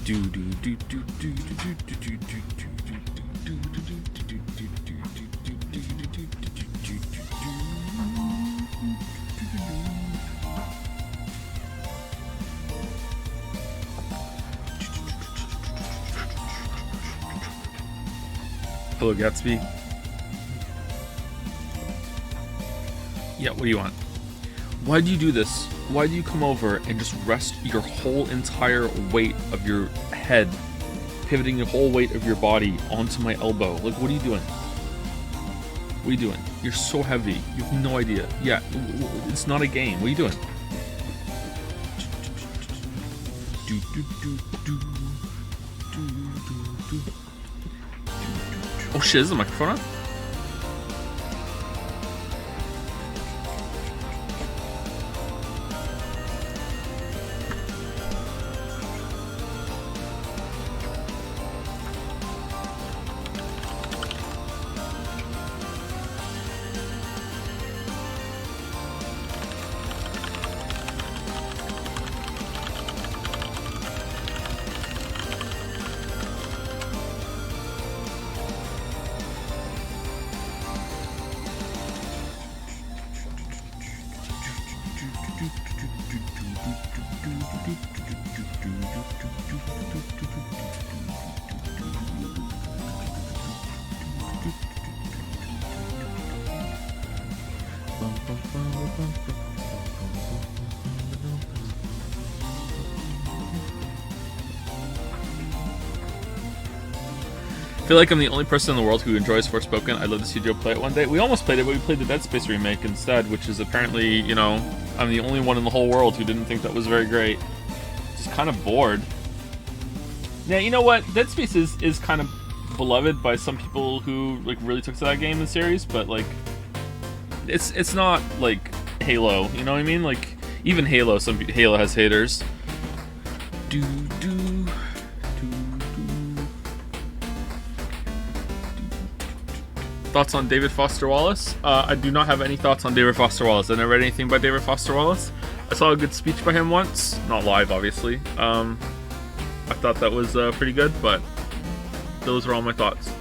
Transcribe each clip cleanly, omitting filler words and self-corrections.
Hello, Gatsby. Yeah, what do you want? Why do you do this? Why do you come over and just rest your whole entire weight of your head, pivoting the whole weight of your body onto my elbow? Like, what are you doing? What are you doing? You're so heavy. You have no idea. Yeah, it's not a game. What are you doing? Oh shit, is the microphone on? I feel like I'm the only person in the world who enjoys Forspoken. I'd love to see Joe play it one day. We almost played it, but we played the Dead Space remake instead, which is apparently, you know, I'm the only one in the whole world who didn't think that was very great. Just kind of bored. Yeah, you know what? Dead Space is kind of beloved by some people who like really took to that game in series, but like it's not like Halo, you know what I mean? Like even Halo, Halo has haters. Thoughts on David Foster Wallace? I do not have any thoughts on David Foster Wallace. I never read anything by David Foster Wallace. I saw a good speech by him once, not live, obviously. I thought that was pretty good, but those are all my thoughts.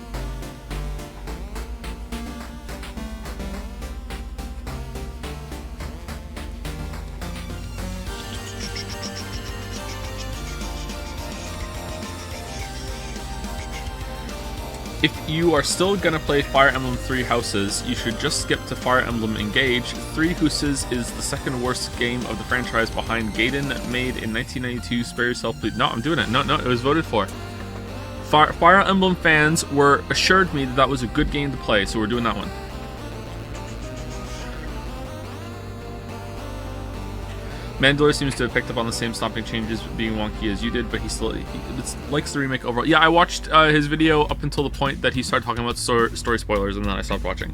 If you are still gonna play Fire Emblem Three Houses, you should just skip to Fire Emblem Engage. Three Houses is the second worst game of the franchise behind Gaiden, made in 1992. Spare yourself, please. No, I'm doing it. No, it was voted for. Fire Emblem fans were assured me that was a good game to play, so we're doing that one. Mandalore seems to have picked up on the same stopping changes being wonky as you did, but he likes the remake overall. Yeah, I watched his video up until the point that he started talking about story spoilers, and then I stopped watching.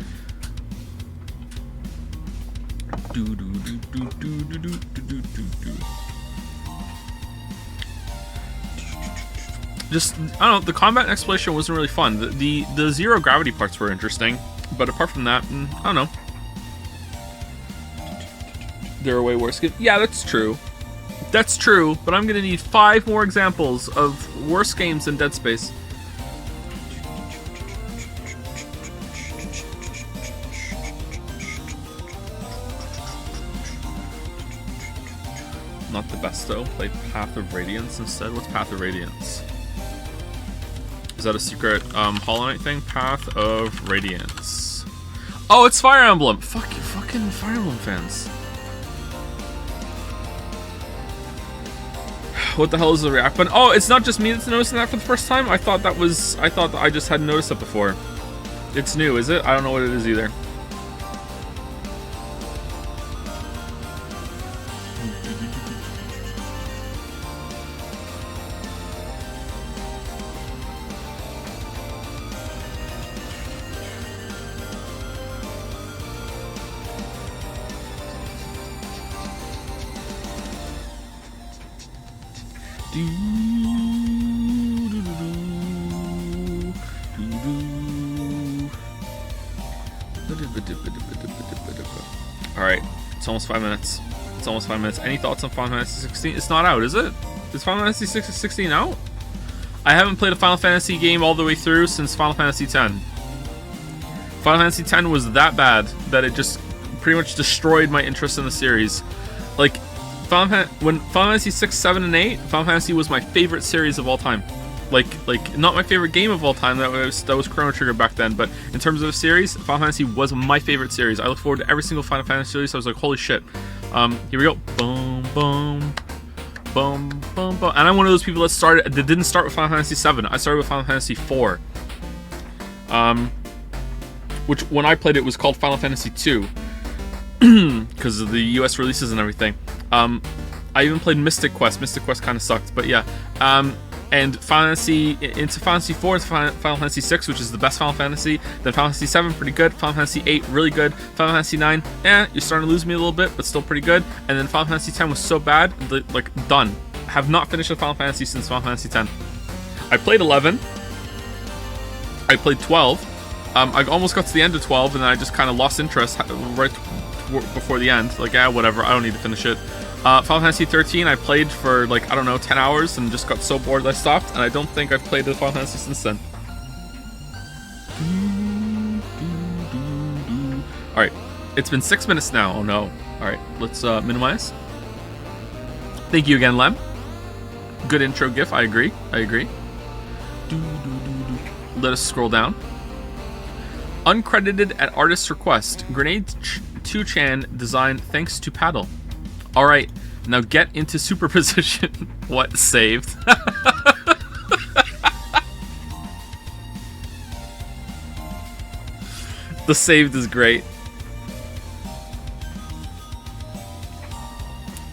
Just, I don't know, the combat and exploration wasn't really fun. The zero gravity parts were interesting, but apart from that, I don't know. There are way worse games. Yeah, that's true. That's true, but I'm gonna need 5 more examples of worse games than Dead Space. Not the best though. Play Path of Radiance instead. What's Path of Radiance? Is that a secret Hollow Knight thing? Path of Radiance. Oh, it's Fire Emblem! Fuck you fucking Fire Emblem fans. What the hell is the react button? Oh, it's not just me that's noticing that for the first time. I thought that I just hadn't noticed that before. It's new, is it? I don't know what it is either. Alright, it's almost 5 minutes. It's almost 5 minutes. Any thoughts on Final Fantasy 16? It's not out, is it? Is Final Fantasy 16 out? I haven't played a Final Fantasy game all the way through since Final Fantasy X. Final Fantasy X was that bad that it just pretty much destroyed my interest in the series. Like, when Final Fantasy 6, 7, and 8, Final Fantasy was my favorite series of all time. Like not my favorite game of all time. That was Chrono Trigger back then. But in terms of a series, Final Fantasy was my favorite series. I look forward to every single Final Fantasy series. I was like, holy shit. Here we go. Boom, boom, boom, boom, boom. And I'm one of those people that didn't start with Final Fantasy 7. I started with Final Fantasy 4. Which when I played it was called Final Fantasy 2 because of the US releases and everything. I even played Mystic Quest. Mystic Quest kind of sucked, but yeah. And into Final Fantasy 4, Final Fantasy 6, which is the best Final Fantasy. Then Final Fantasy 7, pretty good. Final Fantasy 8, really good. Final Fantasy 9, you're starting to lose me a little bit, but still pretty good. And then Final Fantasy 10 was so bad, like, done. Have not finished a Final Fantasy since Final Fantasy 10. I played 11. I played 12. I almost got to the end of 12, and then I just kind of lost interest right before the end. Like, whatever, I don't need to finish it. Final Fantasy 13, I played for, like, I don't know, 10 hours and just got so bored that I stopped, and I don't think I've played a Final Fantasy since then. Alright, it's been 6 minutes now. Oh no. Alright, let's minimize. Thank you again, Lem. Good intro gif, I agree. Let us scroll down. Uncredited at artist's request. Grenade 2chan design thanks to Paddle. Alright, now get into superposition. What? Saved? The saved is great.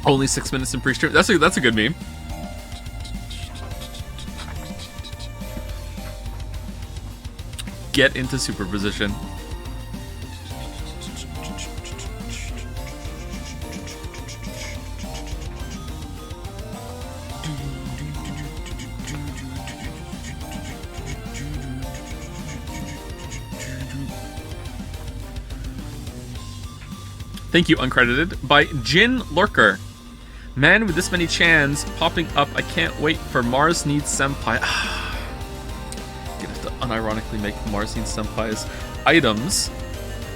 Only 6 minutes in pre-stream. That's a good meme. Get into superposition. Thank you, uncredited, by Jin Lurker. Man, with this many chans popping up, I can't wait for Mars Needs Senpai. Gonna have to unironically make Mars Needs Senpai's items.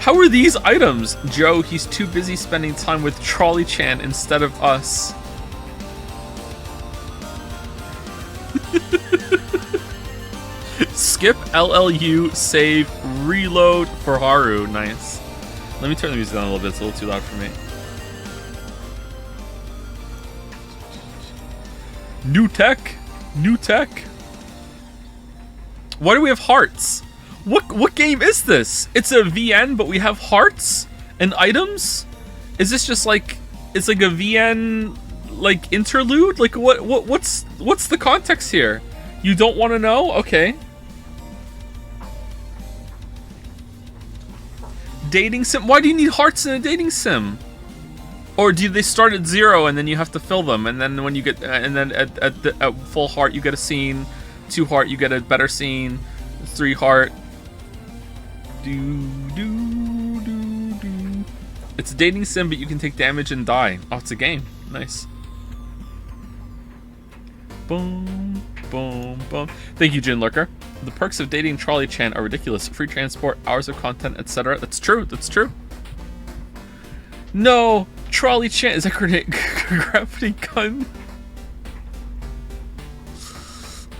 How are these items? Joe, he's too busy spending time with Trolley Chan instead of us. Skip LLU, save, reload for Haru. Nice. Let me turn the music down a little bit, it's a little too loud for me. New tech? New tech? Why do we have hearts? What game is this? It's a VN, but we have hearts and items? Is this just like, it's like a VN, like, interlude? Like, what's the context here? You don't want to know? Okay. Dating sim? Why do you need hearts in a dating sim? Or do they start at 0 and then you have to fill them, and then when you get and then at full heart you get a scene, 2 heart you get a better scene, 3 heart. It's a dating sim, but you can take damage and die. Oh, it's a game. Nice. Boom, boom, boom. Thank you, Jin Lurker. The perks of dating Trolley Chan are ridiculous. Free transport, hours of content, etc. That's true. That's true. No, Trolley Chan is a gravity gun.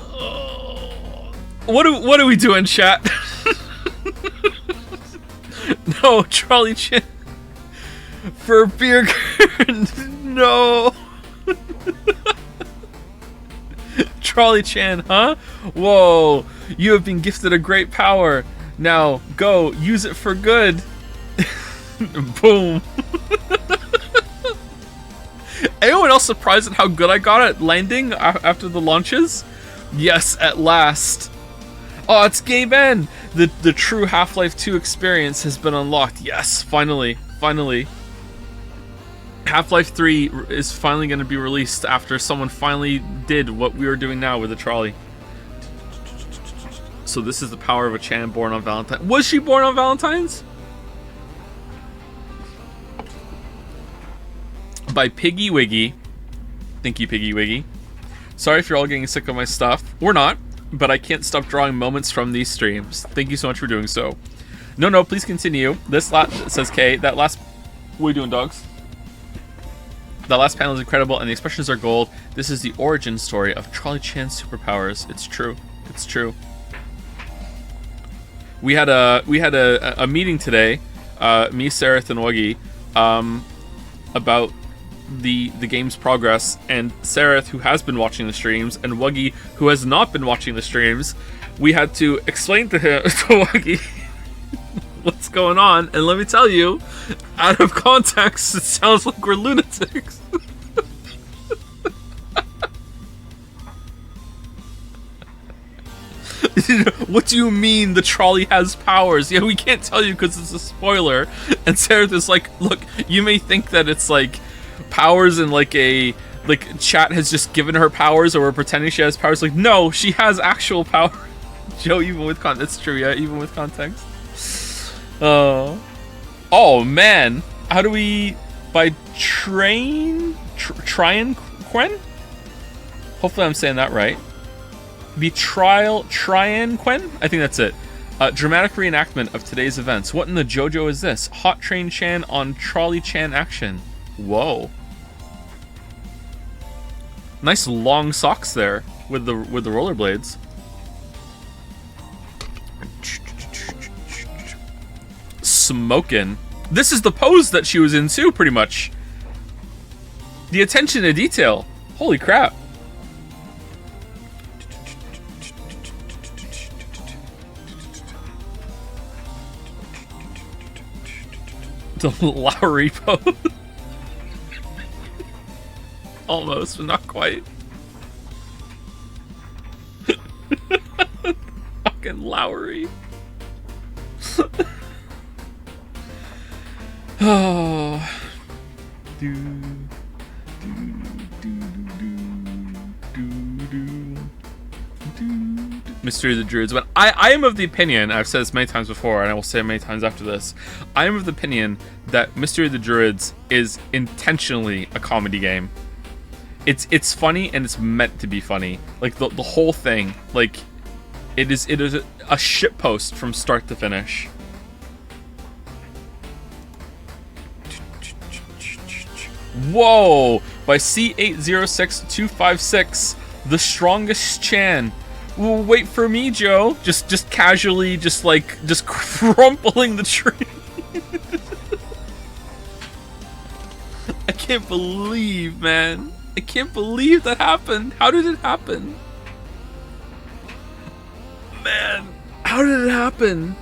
Oh. What are we doing, chat? No, Trolley Chan for beer. No. Trolley Chan, huh? Whoa, you have been gifted a great power. Now, go, use it for good. Boom. Anyone else surprised at how good I got at landing after the launches? Yes, at last. Oh, it's game end. The true Half-Life 2 experience has been unlocked. Yes, finally. Finally. Half-Life 3 is finally going to be released after someone finally did what we are doing now with the trolley. So this is the power of a Chan born on Valentine's. Was she born on Valentine's? By Piggy Wiggy. Thank you, Piggy Wiggy. Sorry if you're all getting sick of my stuff. We're not, but I can't stop drawing moments from these streams. Thank you so much for doing so. No, please continue. This says K. That last... What are you doing, dogs? That last panel is incredible, and the expressions are gold. This is the origin story of Trolley Chan's superpowers. It's true. It's true. We had a meeting today, me, Sareth, and Wuggy, about the game's progress, and Sareth, who has been watching the streams, and Wuggy, who has not been watching the streams, we had to explain to Wuggy what's going on, and let me tell you, out of context, it sounds like we're lunatics. What do you mean the trolley has powers? Yeah, we can't tell you because it's a spoiler. And Sarah is like, look, you may think that it's like powers and like chat has just given her powers, or we're pretending she has powers. Like, no, she has actual power. Joe, even with context, it's true, yeah, even with context. Oh man, how do we by Tryan Quen? Hopefully I'm saying that right. The Tryan Quen? I think that's it. Dramatic reenactment of today's events. What in the JoJo is this? Hot Train Chan on Trolley Chan action. Whoa. Nice long socks there with the rollerblades. Smokin'. This is the pose that she was in too, pretty much. The attention to detail. Holy crap. The Lowry pose. Almost, but not quite. Fucking Lowry. Oh. Mystery of the Druids. But I am of the opinion, I've said this many times before, and I will say it many times after this, I am of the opinion that Mystery of the Druids is intentionally a comedy game. It's funny, and it's meant to be funny. Like, the whole thing. Like, it is a shitpost from start to finish. Whoa! By C806256, the strongest Chan. Well, wait for me, Joe. Just casually, just crumpling the tree. I can't believe, man. I can't believe that happened. How did it happen? Man, how did it happen?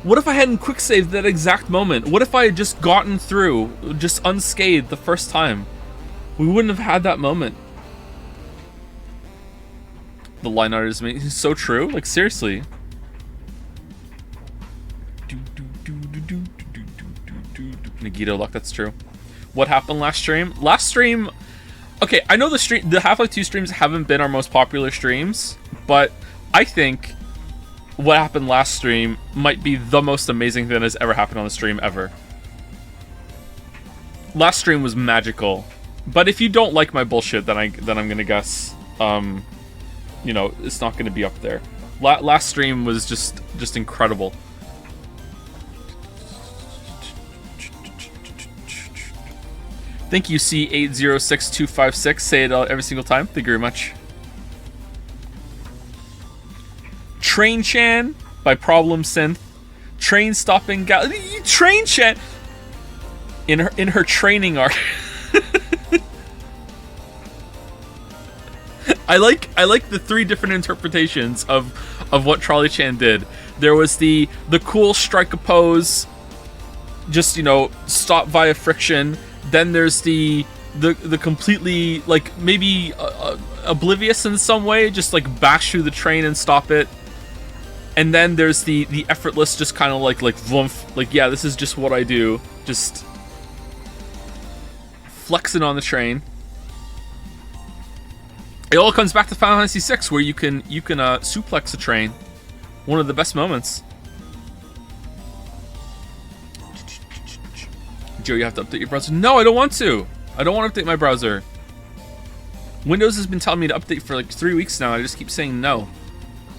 What if I hadn't quick saved that exact moment? What if I had just gotten through, just unscathed the first time? We wouldn't have had that moment. The line art is so true. Like, seriously. Nagito luck, that's true. What happened last stream? Last stream... Okay, I know the Half-Life 2 streams haven't been our most popular streams, but I think what happened last stream might be the most amazing thing that has ever happened on the stream ever. Last stream was magical. But if you don't like my bullshit, then I'm gonna guess, you know, it's not gonna be up there. Last stream was just incredible. Thank you, C806256. Say it every single time. Thank you very much. Train Chan by Problem Synth. Train stopping gal. Train Chan in her training arc. I like the three different interpretations of what Trolley Chan did. There was the cool strike a pose, just, you know, stop via friction. Then there's the completely, like, maybe oblivious in some way, just like bash through the train and stop it. And then there's the effortless, just kind of like vroomf, like, yeah, this is just what I do, just flexing on the train. It all comes back to Final Fantasy VI, where you can suplex a train. One of the best moments. Joe, you have to update your browser. No, I don't want to. I don't want to update my browser. Windows has been telling me to update for like 3 weeks now. I just keep saying no.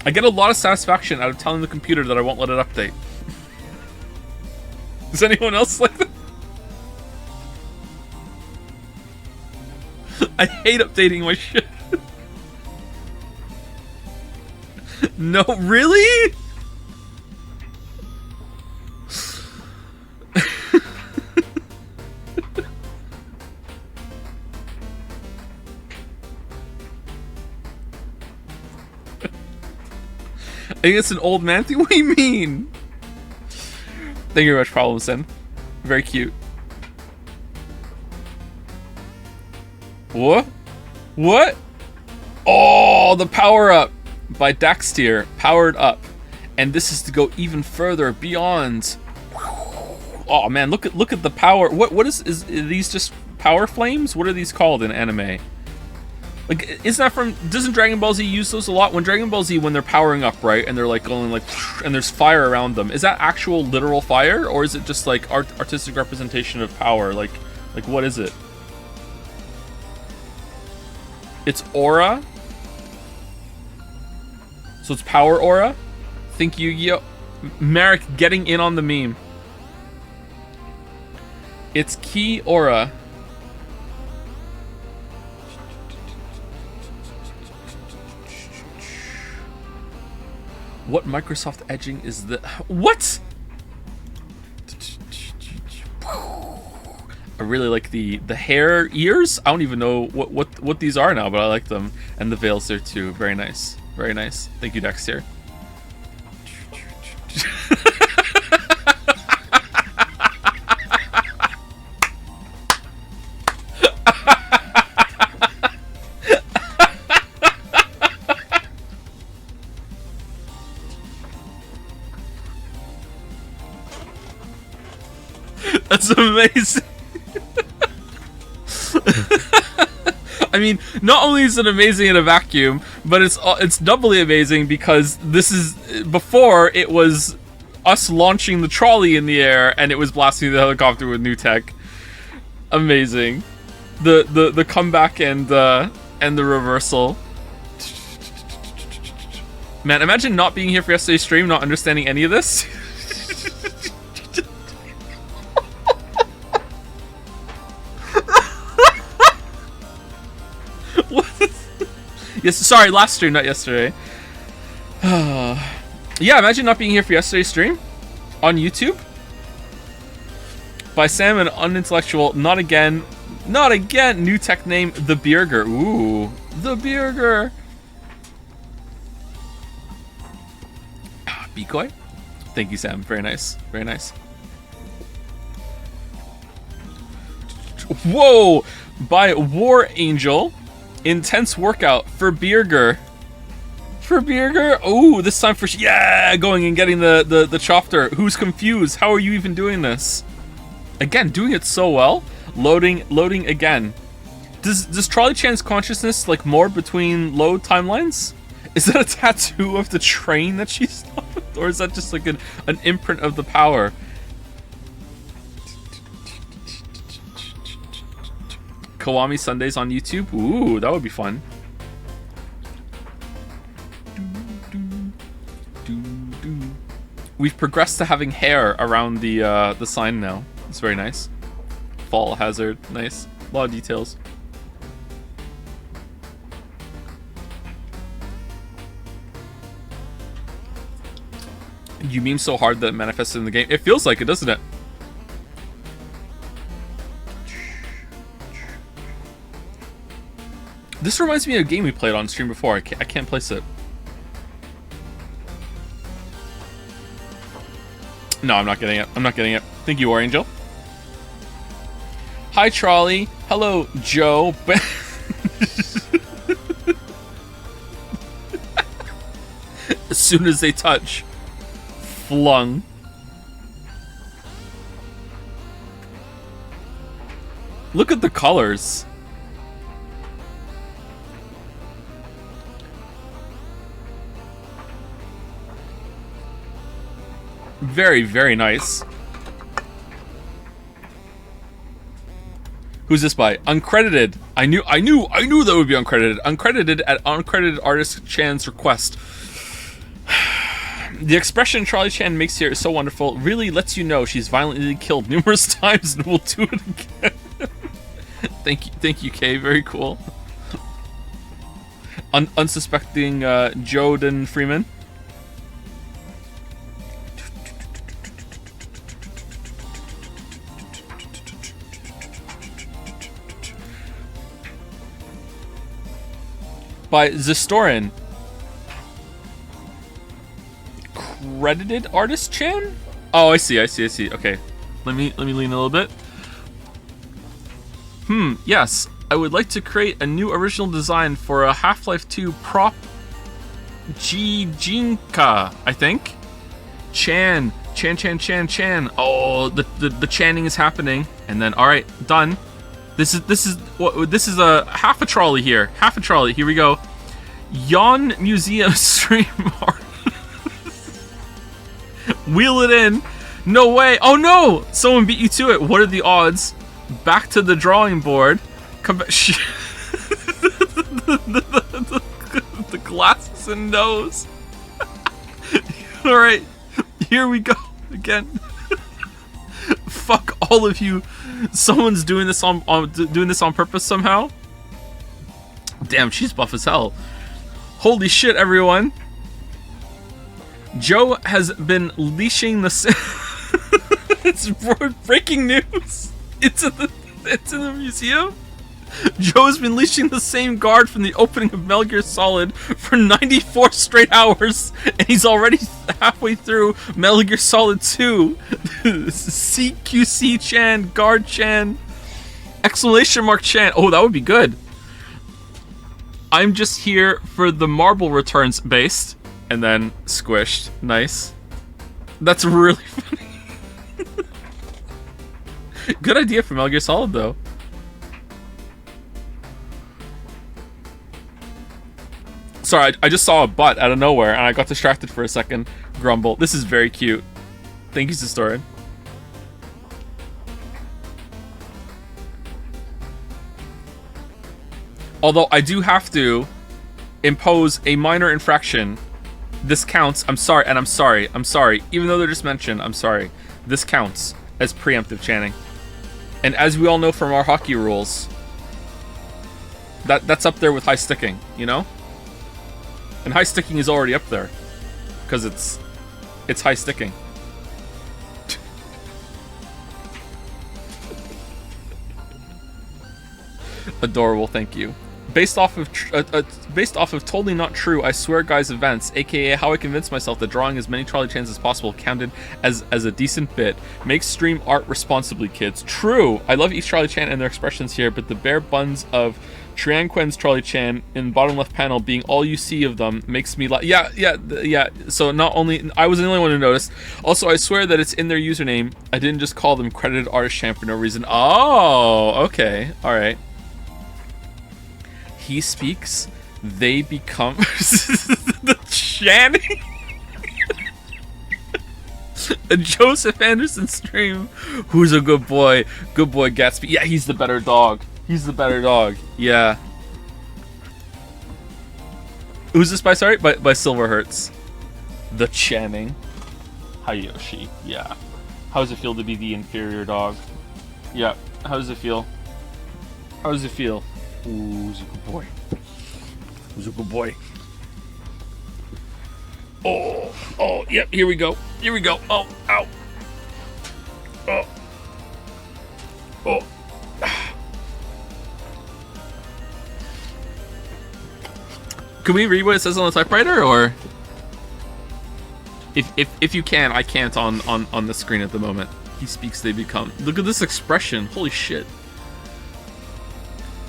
I get a lot of satisfaction out of telling the computer that I won't let it update. Is anyone else like that? I hate updating my shit. No, really? I think it's an old man thing. What do you mean? Thank you very much, Problem Sin. Very cute. What? What? Oh, the power up by Daxtier, powered up, and this is to go even further beyond. Oh man, look at the power. What is these just power flames? What are these called in anime? Like, isn't that from, doesn't Dragon Ball Z use those a lot? When Dragon Ball Z, when they're powering up, right, and they're like going like, and there's fire around them, is that actual literal fire, or is it just like artistic representation of power? Like what is it? It's aura. So it's power aura. Think Yu-Gi-Oh. Marek getting in on the meme. It's ki aura. What Microsoft edging is the what? I really like the hair ears. I don't even know what these are now, but I like them, and the veils there too. Very nice, very nice. Thank you, Dexter. That's amazing. I mean, not only is it amazing in a vacuum, but it's doubly amazing because this is before it was us launching the trolley in the air and it was blasting the helicopter with new tech. Amazing. The comeback and the reversal. Man, imagine not being here for yesterday's stream, not understanding any of this. Yes, sorry, last stream, not yesterday. Yeah, imagine not being here for yesterday's stream on YouTube. By Sam, an unintellectual, not again, new tech name, the Bierger. Ooh, the Bierger. Decoy? Thank you, Sam. Very nice. Very nice. Whoa! By War Angel. Intense workout for Bierger. For Bierger? Oh, this time for... Yeah! Going and getting the chopper. Who's confused? How are you even doing this? Again, doing it so well. Loading again. Does Trolley Chan's consciousness like more between load timelines? Is that a tattoo of the train that she stopped? Or is that just like an imprint of the power? Kiwami Sundays on YouTube? Ooh, that would be fun. We've progressed to having hair around the sign now. It's very nice. Fall hazard, nice. A lot of details. You meme so hard that it manifested in the game. It feels like it, doesn't it? This reminds me of a game we played on stream before. I can't place it. No, I'm not getting it. I'm not getting it. Thank you, War Angel. Hi, Trolley. Hello, Joe. As soon as they touch. Flung. Look at the colors. Very, very nice. Who's this by? Uncredited. I knew that would be uncredited. Uncredited at uncredited artist Chan's request. The expression Charlie Chan makes here is so wonderful. Really lets you know she's violently killed numerous times and will do it again. Thank you, Kay. Very cool. Unsuspecting Joden Freeman. By Zestorin. Credited artist Chan? Oh, I see. Okay. Let me lean a little bit. Yes. I would like to create a new original design for a Half-Life 2 prop Jinka, I think. Chan. Oh, the channing is happening. And then, all right, done. This is a half a trolley here. Half a trolley. Here we go. Yon Museum stream art. Wheel it in. No way. Oh no! Someone beat you to it. What are the odds? Back to the drawing board. Come back. The glasses and nose. All right. Here we go again. Fuck all of you. Someone's doing this on purpose somehow. Damn, she's buff as hell. Holy shit, everyone. Joe has been leashing the it's breaking news. It's in the museum. Joe's been leashing the same guard from the opening of Metal Gear Solid for 94 straight hours, and he's already halfway through Metal Gear Solid 2. CQC Chan, Guard Chan, exclamation mark Chan. Oh, that would be good. I'm just here for the marble returns based, and then squished. Nice. That's really funny. Good idea for Metal Gear Solid, though. Sorry, I just saw a butt out of nowhere, and I got distracted for a second. Grumble. This is very cute. Thank you, Sistorin. Although I do have to impose a minor infraction. This counts. I'm sorry. Even though they're just mentioned, I'm sorry. This counts as preemptive chanting. And as we all know from our hockey rules, that's up there with high sticking, you know? And high sticking is already up there. Because it's high sticking. Adorable, thank you. Based off of totally not true, I swear guys events, aka how I convinced myself that drawing as many Charlie Chans as possible counted as a decent bit. Make stream art responsibly, kids. True! I love each Charlie Chan and their expressions here, but the bare buns of Trianquen's Charlie Chan in the bottom left panel being all you see of them makes me laugh. Yeah. So not only I was the only one who noticed. Also, I swear that it's in their username. I didn't just call them credited artist Chan for no reason. Oh, okay. All right. He speaks, they become the Channing. A Joseph Anderson stream. Who's a good boy? Good boy Gatsby. Yeah, he's the better dog. Yeah. Who's this by? Sorry, by Silverhertz. The Channing. Hayoshi. Yeah. How does it feel to be the inferior dog? Yeah. How does it feel? Ooh, he's a good boy. Oh, yep, here we go. Oh, ow. Oh. Can we read what it says on the typewriter, or? If you can, I can't on the screen at the moment. He speaks, they become. Look at this expression. Holy shit.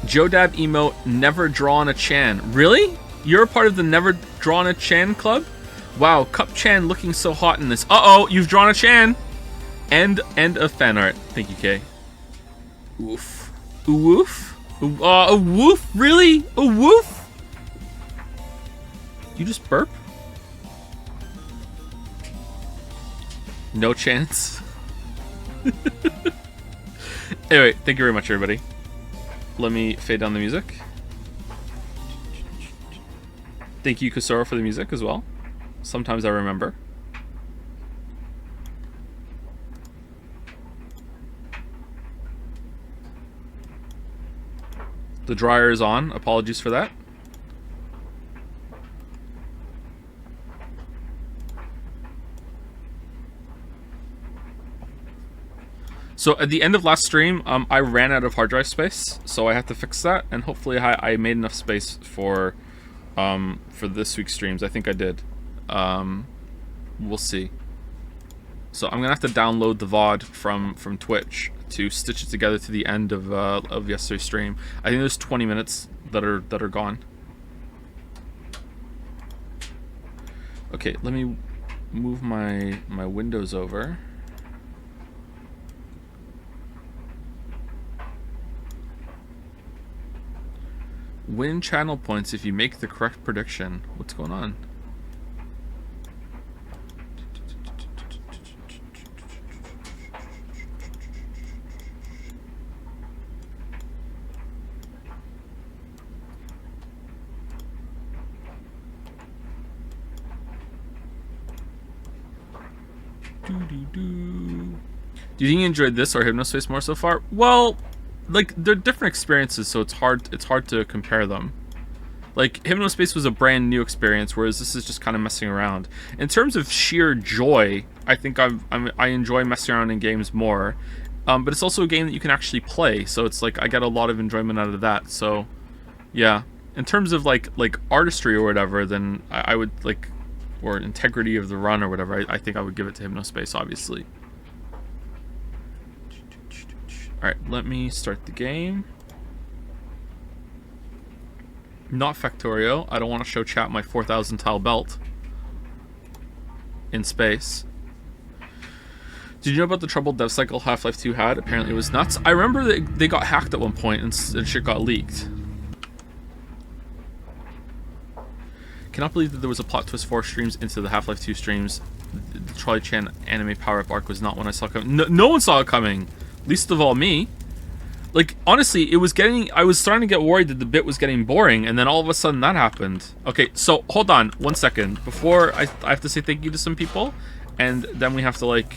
Jodab emote, never drawn a Chan. Really? You're a part of the never drawn a Chan club? Wow, Cup Chan looking so hot in this. Uh-oh, you've drawn a Chan. End of fan art. Thank you, Kay. Oof. Woof? A woof? Really? A woof? You just burp? No chance. Anyway, thank you very much, everybody. let me fade down the music. Thank you, Kusoro, for the music as well. Sometimes I remember. The dryer is on. Apologies for that. So at the end of last stream, I ran out of hard drive space, so I had to fix that, and hopefully I made enough space for this week's streams. I think I did. We'll see. So I'm gonna have to download the VOD from Twitch to stitch it together to the end of yesterday's stream. I think there's 20 minutes that are gone. Okay, let me move my windows over. Win channel points if you make the correct prediction. What's going on? Do you think you enjoyed this or Hypnospace more so far? Well, like, they're different experiences, so it's hard to compare them. Like, Hypnospace was a brand new experience, whereas this is just kind of messing around. In terms of sheer joy, I think I enjoy messing around in games more. But it's also a game that you can actually play, so it's like I get a lot of enjoyment out of that. So, yeah. In terms of like artistry or whatever, then I would like, or integrity of the run or whatever, I think I would give it to Hypnospace, obviously. Alright, let me start the game. Not Factorio. I don't want to show chat my 4,000 tile belt in space. Did you know about the troubled dev cycle Half-Life 2 had? Apparently it was nuts. I remember that they got hacked at one point and shit got leaked. Cannot believe that there was a plot twist 4 streams into the Half-Life 2 streams. The Trolley Chan anime power-up arc was not one I saw coming. No one saw it coming. Least of all me. Like, honestly, it was getting... I was starting to get worried that the bit was getting boring, and then all of a sudden that happened. Okay, so, hold on 1 second. Before, I have to say thank you to some people, and then we have to, like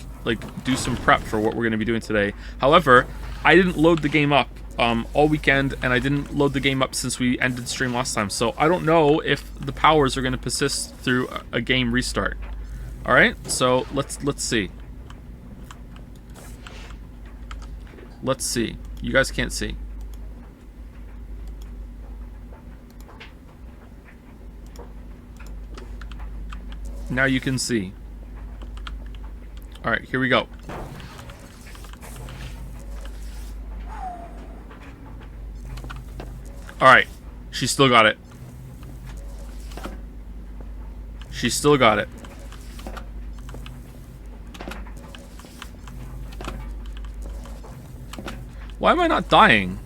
do some prep for what we're going to be doing today. However, I didn't load the game up all weekend, and I didn't load the game up since we ended stream last time, so I don't know if the powers are going to persist through a game restart. Alright, so let's see. Let's see. You guys can't see. Now you can see. Alright, here we go. Alright. She still got it. She still got it. Why am I not dying?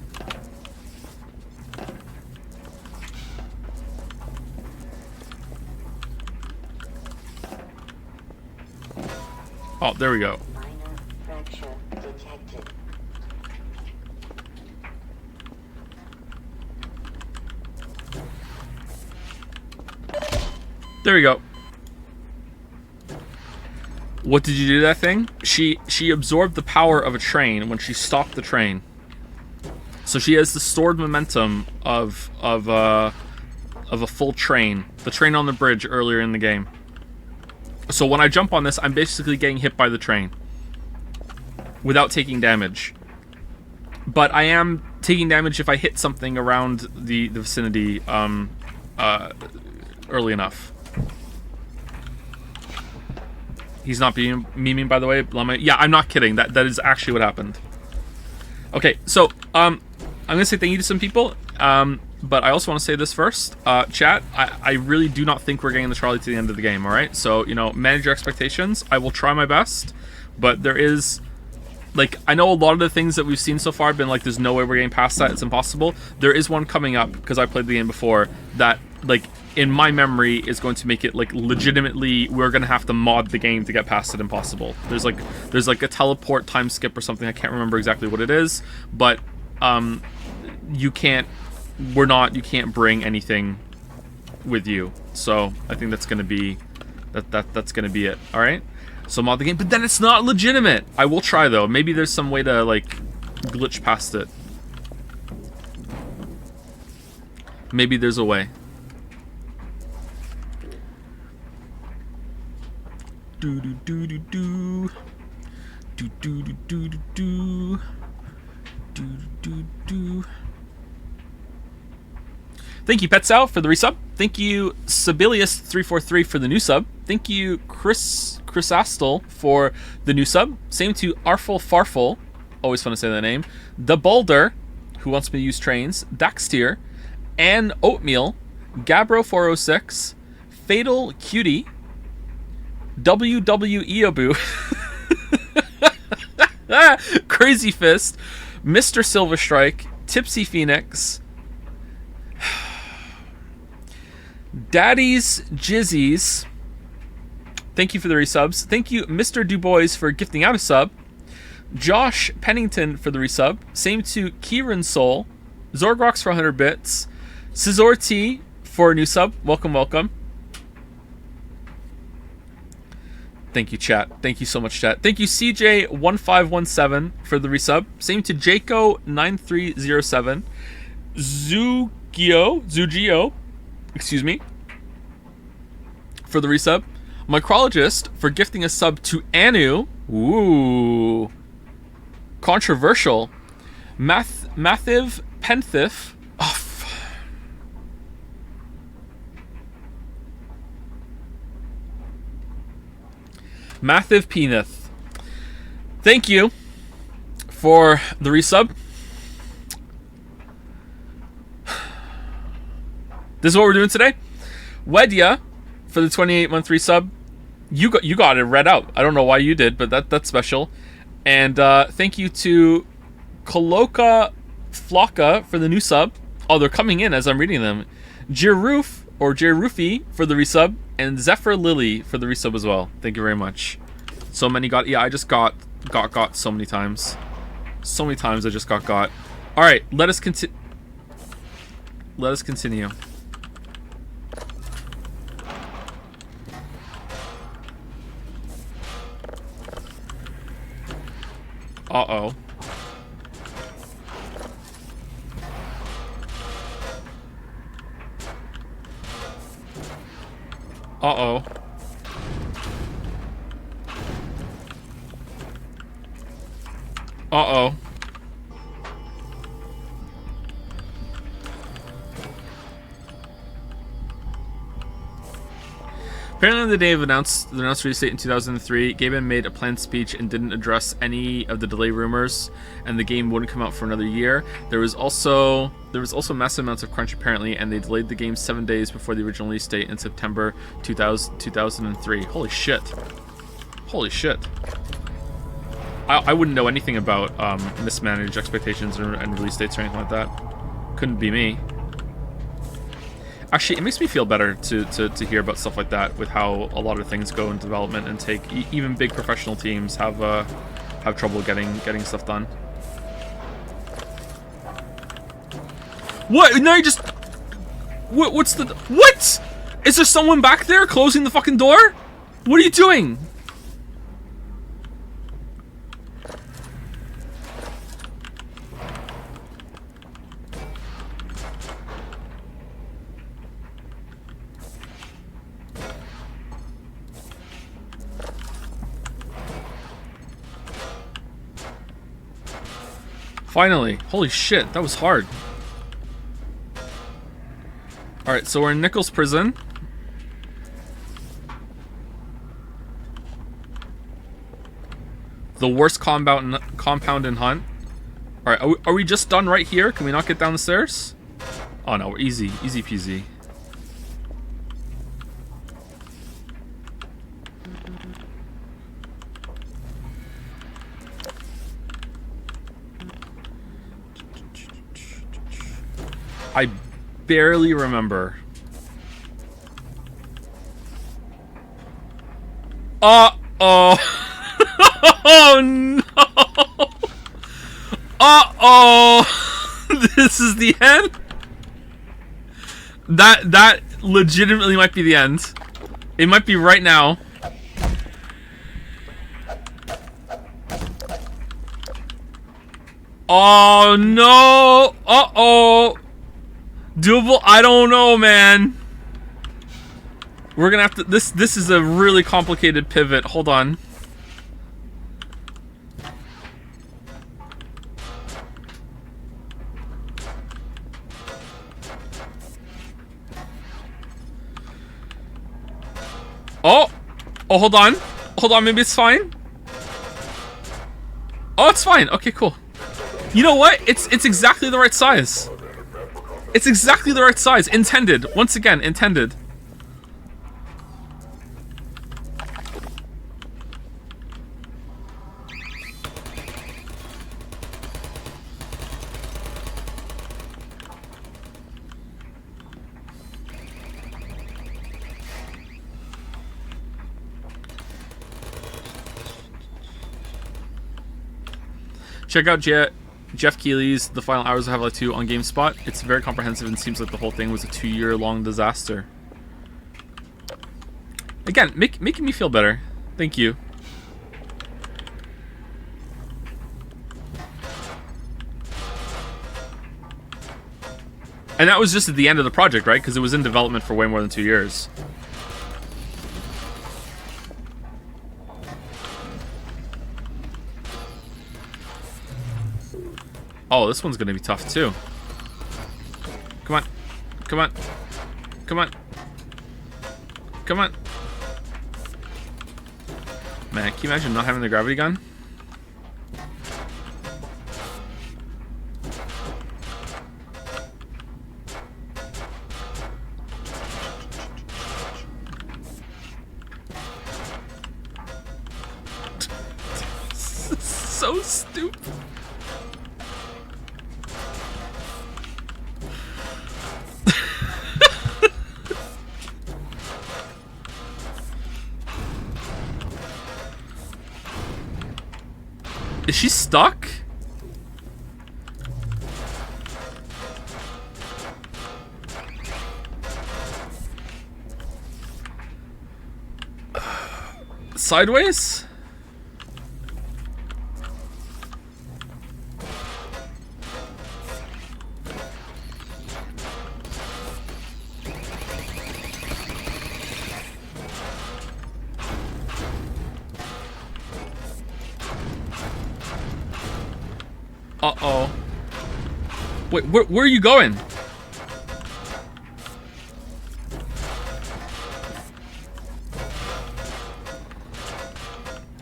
Oh, there we go. Minor fracture detected. There we go. What did you do to that thing? She absorbed the power of a train when she stopped the train. So she has the stored momentum of a full train. The train on the bridge earlier in the game. So when I jump on this, I'm basically getting hit by the train without taking damage. But I am taking damage if I hit something around the vicinity early enough. He's not being memeing, by the way. Yeah, I'm not kidding. That is actually what happened. Okay, so I'm gonna say thank you to some people. But I also want to say this first. Chat, I really do not think we're getting the trolley to the end of the game, alright? So, you know, manage your expectations. I will try my best. But there is... Like, I know a lot of the things that we've seen so far have been like, there's no way we're getting past that. It's impossible. There is one coming up, because I played the game before, that, like, in my memory is going to make it, like, legitimately, we're going to have to mod the game to get past it impossible. There's like a teleport time skip or something. I can't remember exactly what it is. But, you can't bring anything with you. So I think that's gonna be that's gonna be it. All right. So mod the game, but then it's not legitimate. I will try though. Maybe there's some way to like glitch past it. Maybe there's a way. Do do do do do do do do do do do do do. Thank you, Petsal, for the resub. Thank you, Sibelius343 for the new sub. Thank you, Chris Astle for the new sub. Same to Arful Farful. Always fun to say that name. The Boulder, who wants me to use trains. Daxtier. Ann Oatmeal. Gabro406. Fatal Cutie. WWEOBoo. Crazy Fist. Mr. Silverstrike. Tipsy Phoenix. Daddy's Jizzies. Thank you for the resubs. Thank you, Mr. Dubois, for gifting out a sub. Josh Pennington for the resub. Same to Kieran Soul. Zorgrox for 100 bits. Scizor T for a new sub. Welcome, welcome. Thank you, chat. Thank you so much, chat. Thank you, CJ1517 for the resub. Same to Jaco9307. Zugio, excuse me, for the resub. Micrologist for gifting a sub to Anu. Ooh. Controversial. Mathiv Penthif. Oh, Mathiv Penith. Thank you for the resub. This is what we're doing today. Wedya for the 28-month resub. You got it read out. I don't know why you did, but that's special. And thank you to Koloka Flocka for the new sub. Oh, they're coming in as I'm reading them. Jiroof or Jirufi for the resub, and Zephyr Lily for the resub as well. Thank you very much. So many got. Yeah, I just got so many times. So many times I just got. All right, let us continue. Uh-oh. Uh-oh. Uh-oh. Apparently on the day of the announced release date in 2003, Gaben made a planned speech and didn't address any of the delay rumors, and the game wouldn't come out for another year. There was also massive amounts of crunch apparently, and they delayed the game 7 days before the original release date in September 2003. Holy shit. Holy shit. I wouldn't know anything about mismanaged expectations and release dates or anything like that. Couldn't be me. Actually, it makes me feel better to hear about stuff like that, with how a lot of things go in development and take even big professional teams have trouble getting stuff done. What? Now you just what's the what? Is there someone back there closing the fucking door? What are you doing? Finally. Holy shit, that was hard. Alright, so we're in Nichols Prison. The worst compound in Hunt. Alright, are we just done right here? Can we not get down the stairs? Oh no, we're easy. Easy peasy. I barely remember. Uh-oh. Oh, no. Uh-oh. This is the end? That legitimately might be the end. It might be right now. Oh no! Uh-oh! Doable? I don't know, man. We're gonna have to... This is a really complicated pivot. Hold on. Oh! Oh, hold on. Hold on, maybe it's fine. Oh, it's fine. Okay, cool. You know what? It's exactly the right size. It's exactly the right size. Intended. Once again, intended. Check out Jeff Keighley's The Final Hours of Half-Life 2 on GameSpot. It's very comprehensive and seems like the whole thing was a 2-year-long disaster. Again, making me feel better. Thank you. And that was just at the end of the project, right? Because it was in development for way more than 2 years. Oh, this one's gonna be tough too. Come on. Come on. Come on. Come on. Man, can you imagine not having the gravity gun? So stupid. Is she stuck? Sideways? Uh-oh. Wait, where are you going?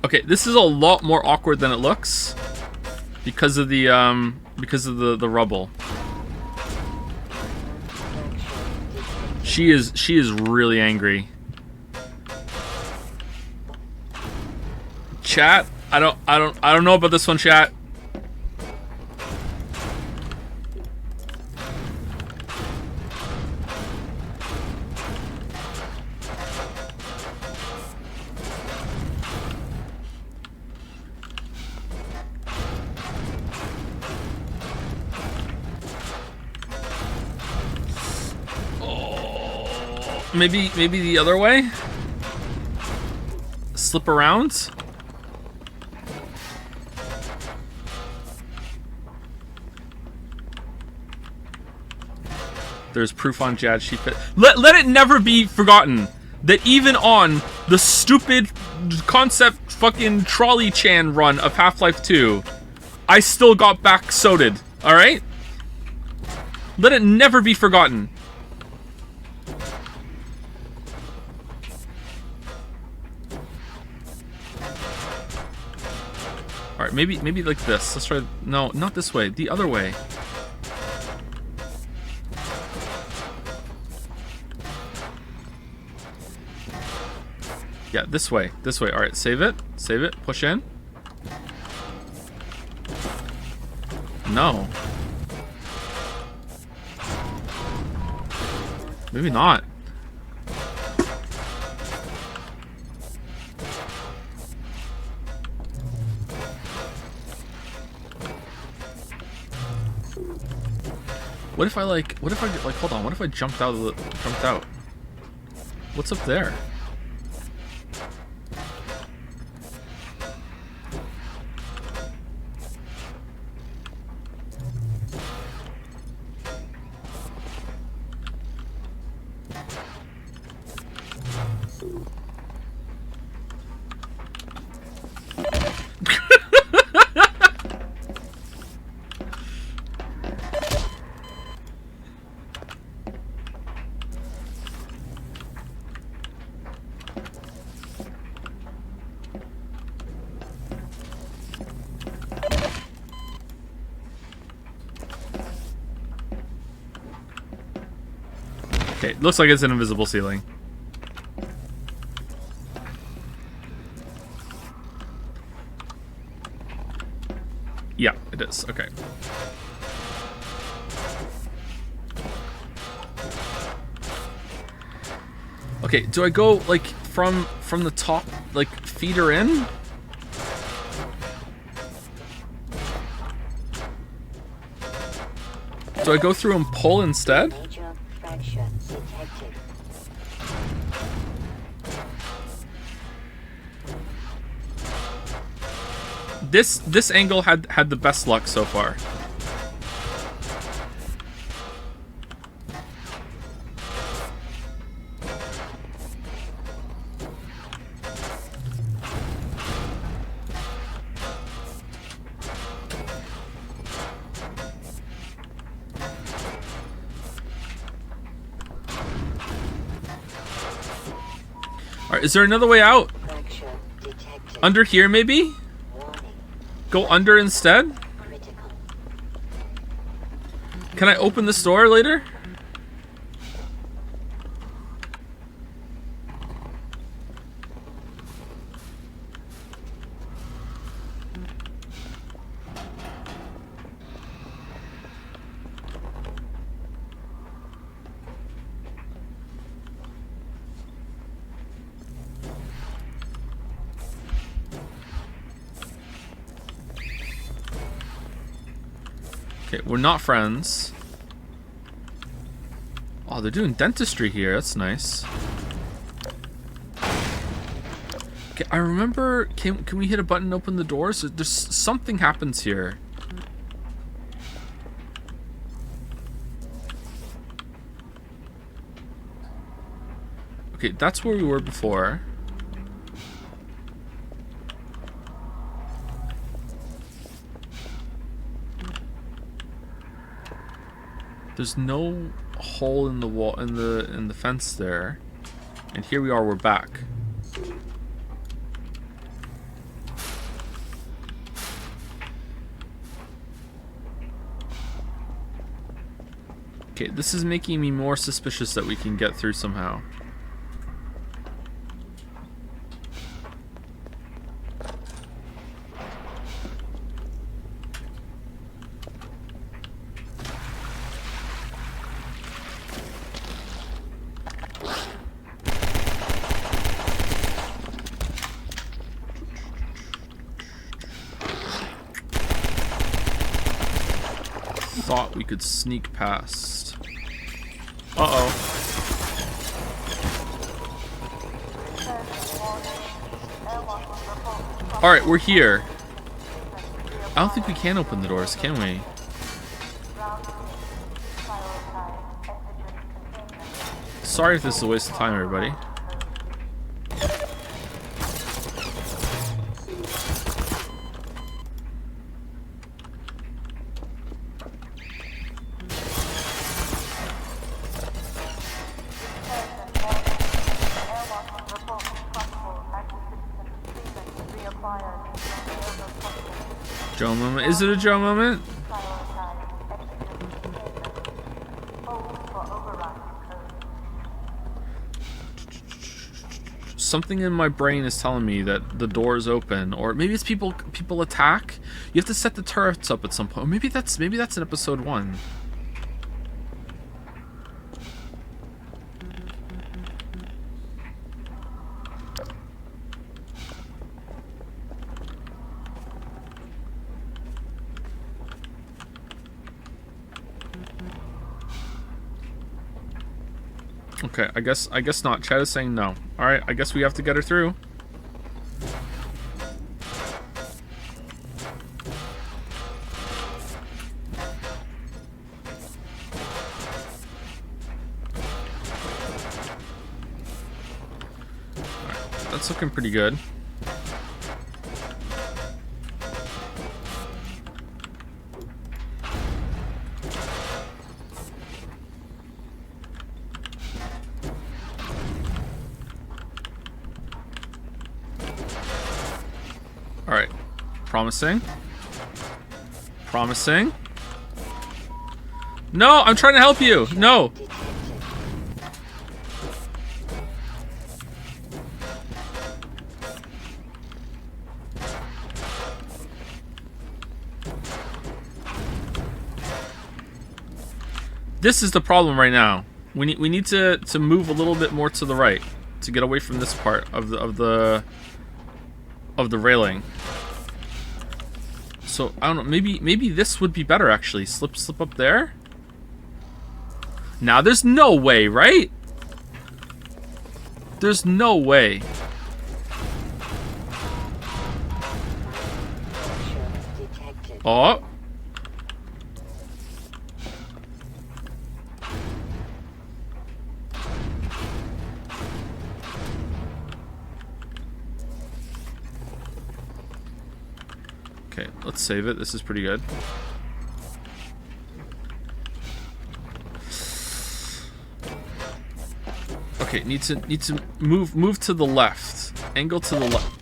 Okay, this is a lot more awkward than it looks because of the rubble. She is really angry. Chat, I don't know about this one, chat. Maybe the other way? Slip around? There's proof on Jad she fit. Let it never be forgotten that even on the stupid concept fucking trolley chan run of Half-Life 2, I still got back soted, alright? Let it never be forgotten. Alright, maybe like this. Let's try... No, not this way. The other way. Yeah, this way. This way. Alright, save it. Save it. Push in. No. Maybe not. What if I like? What if I like? Hold on. What if I jumped out of the? Jumped out. What's up there? Okay, looks like it's an invisible ceiling. Yeah, it is. Okay. Okay, do I go like from the top, like feed her in? Do I go through and pull instead? Major fracture detected. This angle had the best luck so far. Alright, is there another way out? Fracture detected. Under here, maybe? Warning. Go under instead? Critical. Can I open this door later? Okay, we're not friends. Oh, they're doing dentistry here. That's nice. Okay, I remember. Can we hit a button and open the doors? There's something happens here. Okay, that's where we were before. There's no hole in the wall in the fence there. And here we are, we're back. Okay, this is making me more suspicious that we can get through somehow. Thought we could sneak past. Uh-oh. Alright, we're here. I don't think we can open the doors, can we? Sorry if this is a waste of time, everybody. Joe moment. Is it a Joe moment? Something in my brain is telling me that the door is open, or maybe it's people attack. You have to set the turrets up at some point. Or maybe that's in episode 1. Okay, I guess not. Chad is saying no. Alright, I guess we have to get her through. Alright, that's looking pretty good. Alright. Promising. Promising. No, I'm trying to help you. No. This is the problem right now. We need to move a little bit more to the right to get away from this part of the railing. So I don't know. Maybe this would be better actually. Slip up there. Now there's no way, right? There's no way. Oh. Okay, let's save it. This is pretty good. Okay, need to move to the left. Angle to the left.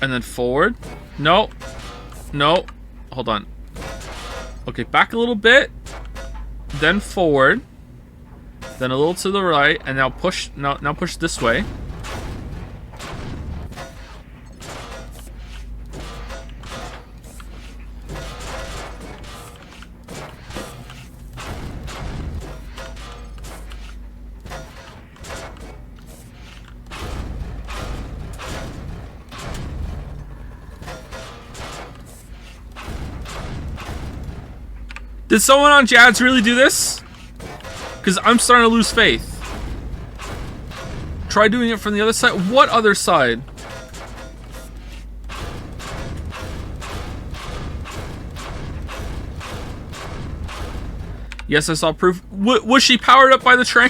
And then forward. No. No. Hold on. Okay, back a little bit. Then forward. Then a little to the right, and now push. Now push this way. Did someone on Jads really do this? Because I'm starting to lose faith. Try doing it from the other side. What other side? Yes, I saw proof. Was she powered up by the train?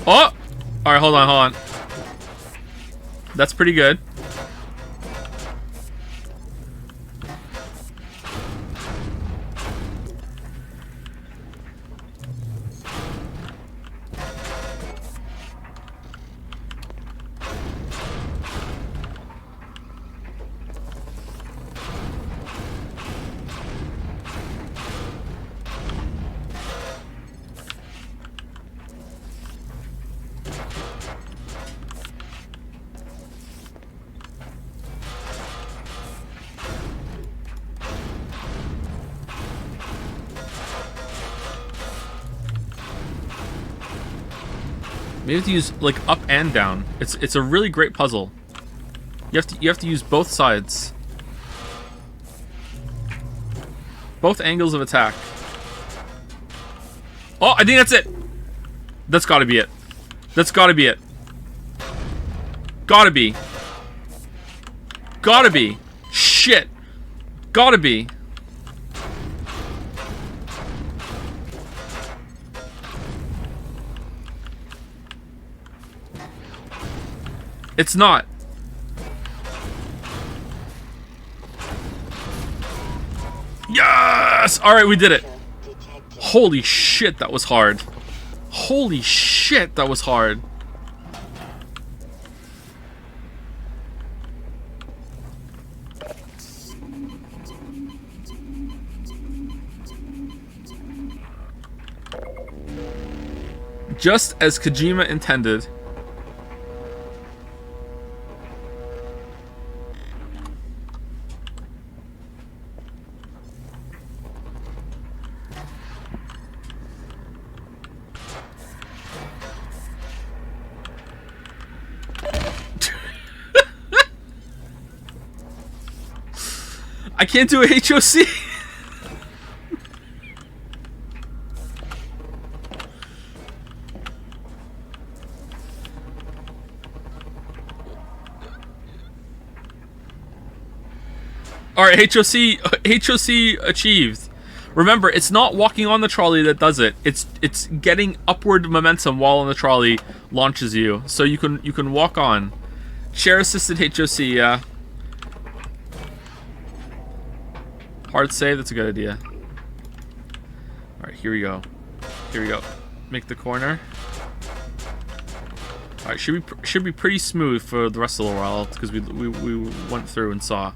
Oh! Alright, hold on. That's pretty good. You have to use like up and down. It's a really great puzzle. You have to use both sides. Both angles of attack. Oh, I think that's it. That's gotta be it. That's gotta be it. Gotta be. Gotta be. Shit. Gotta be. It's not. Yes! Alright, we did it. Holy shit, that was hard. Holy shit, that was hard. Just as Kojima intended. I can't do a HOC. All right, HOC achieved. Remember, it's not walking on the trolley that does it. It's getting upward momentum while on the trolley launches you. So you can walk on. Chair assisted HOC, yeah. Hard save, that's a good idea. All right, here we go. Here we go. Make the corner. All right, should be pretty smooth for the rest of the while because we went through and saw.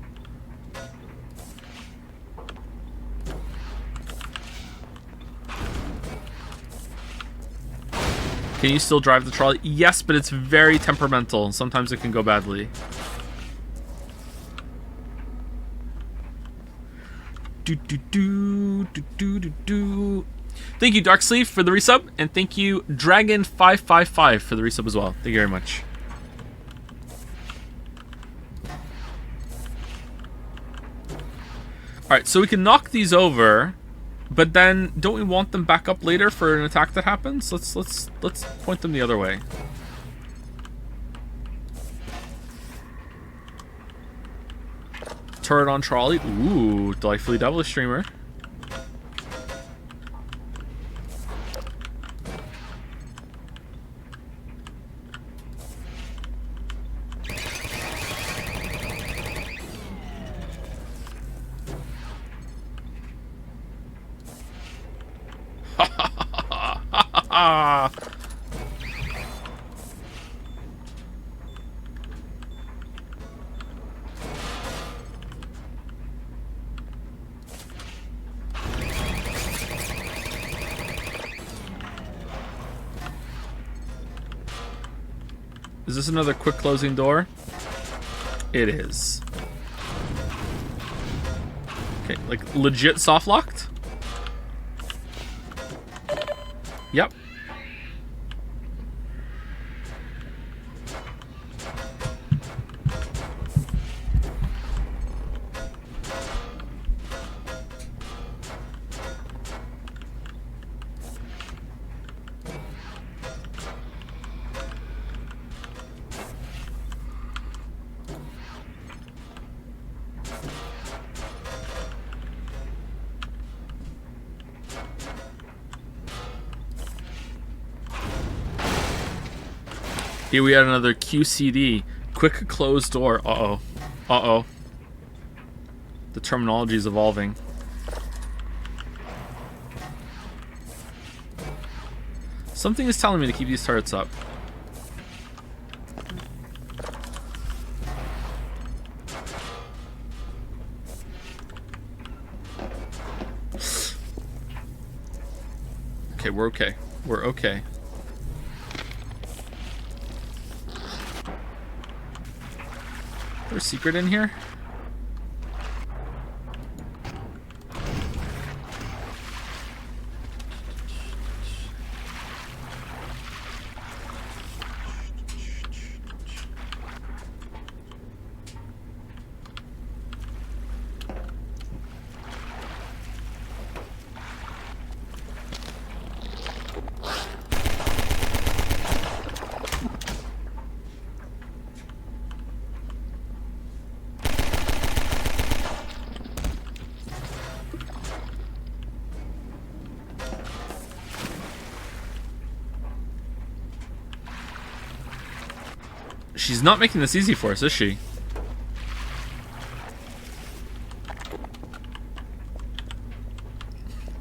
Can you still drive the trolley? Yes, but it's very temperamental. Sometimes it can go badly. Thank you, Darksleeve, for the resub, and thank you, Dragon555, for the resub as well. Thank you very much. Alright, so we can knock these over, but then don't we want them back up later for an attack that happens? Let's point them the other way. Turret on trolley. Ooh, delightfully devilish streamer. Is this another quick closing door? It is. Okay, like legit soft locked? Yep. Here we had another QCD. Quick closed door. Uh-oh. Uh-oh. The terminology is evolving. Something is telling me to keep these turrets up. Okay, we're okay. We're okay. There's a secret in here? She's not making this easy for us, is she?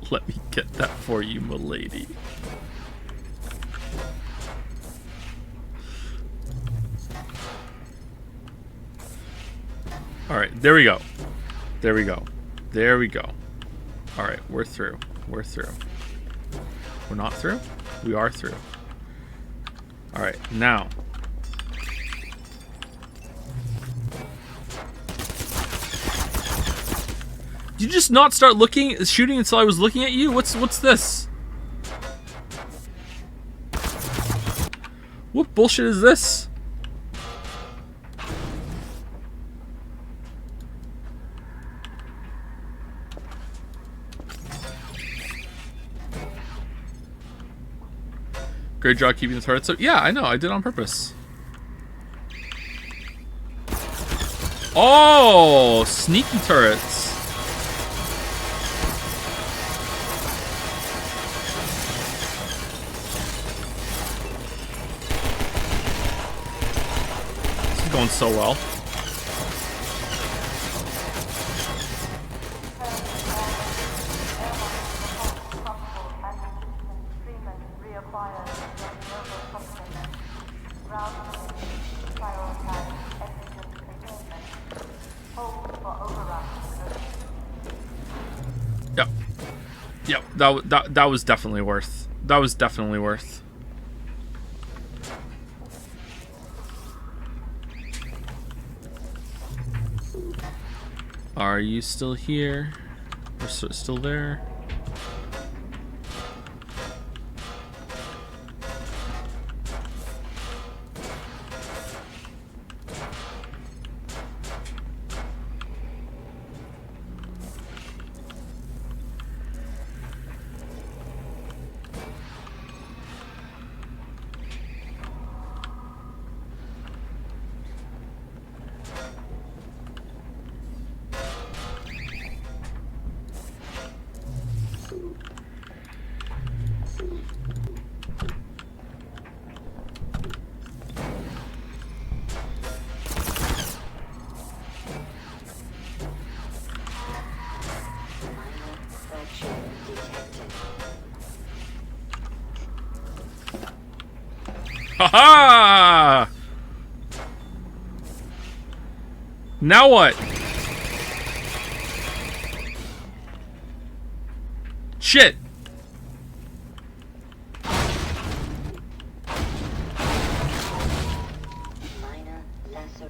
Let me get that for you, milady. Alright, there we go. There we go. There we go. Alright, we're through. We're through. We're not through? We are through. Alright, now. Did you just not start shooting until I was looking at you? What's this? What bullshit is this? Great job keeping the turrets up. Yeah, I know. I did on purpose. Oh, sneaky turrets. This is going so well. Yep. Yep. That was definitely worth. That was definitely worth. Are you still here? We're still there. Haha! Now what? Shit! Minor lacer.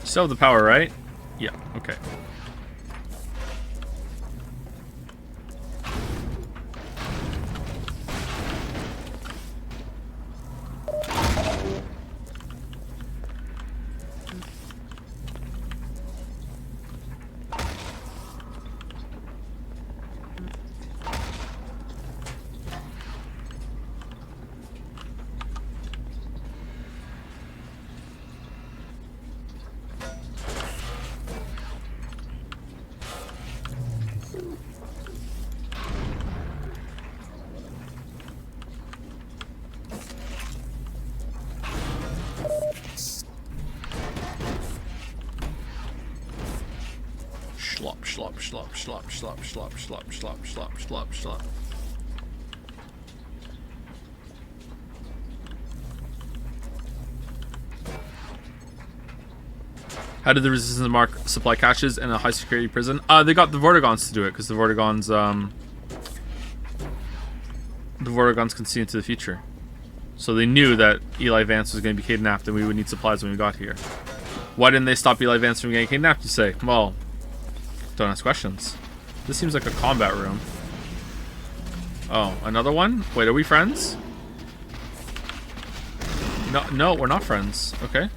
Still have the power, right? Yeah, okay. Schlop, schlop, schlop, schlop, schlop, schlop, schlop, schlop, schlop, schlop, schlop. How did the resistance mark supply caches in a high security prison? They got the Vortigons to do it because the Vortigons can see into the future. So they knew that Eli Vance was going to be kidnapped and we would need supplies when we got here. Why didn't they stop Eli Vance from getting kidnapped, you say? Well, don't ask questions. This seems like a combat room. Oh, another one? Wait, are we friends? No, we're not friends. Okay.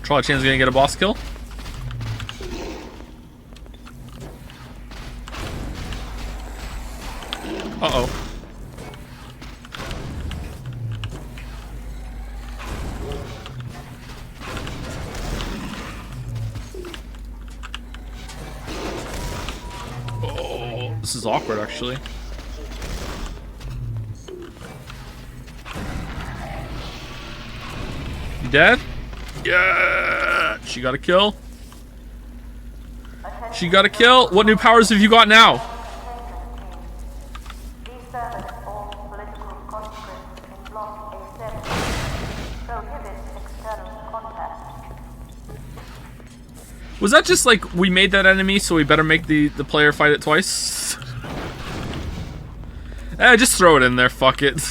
Trolley Chain's gonna get a boss kill. Uh-oh. Oh, this is awkward, actually. You dead? Yeah! She got a kill. She got a kill. What new powers have you got now? Was that just like we made that enemy, so we better make the player fight it twice? Just throw it in there. Fuck it.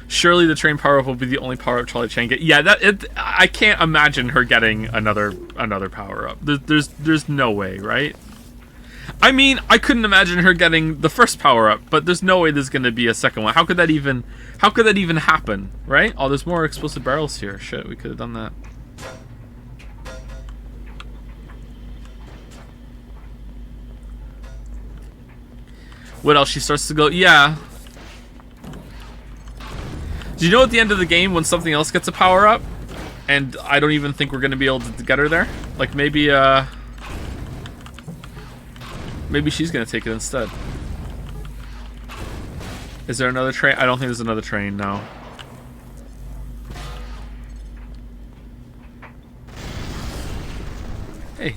Surely the train power-up will be the only power-up Trolley can get. Yeah, I can't imagine her getting another power-up. There's no way, right? I mean, I couldn't imagine her getting the first power-up, but there's no way there's gonna be a second one. How could that even happen, right? Oh, there's more explosive barrels here. Shit, we could have done that. What else? She starts to go, yeah. Do you know at the end of the game when something else gets a power up, and I don't even think we're gonna be able to get her there? Like maybe she's gonna take it instead. Is there another train? I don't think there's another train now. Hey.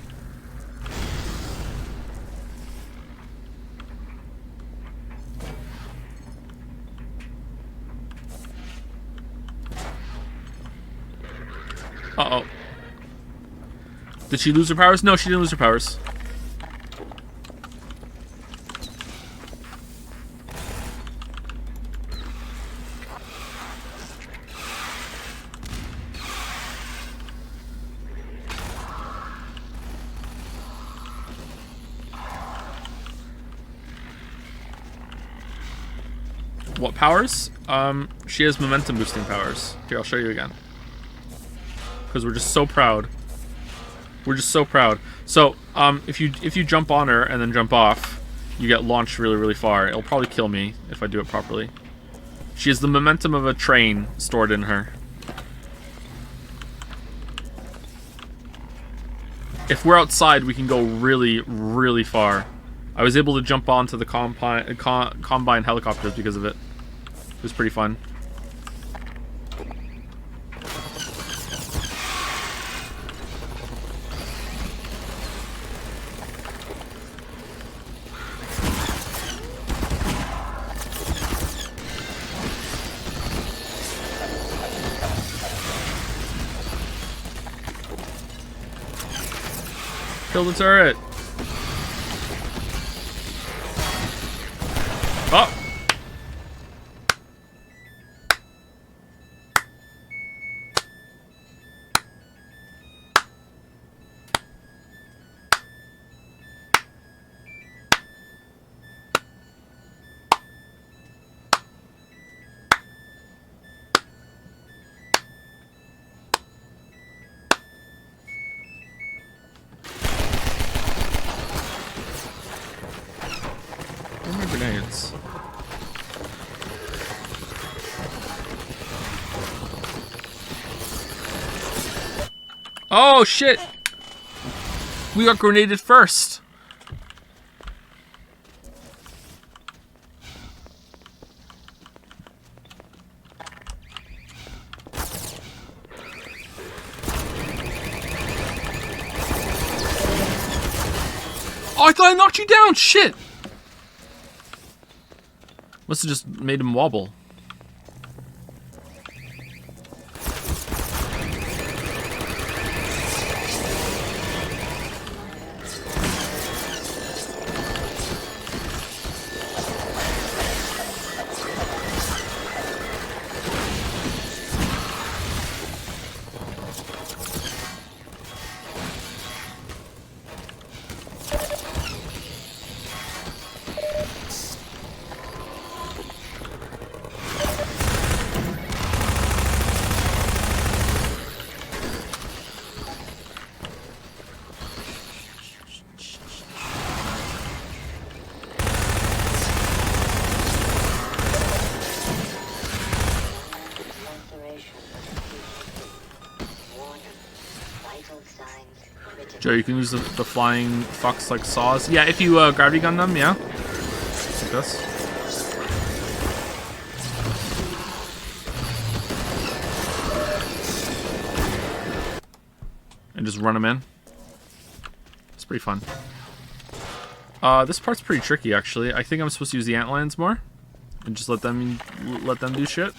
Uh-oh. Did she lose her powers? No, she didn't lose her powers. What powers? She has momentum boosting powers. Here, I'll show you again. Because we're just so proud. We're just so proud. So, if you jump on her and then jump off, you get launched really, really far. It'll probably kill me if I do it properly. She has the momentum of a train stored in her. If we're outside, we can go really, really far. I was able to jump onto the combine helicopters because of it. It was pretty fun. Kill the turret. Oh. Where are my grenades? Oh shit! We got grenaded first. Oh, I thought I knocked you down! Shit! Must have just made him wobble. signs written. Joe, you can use the flying fox like saws. Yeah, if you gravity gun them, yeah. Like this. And just run them in. It's pretty fun. This part's pretty tricky, actually. I think I'm supposed to use the antlions more, and just let them do shit.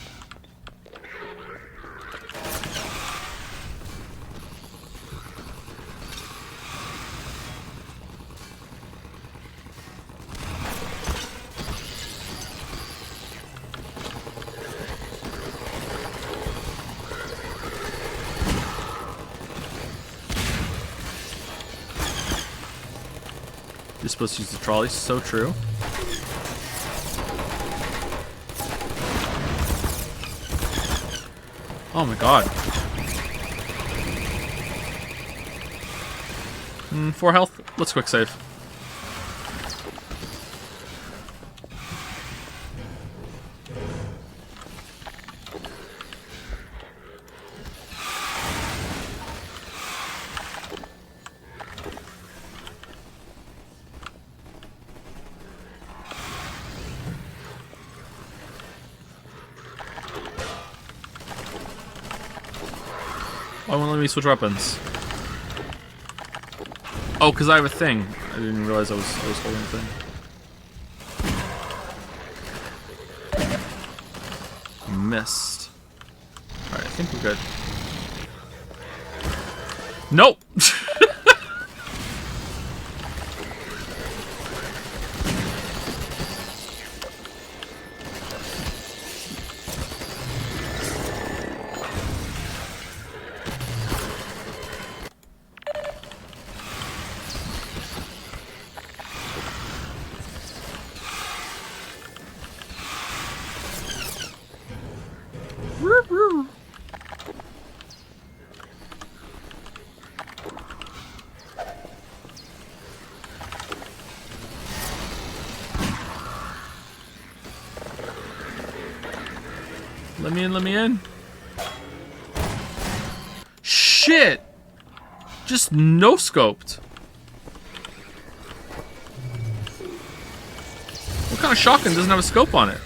You're supposed to use the trolley. So true. Oh my god. 4 health. Let's quick save. Why won't let me switch weapons? Oh, because I have a thing. I didn't realize I was holding a thing. Missed. Alright, I think we're good. Nope! Let me in. Shit! Just no-scoped. What kind of shotgun doesn't have a scope on it?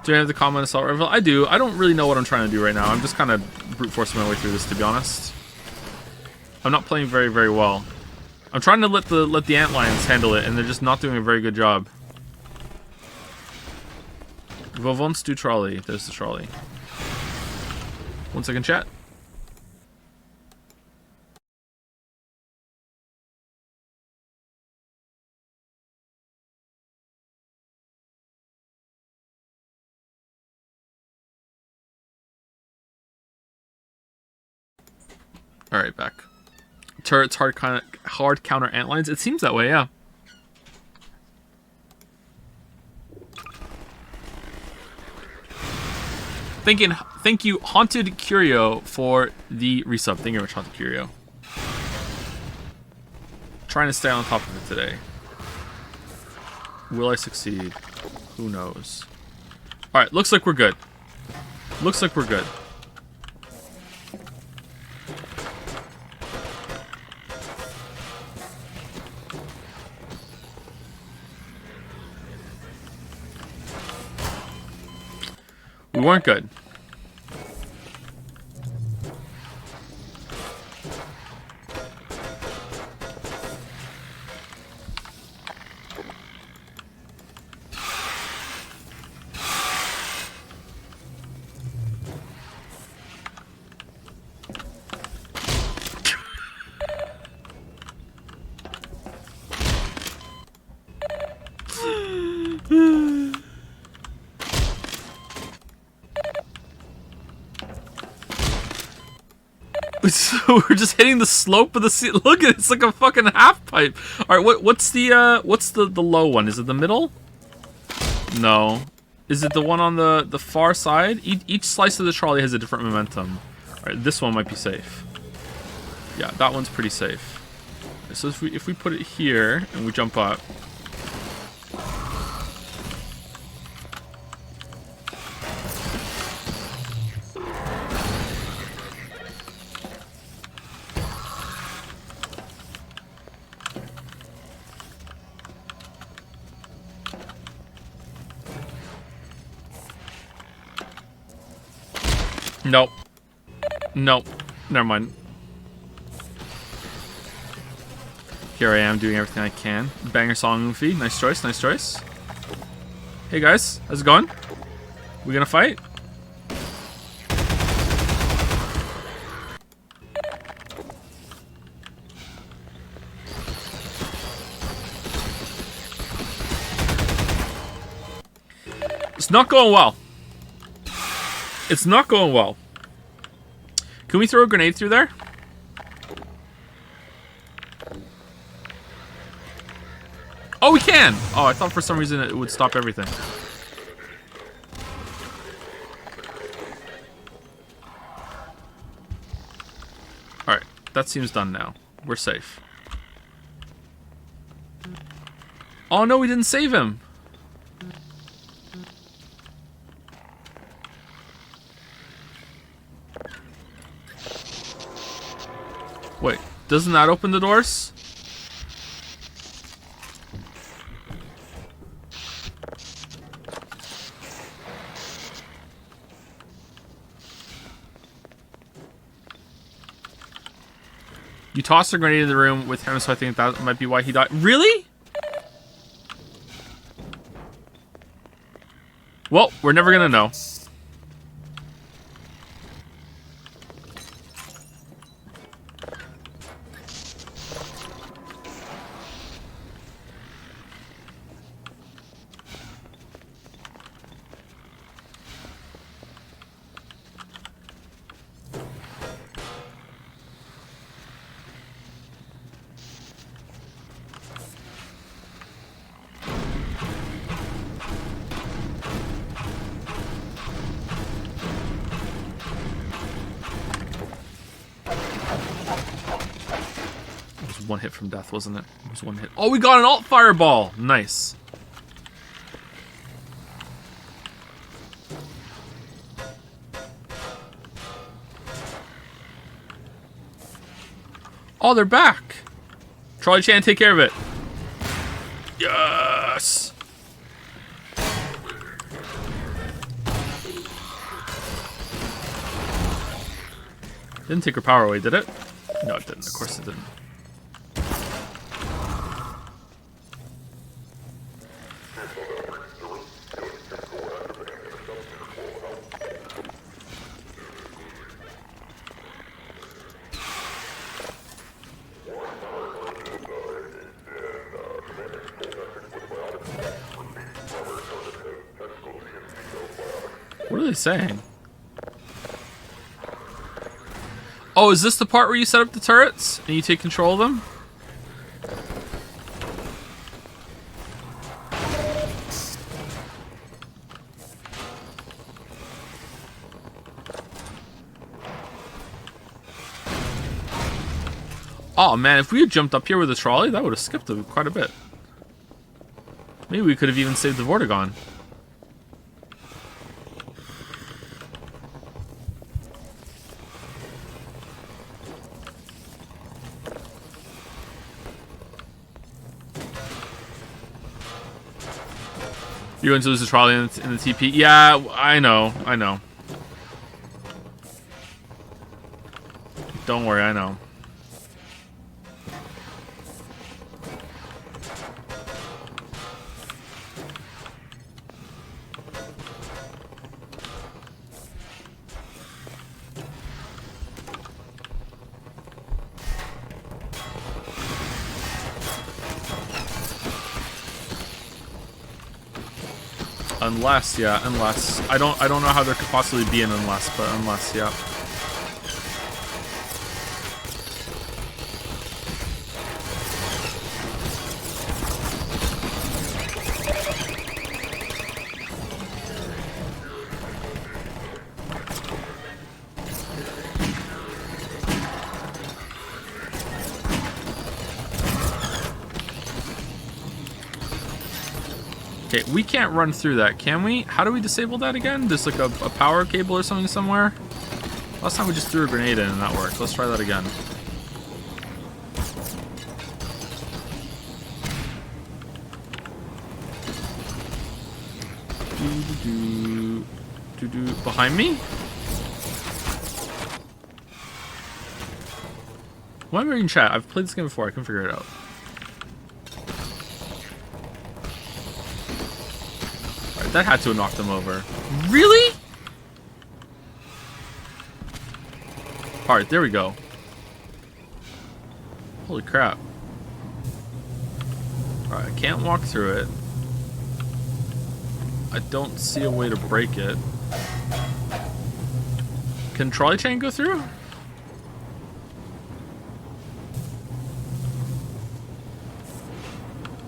Do I have the common assault rifle? I do. I don't really know what I'm trying to do right now. I'm just kind of brute forcing my way through this, to be honest. I'm not playing very, very well. I'm trying to let the antlions handle it, and they're just not doing a very good job. Vovons du trolley. There's the trolley. 1 second, chat. Alright, back. Turrets, hard counter antlions. It seems that way, yeah. Thank you, Haunted Curio, for the resub. Thank you very much, Haunted Curio. Trying to stay on top of it today. Will I succeed? Who knows? Alright, looks like we're good. Looks like we're good. We weren't good. So we're just hitting the slope of the sea. Look at it, it's like a fucking half pipe. All right, what's the low one? Is it the middle? No. Is it the one on the far side? Each slice of the trolley has a different momentum. All right, this one might be safe. Yeah, that one's pretty safe. So if we put it here and we jump up. Nope. Nope. Never mind. Here I am doing everything I can. Banger song, Luffy. Nice choice, nice choice. Hey guys, how's it going? We gonna fight? It's not going well. It's not going well. Can we throw a grenade through there? Oh, we can! Oh, I thought for some reason it would stop everything. Alright, that seems done now. We're safe. Oh no, we didn't save him! Wait, doesn't that open the doors? You tossed a grenade in the room with him, so I think that might be why he died. Really? Well, we're never gonna know. One hit from death, wasn't it? It was one hit. Oh, we got an alt fireball! Nice. Oh, they're back! Trolley Chan, take care of it. Yes! Didn't take her power away, did it? No, it didn't. Of course it didn't. What are they saying? Oh, is this the part where you set up the turrets and you take control of them? Oh man, if we had jumped up here with a trolley, that would have skipped quite a bit. Maybe we could have even saved the Vortigaunt. You're going to lose the trolley in the TP? Yeah, I know. Don't worry, I know. Unless, yeah, unless. I don't know how there could possibly be an unless, but unless, yeah. Okay, we can't run through that, can we? How do we disable that again? There's like a power cable or something somewhere? Last time we just threw a grenade in and that worked. Let's try that again. Behind me? Why am I reading chat? I've played this game before. I can figure it out. Alright, that had to have knocked them over. Really? Alright, there we go. Holy crap. Alright, I can't walk through it. I don't see a way to break it. Can trolley chain go through?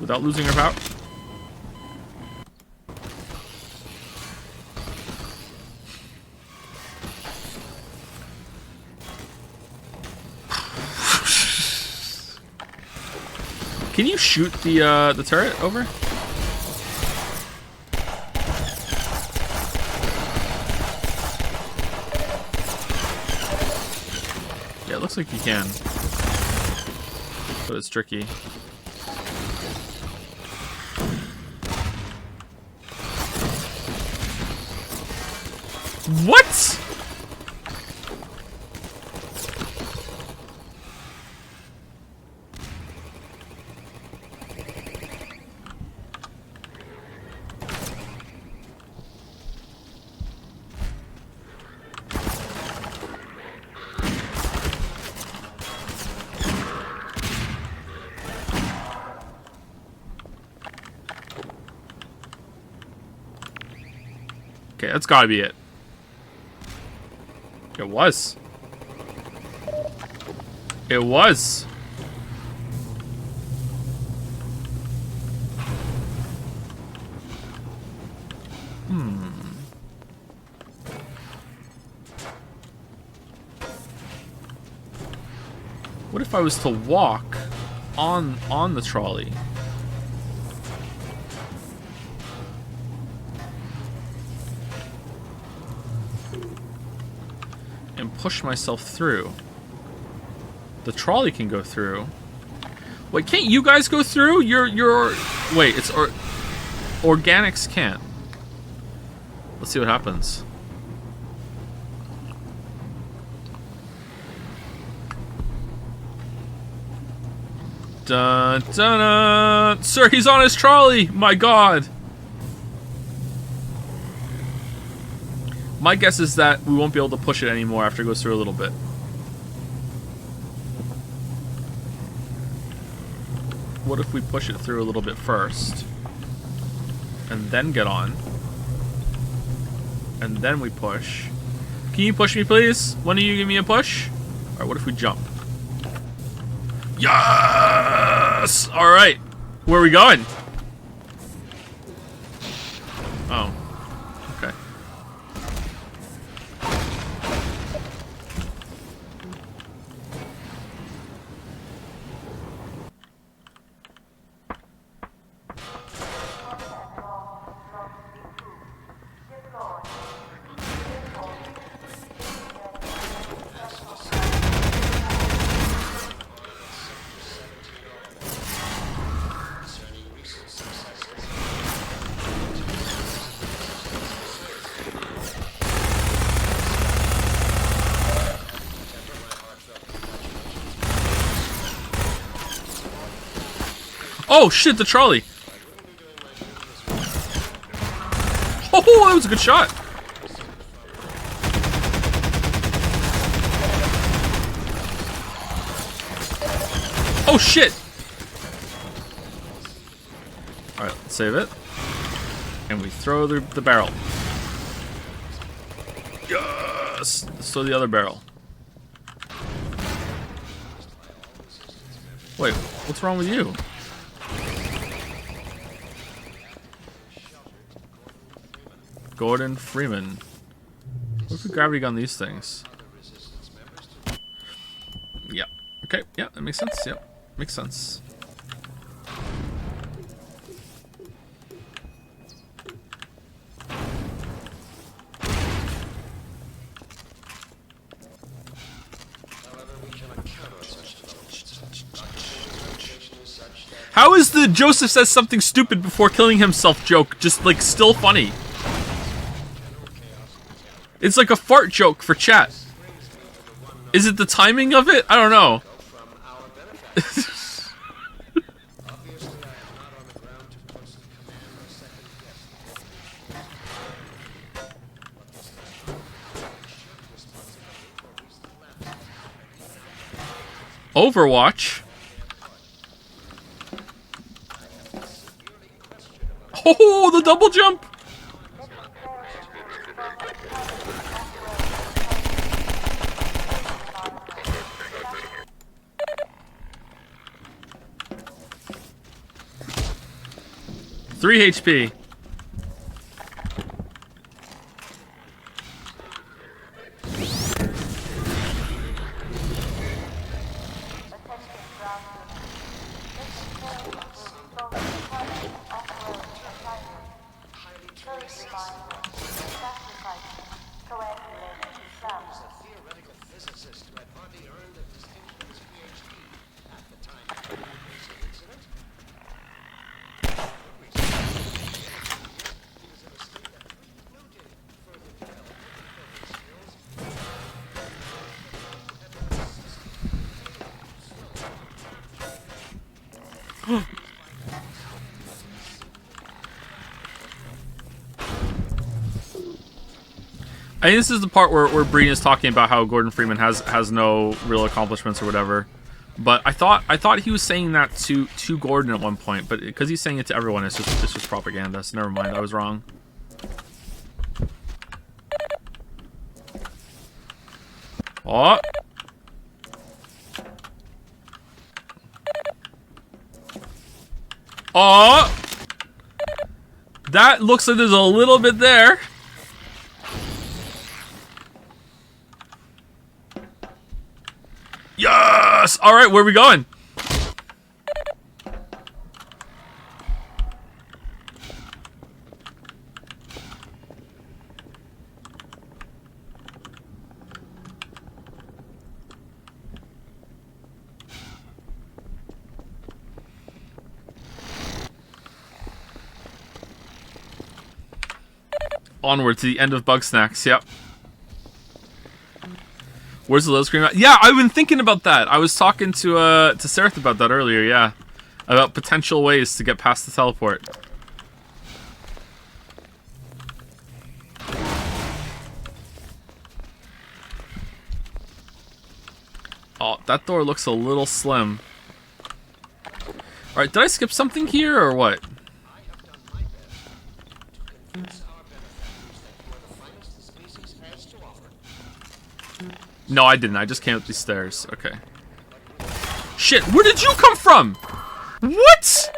Without losing her power? Can you shoot the turret over? Yeah, it looks like you can. But it's tricky. What? Okay, that's gotta be it. It was. It was. What if I was to walk on the trolley? And push myself through. The trolley can go through. Wait, can't you guys go through? Wait, it's organics can't. Let's see what happens. Dun dun dun! Sir, he's on his trolley! My god! My guess is that we won't be able to push it anymore after it goes through a little bit. What if we push it through a little bit first? And then get on? And then we push. Can you push me, please? One of you give me a push? Alright, what if we jump? Yes! Alright. Where are we going? Oh. Okay. Oh shit, the trolley! Oh, that was a good shot! Oh shit! Alright, let's save it. And we throw the barrel. Yes! Let's throw the other barrel. Wait, what's wrong with you? Gordon Freeman. What if we gravity gun these things? Yeah. Okay, yeah, that makes sense. Yep. Makes sense. How is the Joseph says something stupid before killing himself joke just like still funny? It's like a fart joke for chat. Is it the timing of it? I don't know. Overwatch. Oh, the double jump. Three HP. I think this is the part where Breen is talking about how Gordon Freeman has no real accomplishments or whatever. But I thought he was saying that to Gordon at one point, but because he's saying it to everyone, it's just propaganda. So never mind, I was wrong. Oh. Oh. That looks like there's a little bit there. Yes! Alright, where are we going? Onward to the end of Bug Snacks, yep. Where's the low screen at? Yeah, I've been thinking about that. I was talking to Sereth about that earlier, yeah. About potential ways to get past the teleport. Oh, that door looks a little slim. Alright, did I skip something here, or what? No, I didn't. I just came up these stairs. Okay. Shit, where did you come from? What?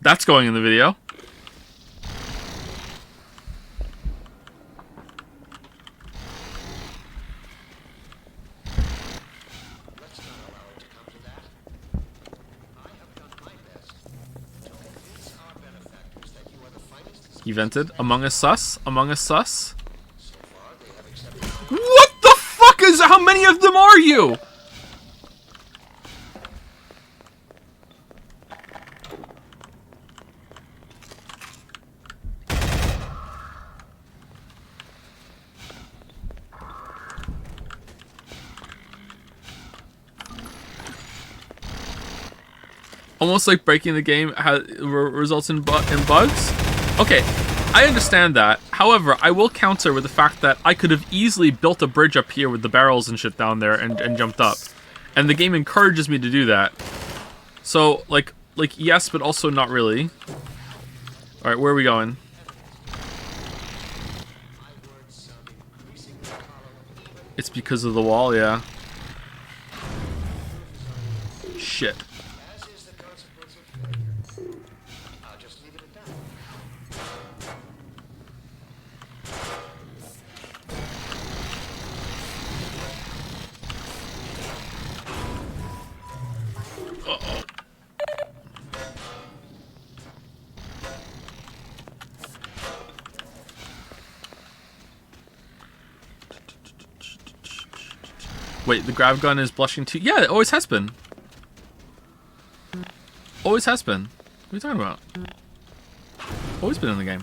That's going in the video. He vented. Among Us sus? Among Us sus? What the fuck is... How many of them are you? Almost like breaking the game results in bugs? Okay, I understand that. However, I will counter with the fact that I could have easily built a bridge up here with the barrels and shit down there and jumped up. And the game encourages me to do that. So, like yes, but also not really. Alright, where are we going? It's because of the wall, yeah. Shit. Uh-oh. Wait, the grav gun is blushing too? Yeah, it always has been. Always has been. What are you talking about? Always been in the game.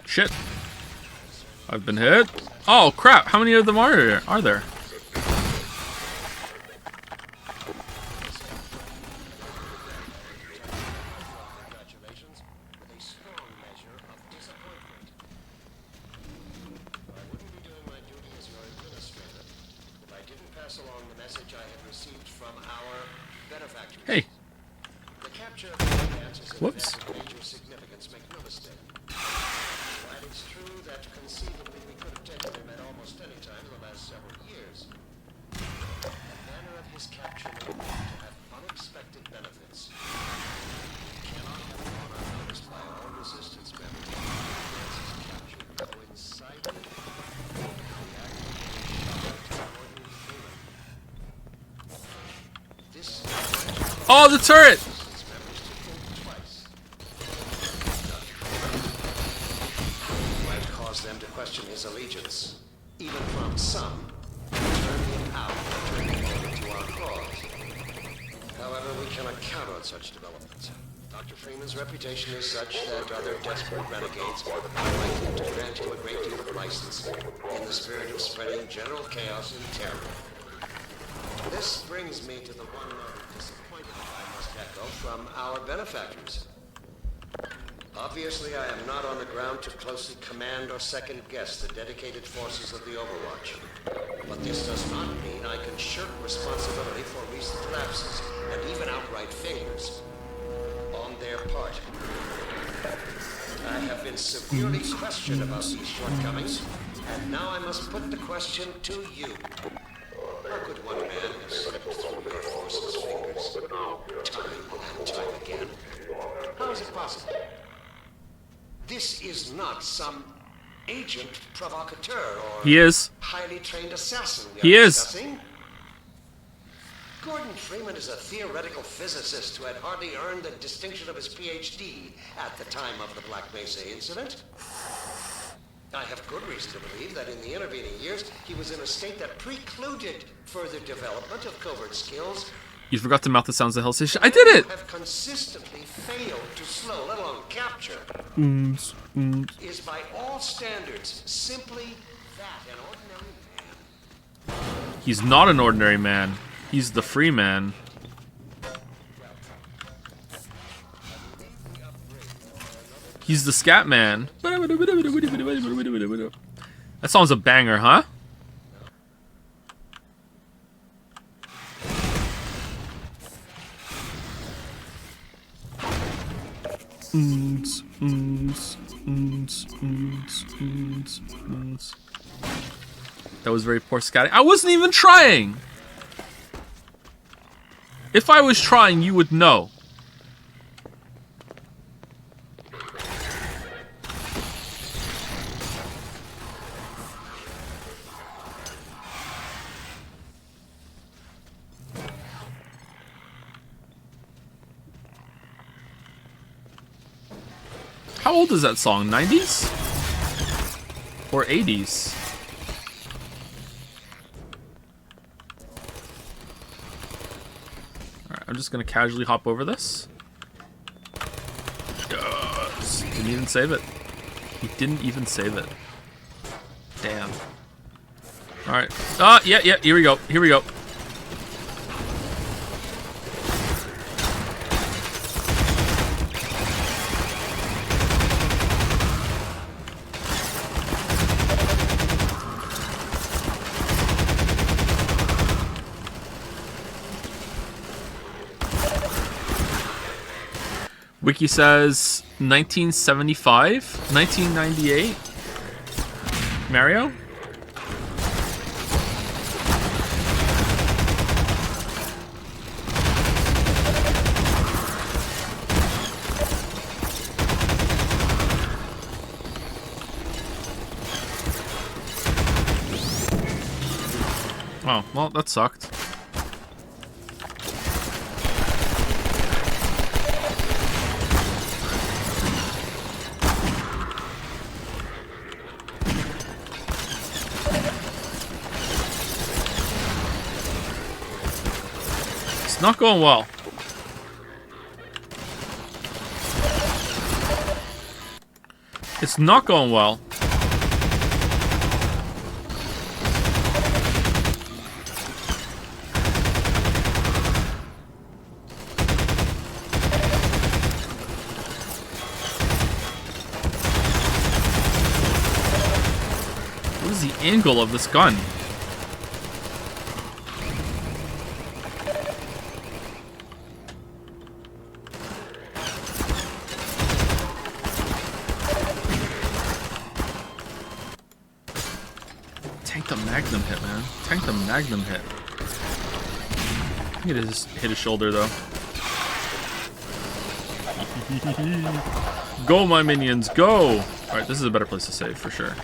Shit. I've been hit. Oh, crap. How many of them are there? Hey. Whoops. It's true that conceivably we could have taken him at almost any time in the last several years. The manner of his capture may be to have unexpected benefits. We cannot have gone unnoticed by our resistance members. His capture coincided with the act of Gordon Freeman. This Oh, the turret! them to question his allegiance, even from some, turn him out and turn him over to our cause. However, we cannot count on such developments. Dr. Freeman's reputation is such that other desperate renegades are likely to grant him a great deal of license in the spirit of spreading general chaos and terror. This brings me to the one note of disappointment I must echo from our benefactors. Obviously, I am not on the ground to closely command or second-guess the dedicated forces of the Overwatch. But this does not mean I can shirk responsibility for recent lapses and even outright failures on their part. I have been severely questioned about these shortcomings, and now I must put the question to you. How could one man have slipped through your forces' fingers time and time again? How is it possible? This is not some agent provocateur or He is. highly trained assassin He is. discussing. Gordon Freeman is a theoretical physicist who had hardly earned the distinction of his PhD at the time of the Black Mesa incident. I have good reason to believe that in the intervening years, he was in a state that precluded further development of covert skills. You forgot to mouth the sounds of Hell Station. I did it! Have consistently failed to slow, let alone capture, is by all standards simply that, an ordinary man. He's not an ordinary man. He's the free man. He's the scat man. That song's a banger, huh? That was very poor scatting. I wasn't even trying! If I was trying, you would know. How old is that song? 90s? Or 80s? Alright, I'm just gonna casually hop over this. Yes. Didn't even save it. He didn't even save it. Damn. Alright. Yeah, here we go. Here we go. Wiki says 1975, 1998. Mario? Oh, well, that sucked. It's not going well. It's not going well. What is the angle of this gun? Tank the magnum hit, man. Tank the magnum hit. I think it just hit his shoulder, though. Go, my minions, go! Alright, this is a better place to save, for sure.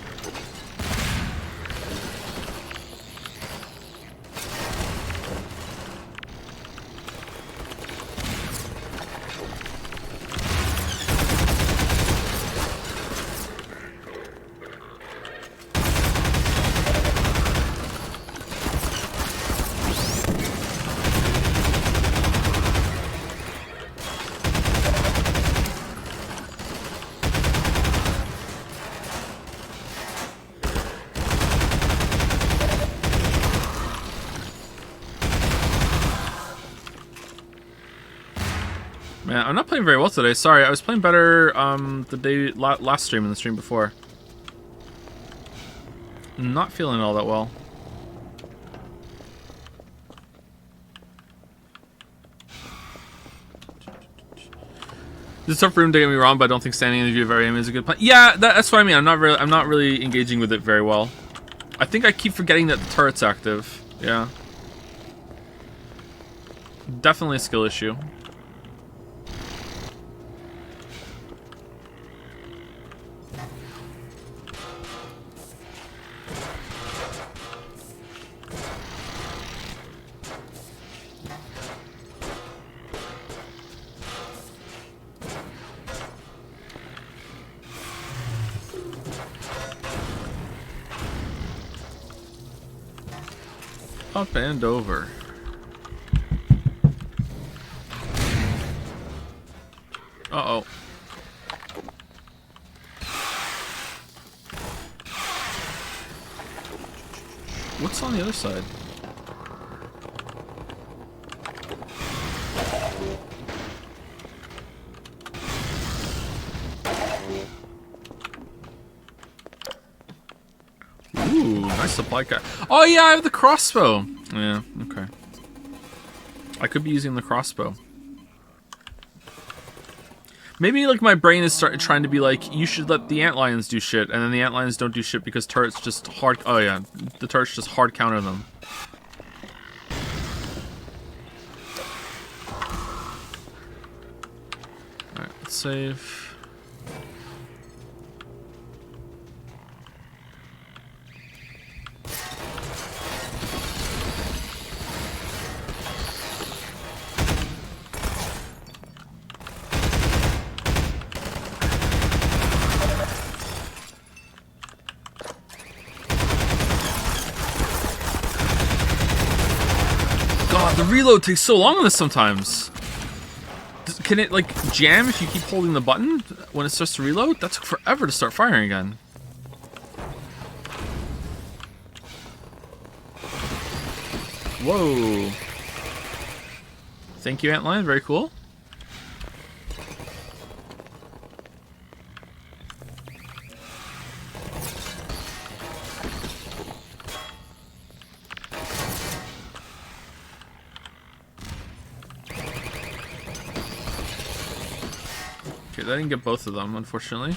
Man, I'm not playing very well today. Sorry, I was playing better the last stream and the stream before. Not feeling all that well. It's a tough room, don't get me wrong, but I don't think standing in the view of area is a good plan. Yeah, that's what I mean. I'm not really engaging with it very well. I think I keep forgetting that the turret's active. Yeah. Definitely a skill issue. Up and over. Uh-oh. What's on the other side? Ooh, nice supply cat. Oh yeah, I have the crossbow. Yeah, okay. I could be using the crossbow. Maybe like my brain is trying to be like, you should let the antlions do shit, and then the antlions don't do shit because turrets just hard. Oh yeah, the turrets just hard counter them. All right, let's save. The reload takes so long on this sometimes. Can it like jam if you keep holding the button when it starts to reload? That took forever to start firing again. Whoa. Thank you, Antlion. Very cool. I didn't get both of them, unfortunately.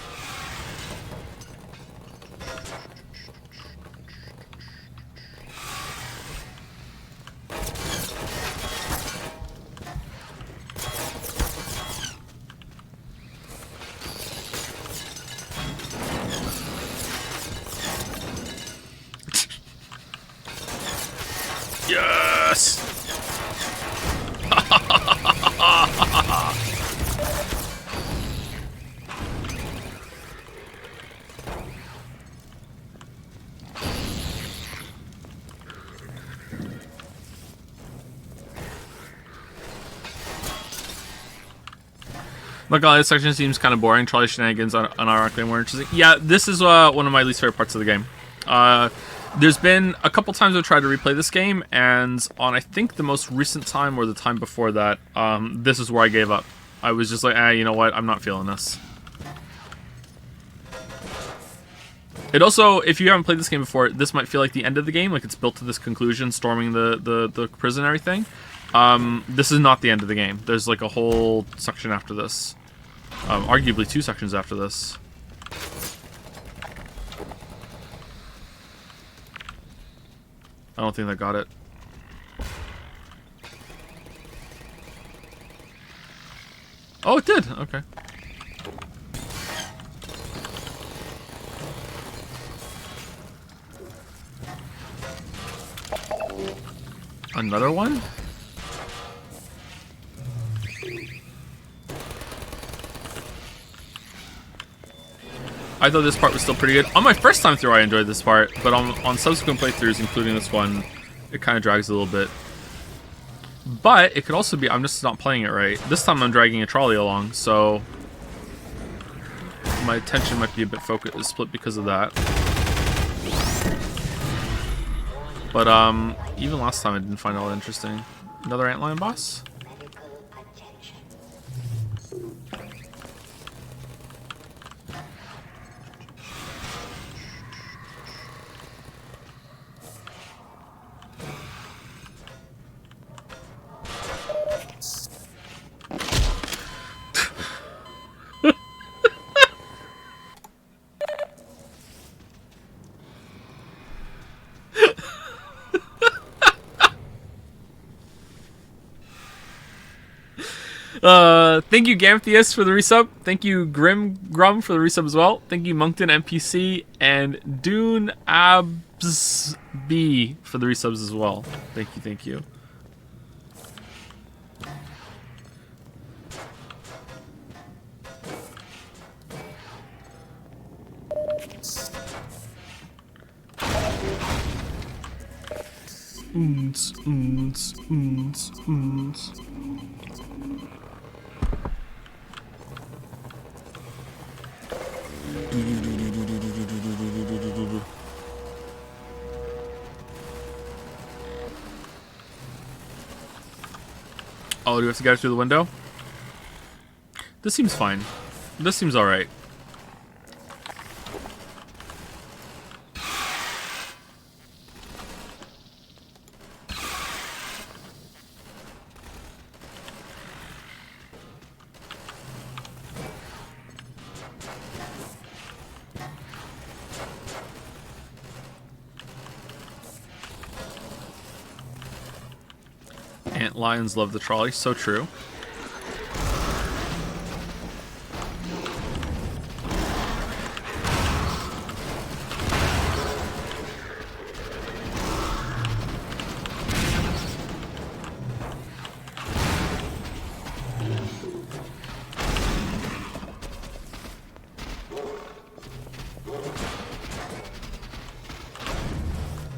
Look, this section seems kind of boring. Trolley shenanigans are unironically more interesting. Yeah, this is one of my least favorite parts of the game. There's been a couple times I've tried to replay this game, and on I think the most recent time or the time before that, this is where I gave up. I was just like, you know what? I'm not feeling this. It also, if you haven't played this game before, this might feel like the end of the game, like it's built to this conclusion, storming the prison and everything. This is not the end of the game. There's like a whole section after this. Arguably 2 sections after this. I don't think that got it. Oh, it did. Okay. Another one? I thought this part was still pretty good. On my first time through, I enjoyed this part, but on subsequent playthroughs, including this one, it kind of drags a little bit. But it could also be I'm just not playing it right. This time I'm dragging a trolley along, so my attention might be a bit split because of that. But even last time I didn't find it all that interesting. Another antlion boss? Medical attention. Thank you Gamphius for the resub. Thank you Grum for the resub as well. Thank you Moncton NPC and Dune Abs B for the resubs as well. Thank you, thank you. Oh, do we have to get through the window? This seems fine. This seems alright. Ant lions love the trolley. So true.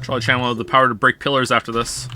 Trolley channel have the power to break pillars after this.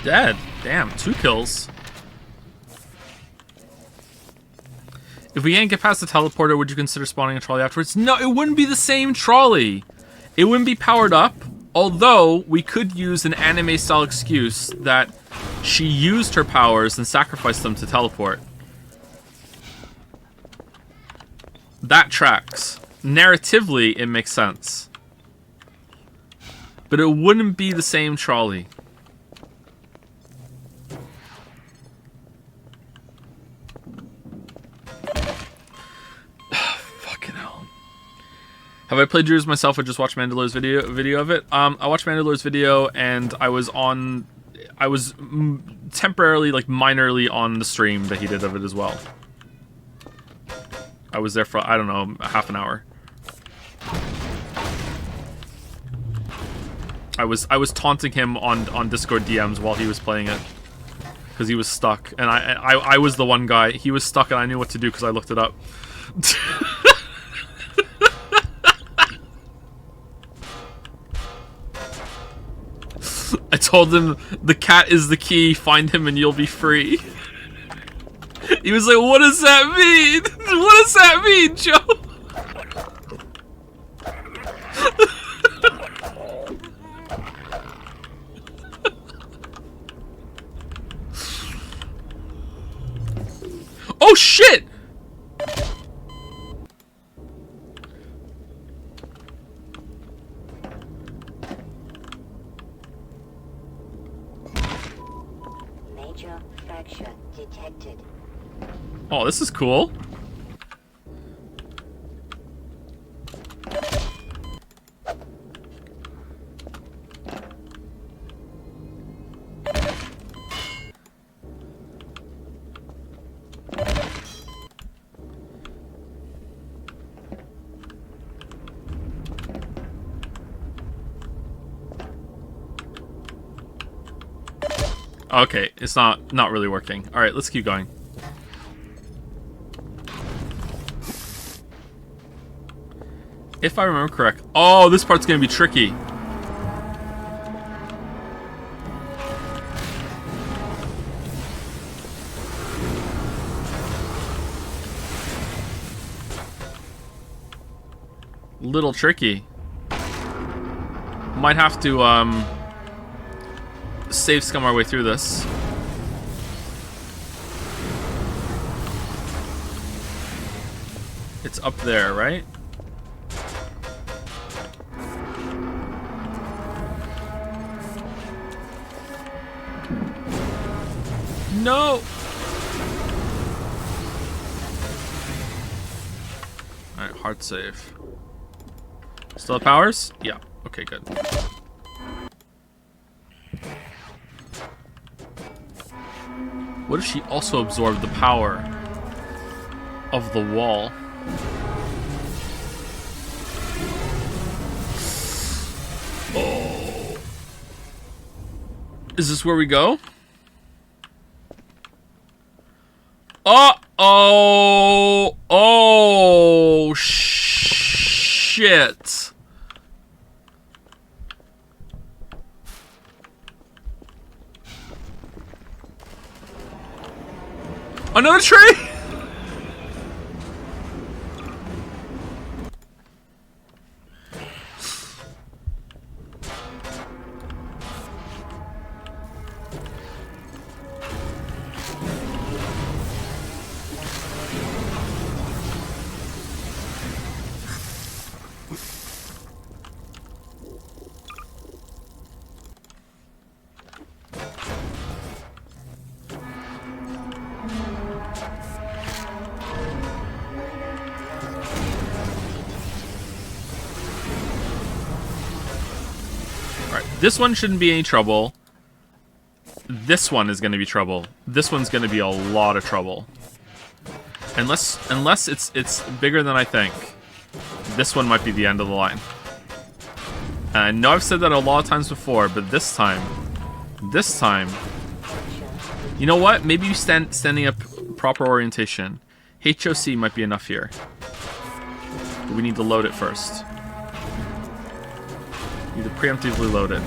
Dead. Damn, 2 kills. If we can't get past the teleporter, would you consider spawning a trolley afterwards? No, it wouldn't be the same trolley. It wouldn't be powered up, although we could use an anime-style excuse that she used her powers and sacrificed them to teleport. That tracks. Narratively, it makes sense. But it wouldn't be the same trolley. Have I played Druids myself or just watched Mandalorian's video of it? I watched Mandalorian's video and I was temporarily, like minorly on the stream that he did of it as well. I was there for, I don't know, half an hour. I was taunting him on Discord DMs while he was playing it. Because he was stuck. And I was the one guy. He was stuck and I knew what to do because I looked it up. I told him, the cat is the key, find him and you'll be free. He was like, what does that mean? What does that mean, Joe? Oh shit! Major fracture detected. Oh, this is cool. Okay, it's not really working. All right, let's keep going. If I remember correct. Oh, this part's gonna be tricky. Little tricky. Might have to save scum our way through this. It's up there, right? No! Alright, hard save. Still have powers? Yeah. Okay, good. What if she also absorbed the power of the wall? Oh. Is this where we go? Uh-oh! Oh, shit. Another tree? This one shouldn't be any trouble. This one is going to be trouble. This one's going to be a lot of trouble. Unless it's bigger than I think. This one might be the end of the line. And I know I've said that a lot of times before, but this time, you know what? Maybe you standing up proper orientation. HOC might be enough here. But we need to load it first. Need to preemptively load it.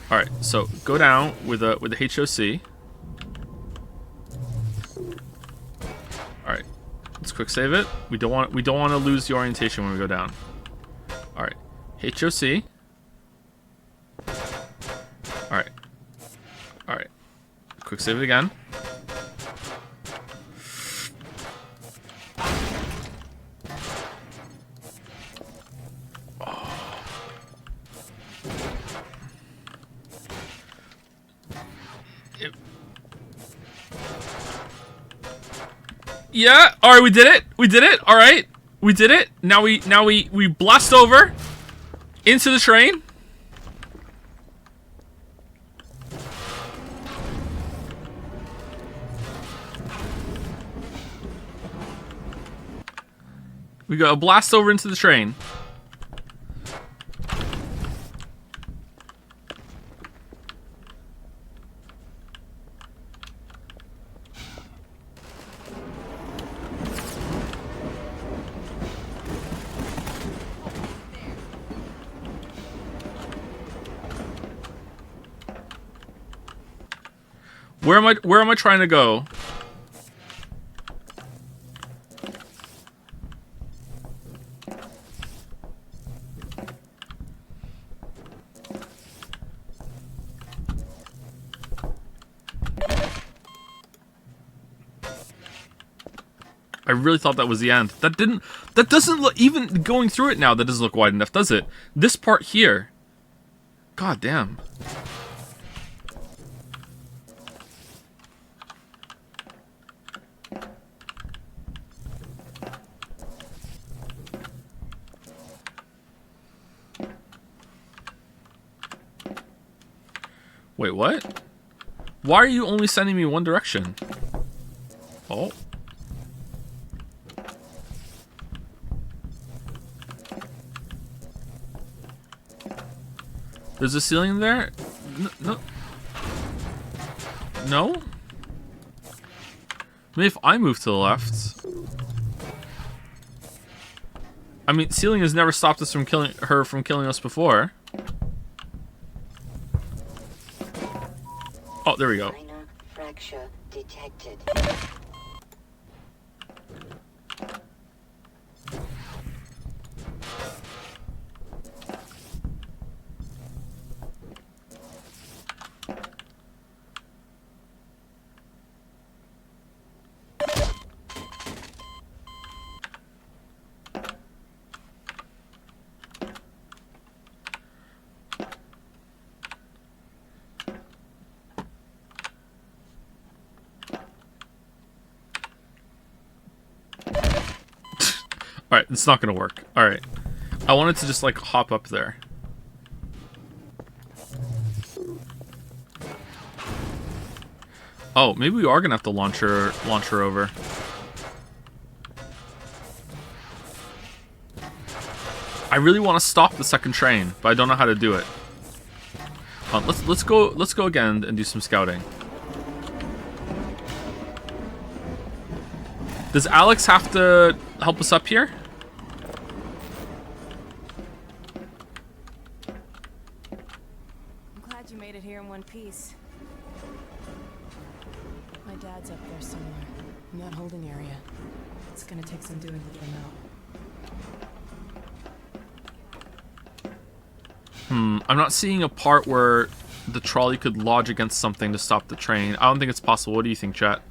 All right, so go down with the HOC. All right, let's quick save it. We don't want to lose the orientation when we go down. All right, HOC. All right, quick save it again. Yeah. All right, we did it. We did it. All right, we did it. Now we blast over into the train. We go blast over into the train. Where am I trying to go? I really thought that was the end. That doesn't look, even going through it now, that doesn't look wide enough, does it? This part here. God damn. Wait, what? Why are you only sending me one direction? Oh. There's a ceiling there? No. No? Maybe if I move to the left. I mean, ceiling has never stopped us from killing us before. Oh, there we go. Minor fracture detected. Alright, it's not gonna work. Alright. I wanted to just, like, hop up there. Oh, maybe we are gonna have to launch her over. I really want to stop the second train, but I don't know how to do it. Let's go again and do some scouting. Does Alex have to help us up here? I'm glad you made it here in one piece. My dad's up there somewhere, in that holding area. It's gonna take some doing to get him out. I'm not seeing a part where the trolley could lodge against something to stop the train. I don't think it's possible. What do you think, chat?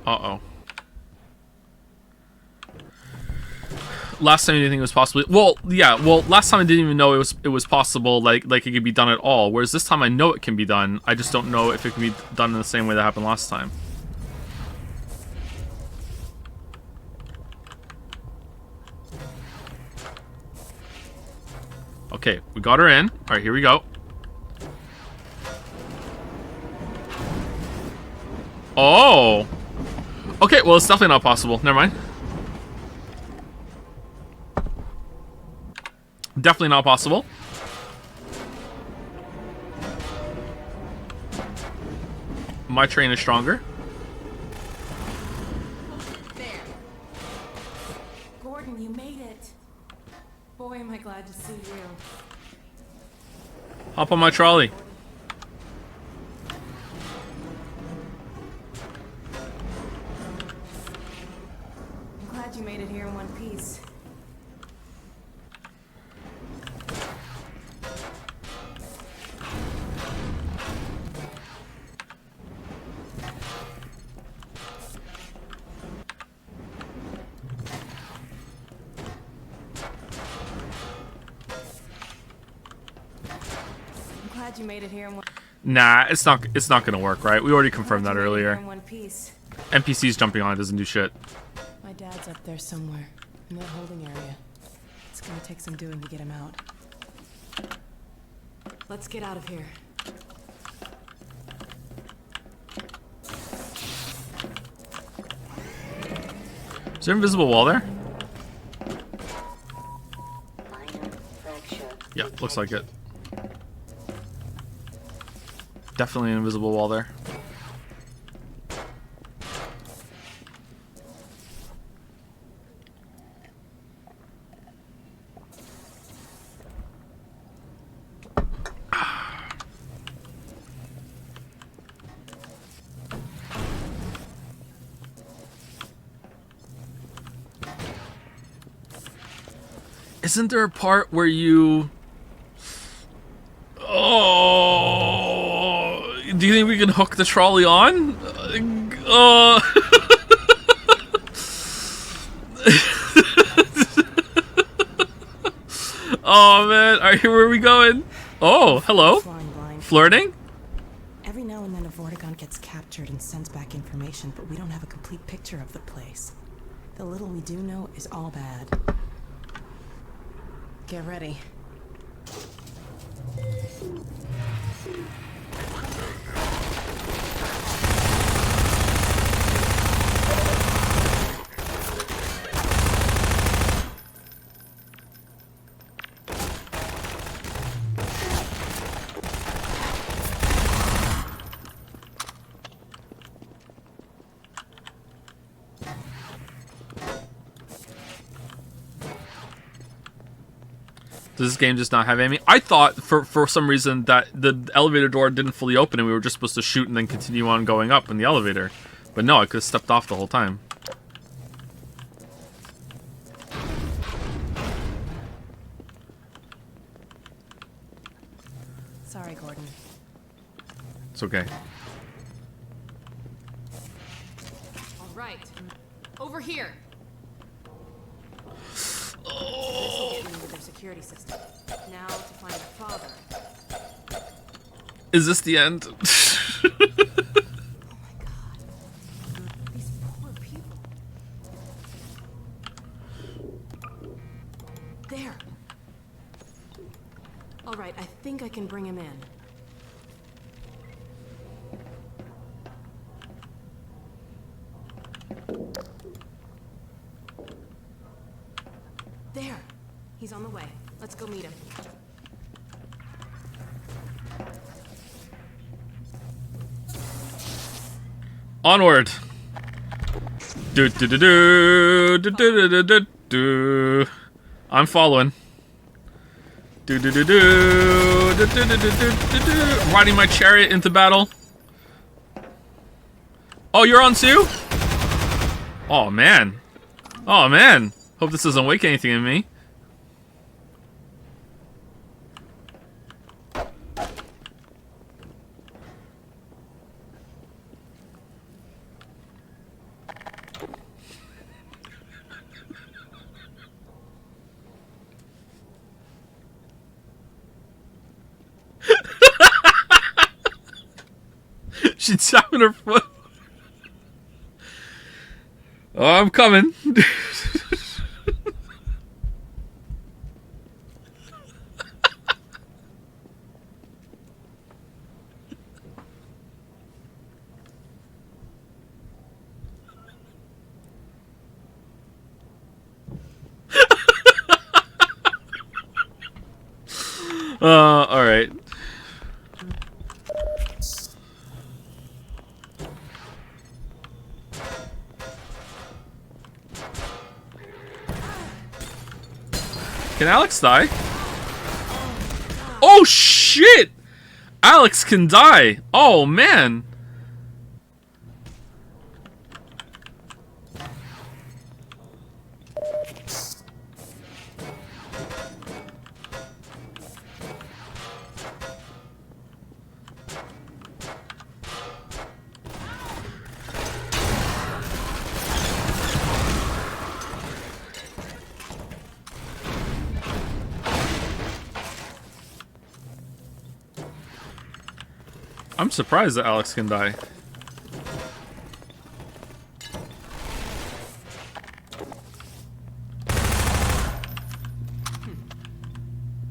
Uh-oh. Last time you didn't think it was possible. Well, yeah. Well, last time I didn't even know it was possible. Like it could be done at all. Whereas this time I know it can be done. I just don't know if it can be done in the same way that happened last time. Okay, we got her in. All right, here we go. Oh. Okay, well, it's definitely not possible. Never mind. Definitely not possible. My train is stronger. There. Gordon, you made it. Boy, am I glad to see you. Hop on my trolley. I'm glad you made it here in one piece. glad you made it here in one. Nah, it's not gonna work, right? We already confirmed that earlier. In one piece. NPCs jumping on it doesn't do shit. My dad's up there somewhere in that holding area. It's gonna take some doing to get him out. Let's get out of here. Is there an invisible wall there? Minor fracture. Yeah, looks like it. Definitely an invisible wall there. Isn't there a part where you... Oh... Do you think we can hook the trolley on? Oh man, alright, where are we going? Oh, hello. Flying blind. Flirting? Every now and then a Vortigaunt gets captured and sends back information, but we don't have a complete picture of the place. The little we do know is all bad. Get ready. Does this game just not have aiming? I thought for some reason that the elevator door didn't fully open and we were just supposed to shoot and then continue on going up in the elevator. But no, I could have stepped off the whole time. Sorry, Gordon. It's okay. All right. Over here. Oh. This will get me into their security system. Now to find their father. Is this the end? Oh my god. These poor people. There. All right, I think I can bring him in. There. He's on the way. Let's go meet him. Onward. Do do do do do do do do do. I'm following. Do do do do do do do do do do. I'm riding my chariot into battle. Oh, you're on too? Oh man. Oh man. Hope this doesn't wake anything in me. She's tapping her foot. Oh, I'm coming. All right. Can Alex die? Oh shit! Alex can die. Oh man. I'm surprised that Alex can die.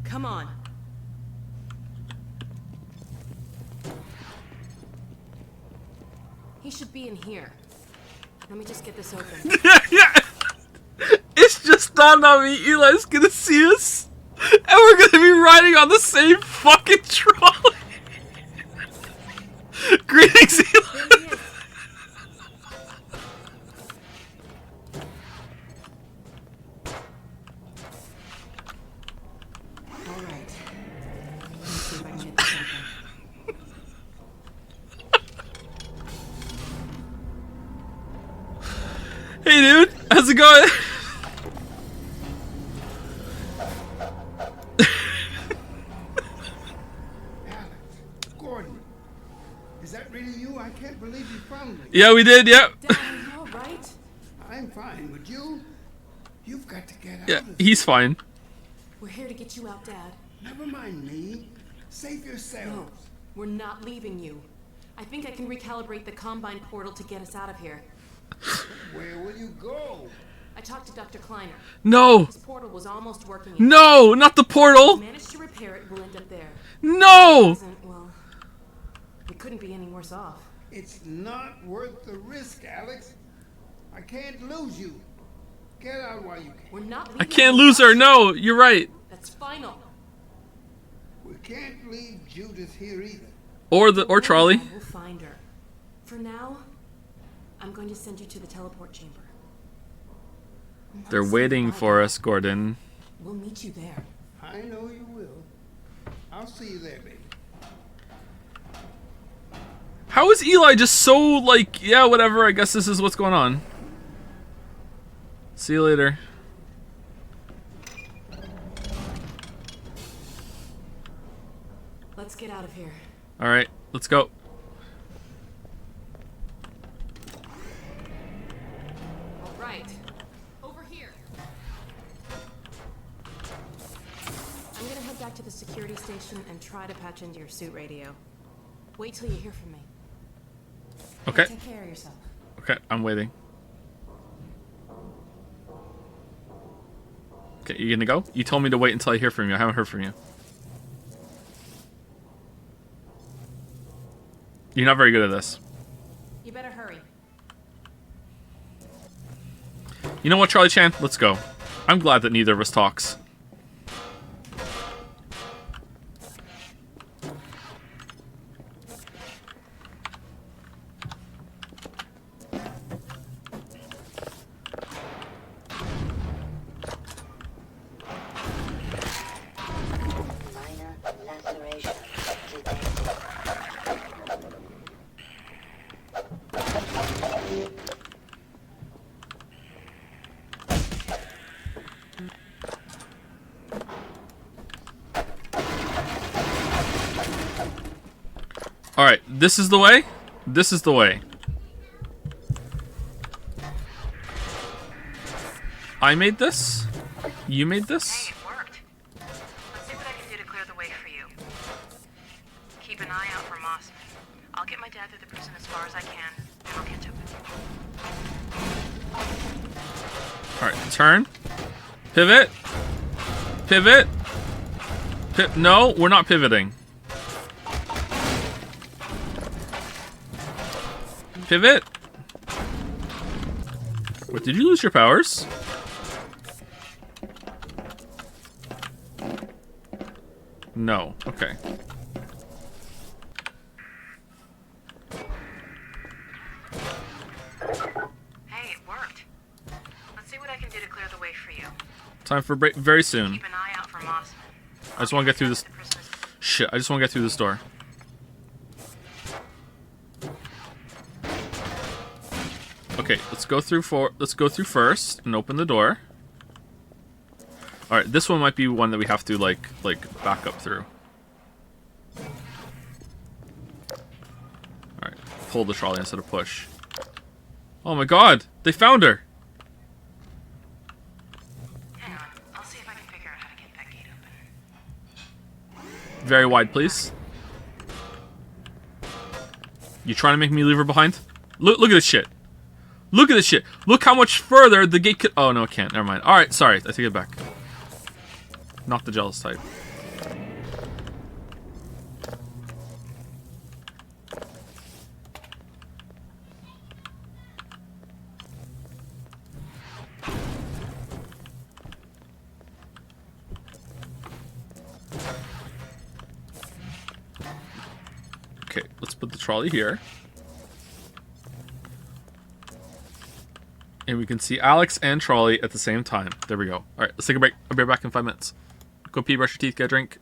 Come on. He should be in here. Let me just get this open. Yeah. It's just dawned on me, Eli's gonna see us, and we're gonna be riding on the same fucking trolley. Greetings, Eli. All right. Let's see if I can get this open. Hey, dude, how's it going? Gordon, is that really you? I can't believe you found me. Yeah, we did. Yep. Dad, are you all right? I'm fine, but you've got to get out Yeah, of he's fine. We're here to get you out, Dad. Never mind me. Save yourselves. No, we're not leaving you. I think I can recalibrate the Combine portal to get us out of here. Where will you go? I talked to Dr. Kleiner. No, His portal was almost working. no, not the If portal. we manage to repair it, we'll end up there. No. Isn't, well, we couldn't be any worse off. It's not worth the risk, Alex. I can't lose you. Get out while you can. We're not leaving I can't you. lose her. No, you're right. That's final. We can't leave Judith here either. Or trolley. We'll find her. For now, I'm going to send you to the teleport chamber. They're Once waiting you for arrive, us, Gordon. We'll meet you there. I know you will. I'll see you there, baby. How is Eli just so like, yeah, whatever, I guess this is what's going on. See you later. Let's get out of here. Alright, let's go. All right. Over here. I'm gonna head back to the security station and try to patch into your suit radio. Wait till you hear from me. Okay. Take care of yourself. Okay, I'm waiting. Okay, you gonna go? You told me to wait until I hear from you. I haven't heard from you. You're not very good at this. You better hurry. You know what, Charlie Chan? Let's go. I'm glad that neither of us talks. Minor laceration detected. Alright, this is the way. This is the way. I made this. You made this. Hey, it worked. Let's see what I can do to clear the way for you. Keep an eye out for Mossman. I'll get my dad through the prison as far as I can, and I'll catch up with you. Alright, turn. Pivot. Pivot. No, we're not pivoting. Pivot. What, did you lose your powers? No. Okay. Hey, it worked. Let's see what I can do to clear the way for you. Time for break very soon. Keep an eye out for Mossman. I just want to get through this. The prison as Shit, I just want to get through this door. Okay, let's go through first and open the door. All right, this one might be one that we have to like back up through. All right, pull the trolley instead of push. Oh my God, they found her. Hang on, I'll see if I can figure out how to get that gate open. Very wide, please. You trying to make me leave her behind? Look at this shit. Look at this shit. Look how much further the gate could... Oh, no, it can't. Never mind. Alright, sorry. I take it back. Not the jealous type. Okay, let's put the trolley here. And we can see Alex and Trolley at the same time. There we go. Alright, let's take a break. I'll be right back in 5 minutes. Go pee, brush your teeth, get a drink.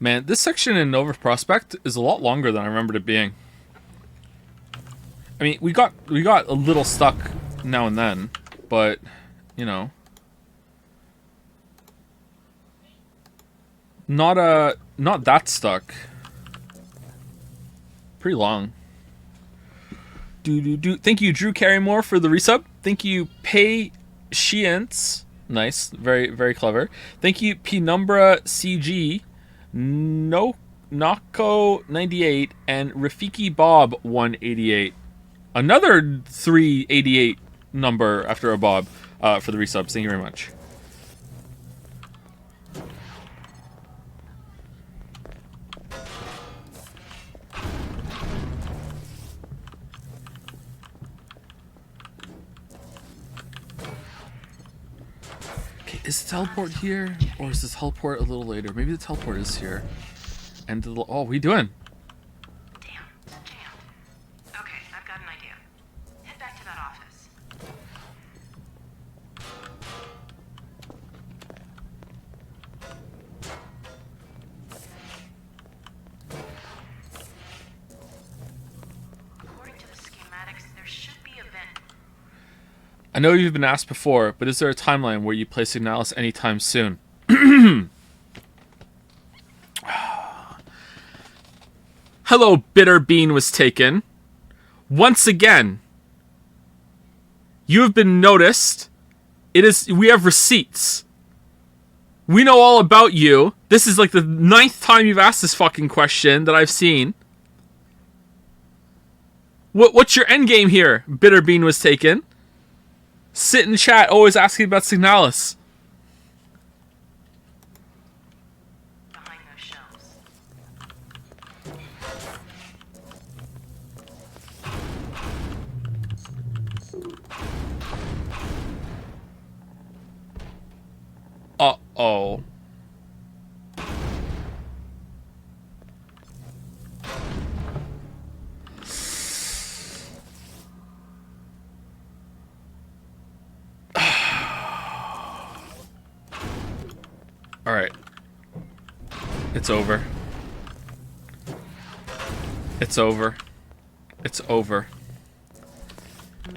Man, this section in Nova Prospect is a lot longer than I remembered it being. I mean, we got a little stuck now and then, but you know, not that stuck. Pretty long. Thank you, Drew Carrymore, for the resub. Thank you, Patience. Nice, very very clever. Thank you, Penumbra CG, No Nako 98, and Rafiki Bob 188. Another 388 number after a Bob for the resubs. Thank you very much. Okay, is the teleport here, or is the teleport a little later? Maybe the teleport is here. And oh, what are we doing? Damn, it's jammed. Okay, I've got an idea. Head back to that office. According to the schematics, there should be a vent. I know you've been asked before, but is there a timeline where you play Signalis anytime soon? Hello, Bitter Bean was taken. Once again, you have been noticed. We have receipts. We know all about you. This is like the 9th time you've asked this fucking question that I've seen. What's your end game here? Bitter Bean was taken. Sit in chat, always asking about Signalis. Behind those shelves. Uh-oh. Alright. It's over. It's over. It's over.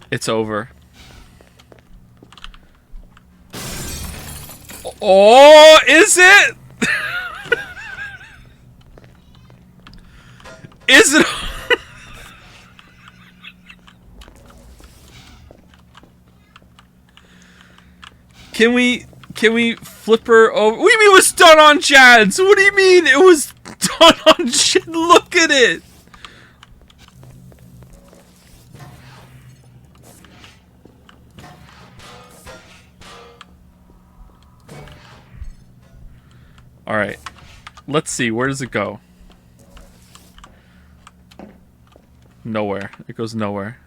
It's over. Oh, is it? Is it? Can we flip her over? What do you mean it was done on Chads? What do you mean it was done on shit? Look at it. All right. Let's see. Where does it go? Nowhere. It goes nowhere.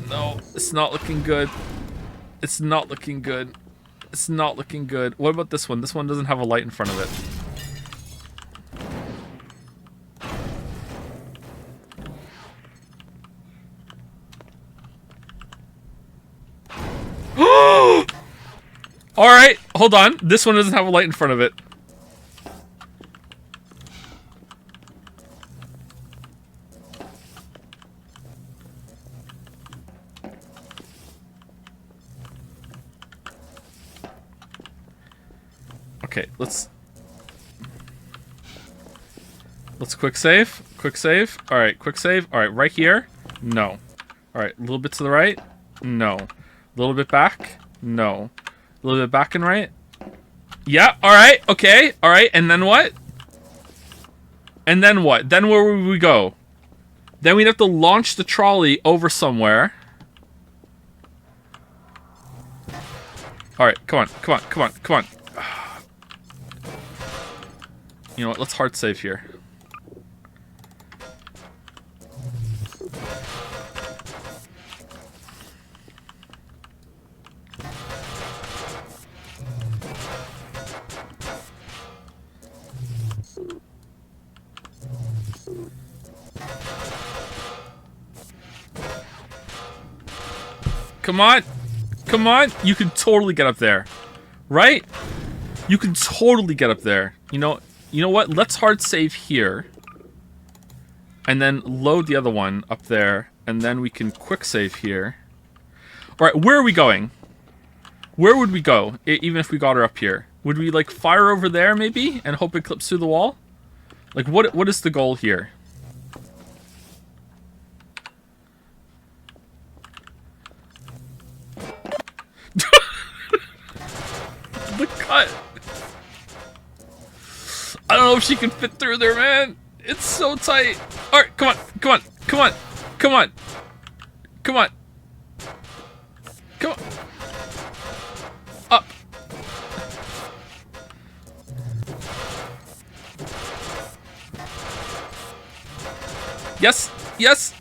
No, it's not looking good. It's not looking good. It's not looking good. What about this one? This one doesn't have a light in front of it. Alright, hold on. This one doesn't have a light in front of it. Okay, let's quick save. Quick save. Alright, quick save. Alright, right here. No. Alright, a little bit to the right. No. A little bit back. No. A little bit back and right. Yeah, alright, okay. Alright, and then what? And then what? Then where would we go? Then we'd have to launch the trolley over somewhere. Alright, come on, come on, come on, come on. You know what? Let's hard save here. Come on. Come on. You can totally get up there. Right? You can totally get up there. You know what? Let's hard save here. And then load the other one up there. And then we can quick save here. Alright, where are we going? Where would we go, even if we got her up here? Would we, like, fire over there, maybe? And hope it clips through the wall? Like, what is the goal here? The cut! I don't know if she can fit through there, man! It's so tight! Alright, come on, come on, come on, come on! Come on! Come on! Up! Yes! Yes!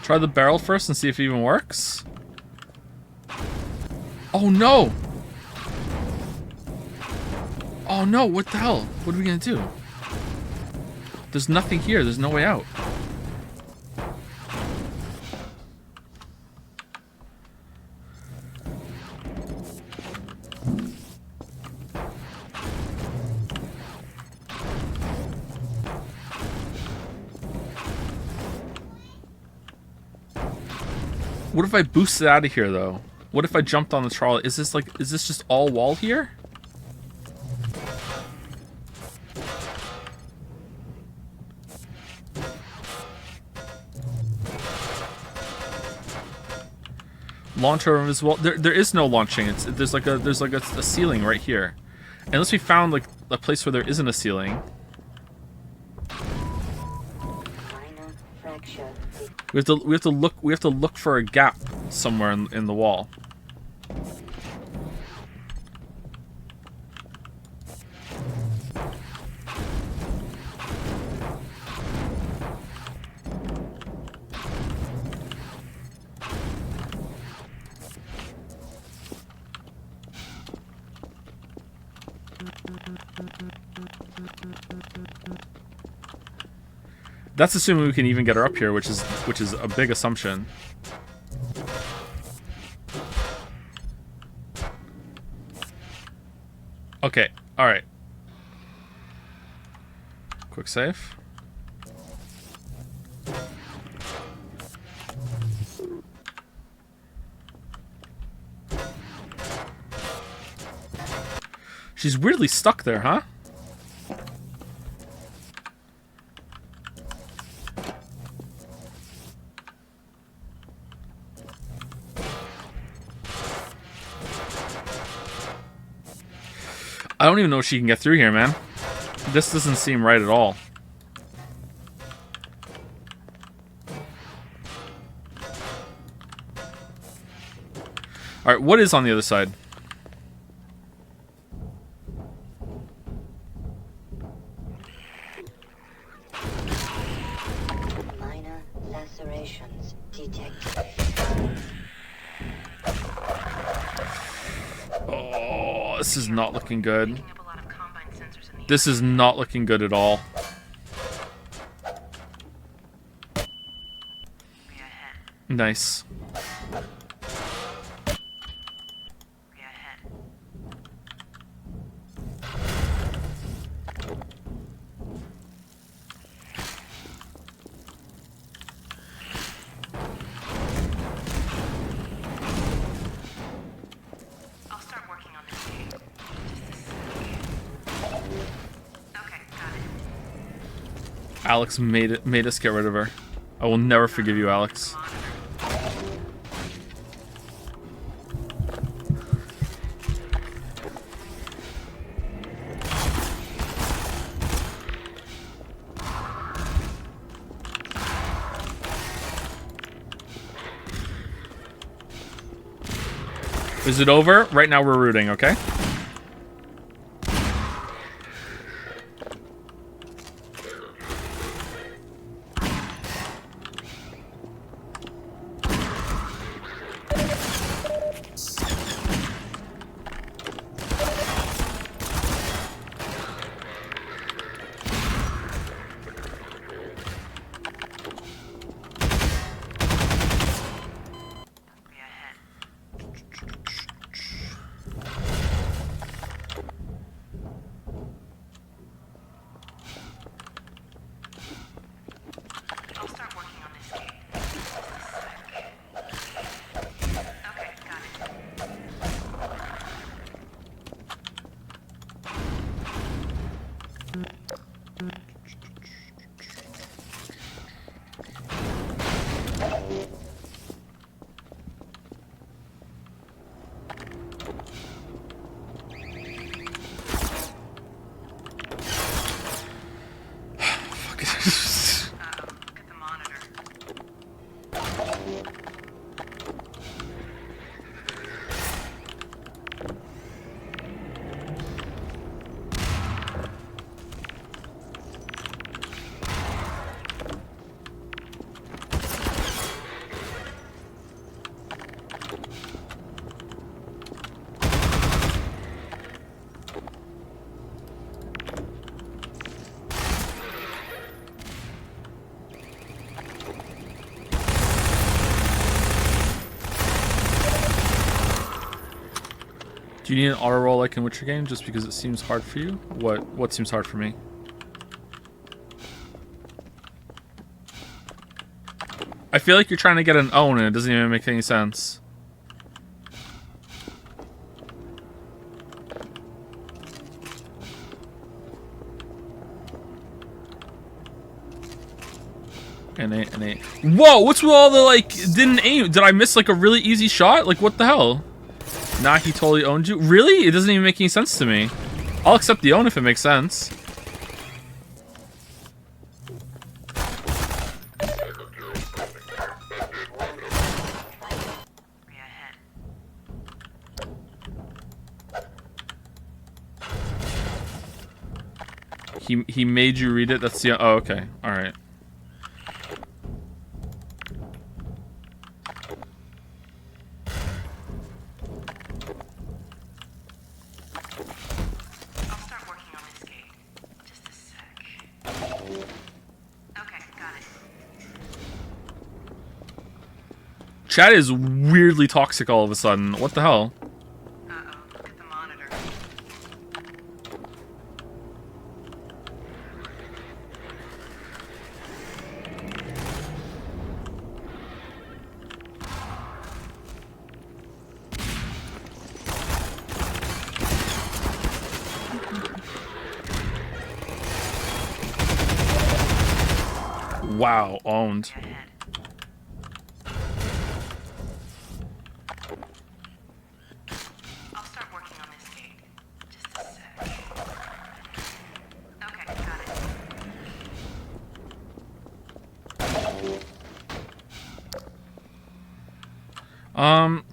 Try the barrel first and see if it even works. Oh no! Oh no, what the hell? What are we gonna do? There's nothing here, there's no way out. What if I boosted out of here, though? What if I jumped on the trolley? Is this just all wall here? Launch over as well. There is no launching. There's like a ceiling right here. Unless we found like a place where there isn't a ceiling. Minor fracture. We have to look for a gap somewhere in the wall. That's assuming we can even get her up here, which is a big assumption. Okay, alright. Quick save. She's weirdly stuck there, huh? I don't even know if she can get through here, man. This doesn't seem right at all. Alright, what is on the other side? Minor lacerations detected. Oh, this is not looking good. Picking up a lot of combine sensors in the This is not looking good at all. area ahead. Nice. Area ahead. I'll start working on this game. Okay, got it. Alex made us get rid of her. I will never forgive you, Alex. Monitor. Is it over? Right now we're rooting, okay? I'll start working on this gate. Okay, got it. Fuck it. Look at the monitor. Do you need an auto roll like in Witcher game just because it seems hard for you? What seems hard for me? I feel like you're trying to get an own and it doesn't even make any sense. And a. Whoa! What's with all the like? Didn't aim? Did I miss like a really easy shot? Like what the hell? Nah, he totally owned you. Really? It doesn't even make any sense to me. I'll accept the own if it makes sense. He made you read it. That's the. Oh, okay. All right. Chat is weirdly toxic all of a sudden. What the hell? Uh-oh, look at the monitor. Wow, owned. I'll start working on this gate. Just a sec. Okay, got it.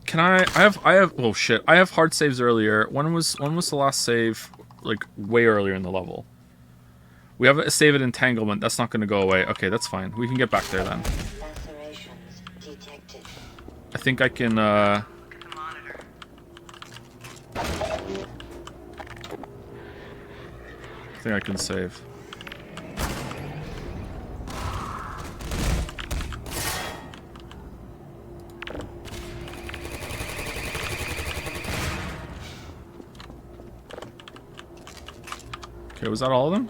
Can I have oh shit. I have hard saves earlier. When was the last save? Like way earlier in the level. We have a save at entanglement. That's not gonna go away. Okay, that's fine. We can get back there then. Lacerations detected. I think I can Look at the monitor. I think I can save. Okay, was that all of them?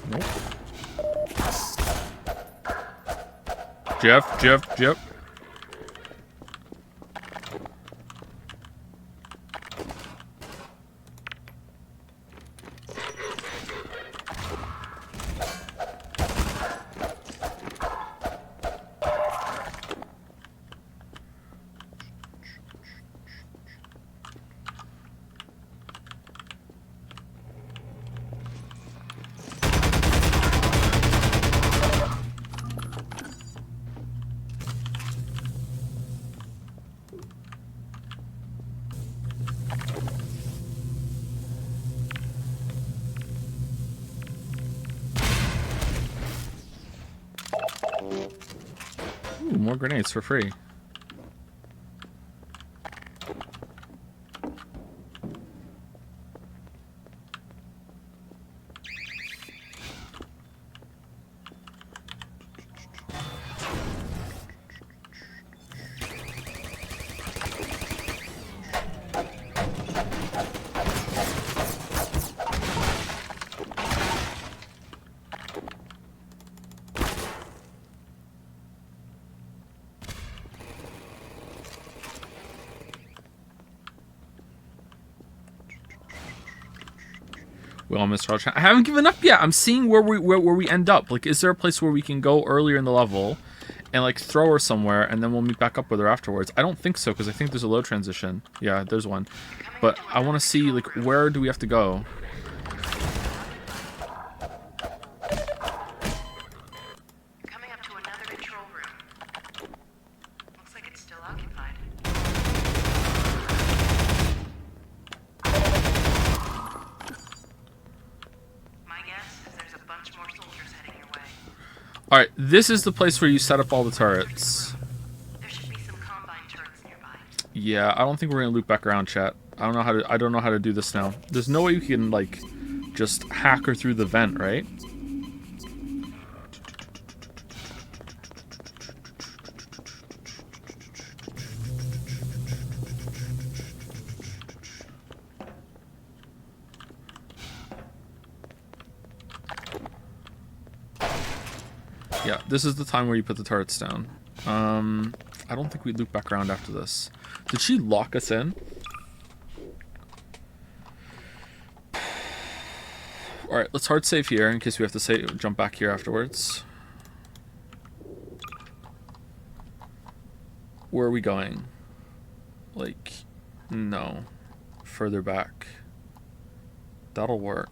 Nope. Jeff. Ooh, more grenades for free. We all missed our chance. I haven't given up yet. I'm seeing where we end up. Like, is there a place where we can go earlier in the level and like throw her somewhere and then we'll meet back up with her afterwards? I don't think so because I think there's a low transition. Yeah, there's one. But I want to see like where do we have to go? Coming up to another control room. Looks like it's still occupied. My guess is there's a bunch more soldiers heading your way. Alright, this is the place where you set up all the turrets. There should be some combine turrets nearby. Yeah, I don't think we're gonna loop back around, chat. I don't know how to do this now. There's no way you can like just hack her through the vent, right? Yeah, this is the time where you put the turrets down. I don't think we loop back around after this. Did she lock us in? Alright, let's hard save here in case we have to jump back here afterwards. Where are we going? Like, no. Further back. That'll work.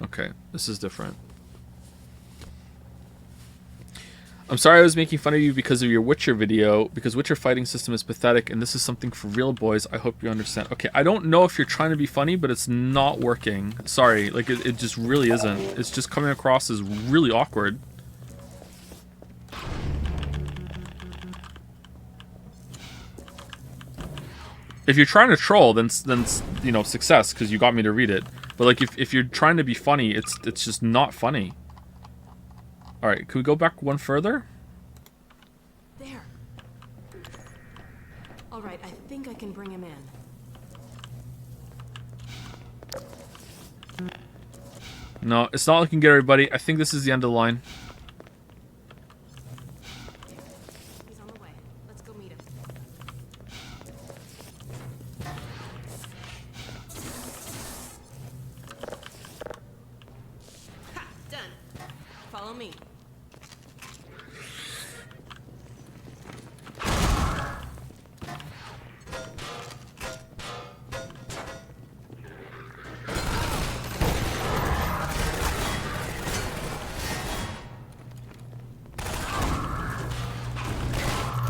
Okay, this is different. I'm sorry I was making fun of you because of your Witcher video, because Witcher fighting system is pathetic, and this is something for real, boys. I hope you understand. Okay, I don't know if you're trying to be funny, but it's not working. Sorry, like, it just really isn't. It's just coming across as really awkward. If you're trying to troll, then you know, success, because you got me to read it. But like, if you're trying to be funny, it's just not funny. All right, can we go back one further? There. All right, I think I can bring him in. No, it's not looking good, everybody. I think this is the end of the line. He's on the way. Let's go meet him. Ha! Done. Follow me.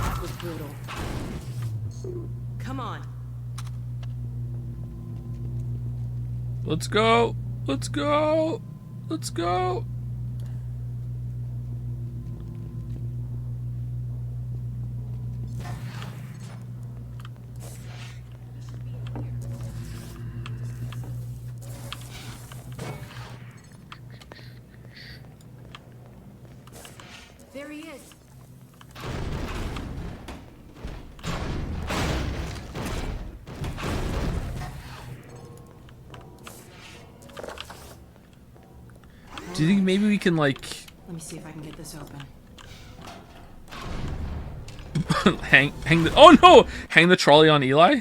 That was brutal. Come on. Let's go. Let's go. Let's go. There he is. Do you think maybe we can like Let me see if I can get this open. hang the oh no! Hang the trolley on Eli?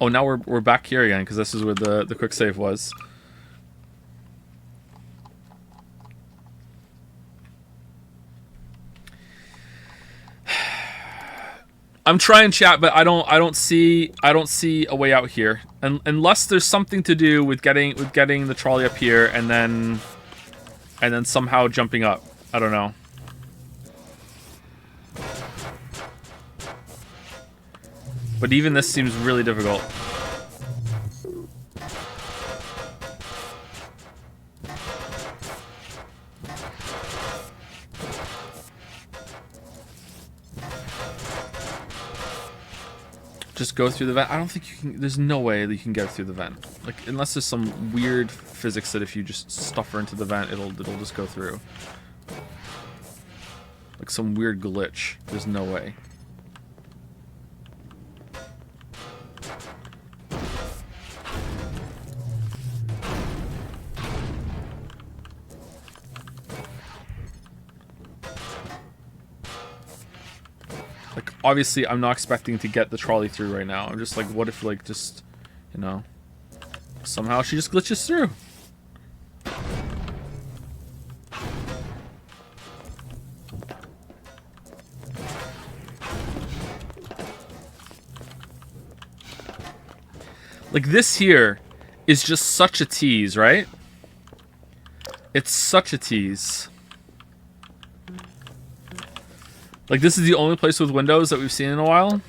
Oh, now we're back here again because this is where the quick save was. I'm trying, chat, but I don't see a way out here, unless there's something to do with getting the trolley up here and then and then somehow jumping up. I don't know. But even this seems really difficult. Just go through the vent. I don't think you can. There's no way that you can get through the vent. Like, unless there's some weird physics that if you just stuff her into the vent, it'll just go through. Like some weird glitch. There's no way. Like, obviously, I'm not expecting to get the trolley through right now. I'm just like, what if, like, just, you know, somehow she just glitches through? Like, this here is just such a tease, right? It's such a tease. Like, this is the only place with windows that we've seen in a while.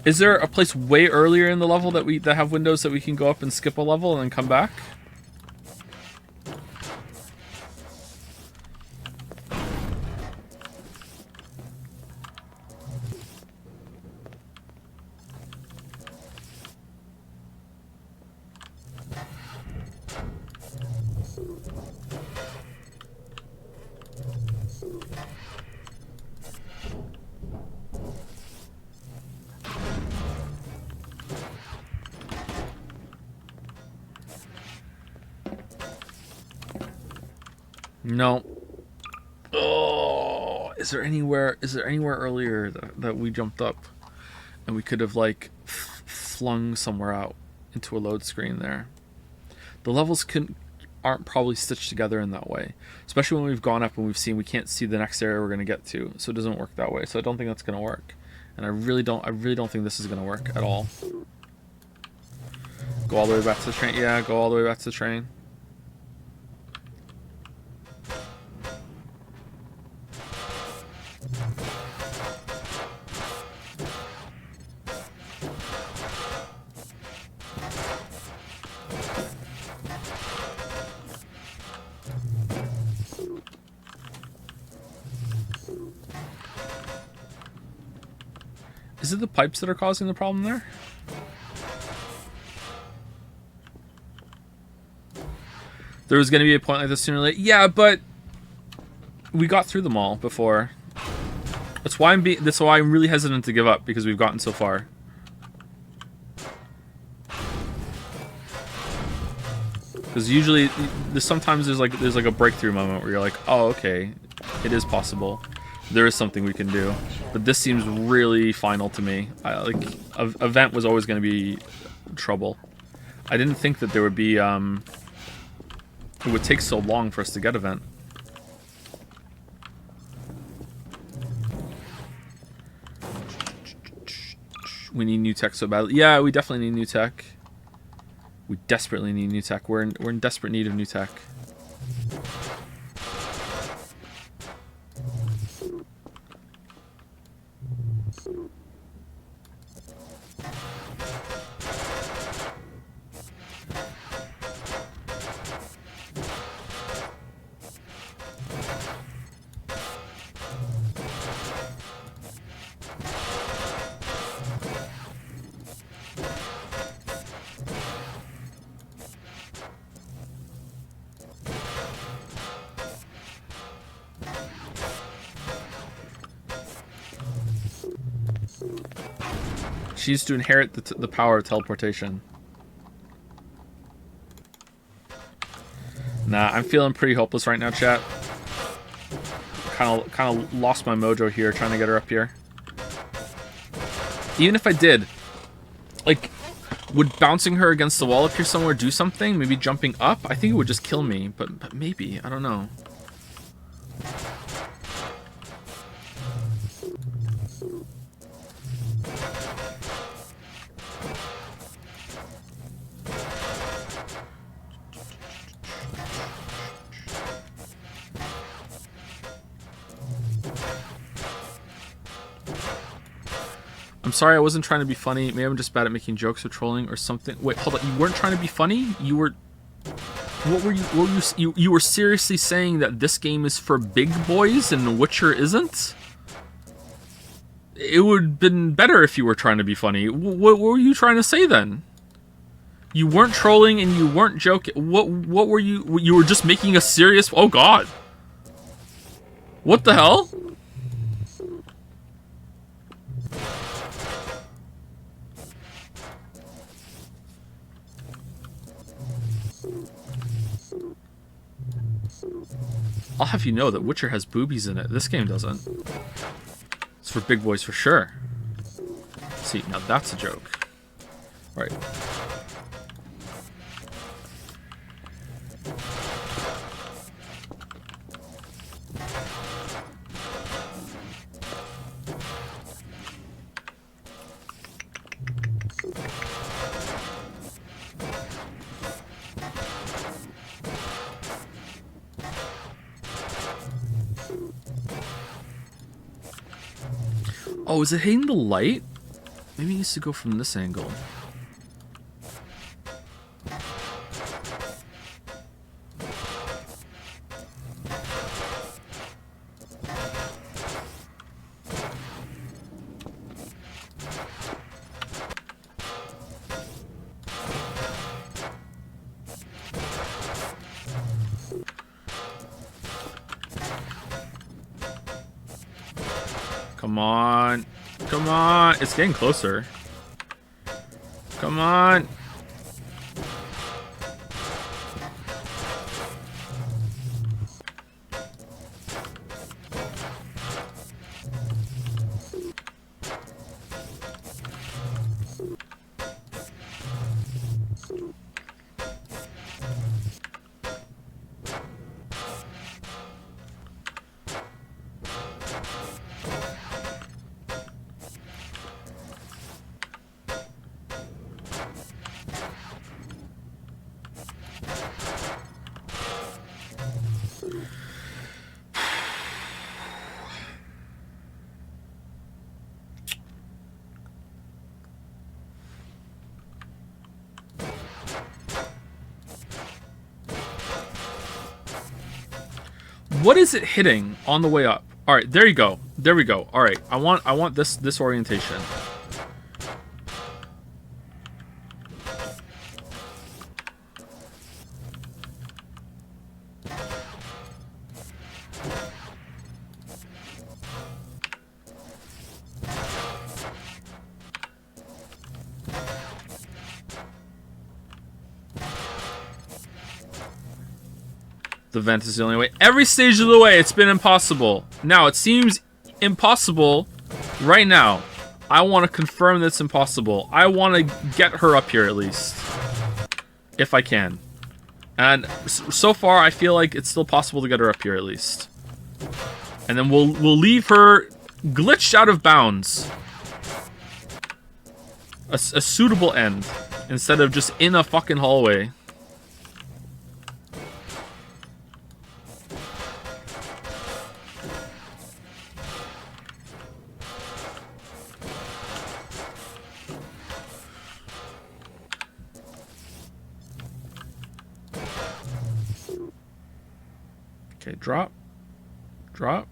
Is there a place way earlier in the level that have windows that we can go up and skip a level and then come back? No. Oh, is there anywhere earlier that we jumped up and we could have like flung somewhere out into a load screen there? The levels aren't probably stitched together in that way, especially when we've gone up and we've seen we can't see the next area we're going to get to, so it doesn't work that way. So I don't think that's going to work, and I really don't think this is going to work at all. Go all the way back to the train. Yeah, go all the way back to the train. Is it the pipes that are causing the problem there? There was going to be a point like this sooner or later. Yeah, but we got through them all before. That's why I'm really hesitant to give up, because we've gotten so far. Because usually, sometimes there's like a breakthrough moment where you're like, oh, okay, it is possible. There is something we can do. But this seems really final to me. Like, a vent was always going to be trouble. I didn't think that there would be, it would take so long for us to get a vent. We need new tech so badly. Yeah, we definitely need new tech. We desperately need new tech. We're in desperate need of new tech. She used to inherit the power of teleportation. Nah, I'm feeling pretty hopeless right now, chat. Kind of lost my mojo here trying to get her up here. Even if I did, like, would bouncing her against the wall up here somewhere do something? Maybe jumping up? I think it would just kill me, but maybe. I don't know. I'm sorry I wasn't trying to be funny. Maybe I'm just bad at making jokes or trolling or something. Wait, hold on. You weren't trying to be funny? You were... What were you... What were you were seriously saying that this game is for big boys and Witcher isn't? It would have been better if you were trying to be funny. What were you trying to say then? You weren't trolling and you weren't joking. What were you... You were just making a serious... Oh, God. What the hell? I'll have you know that Witcher has boobies in it. This game doesn't. It's for big boys for sure. See, now that's a joke. Right. Oh, is it hitting the light? Maybe it needs to go from this angle. Come on. Come on. It's getting closer. Come on. What is it hitting on the way up? All right, there you go. There we go. All right, I want this orientation. The vent is the only way. Every stage of the way, it's been impossible. Now, it seems impossible right now. I want to confirm that it's impossible. I want to get her up here at least. If I can. And so far, I feel like it's still possible to get her up here at least. And then we'll leave her glitched out of bounds. A suitable end. Instead of just in a fucking hallway. Okay, drop. Drop.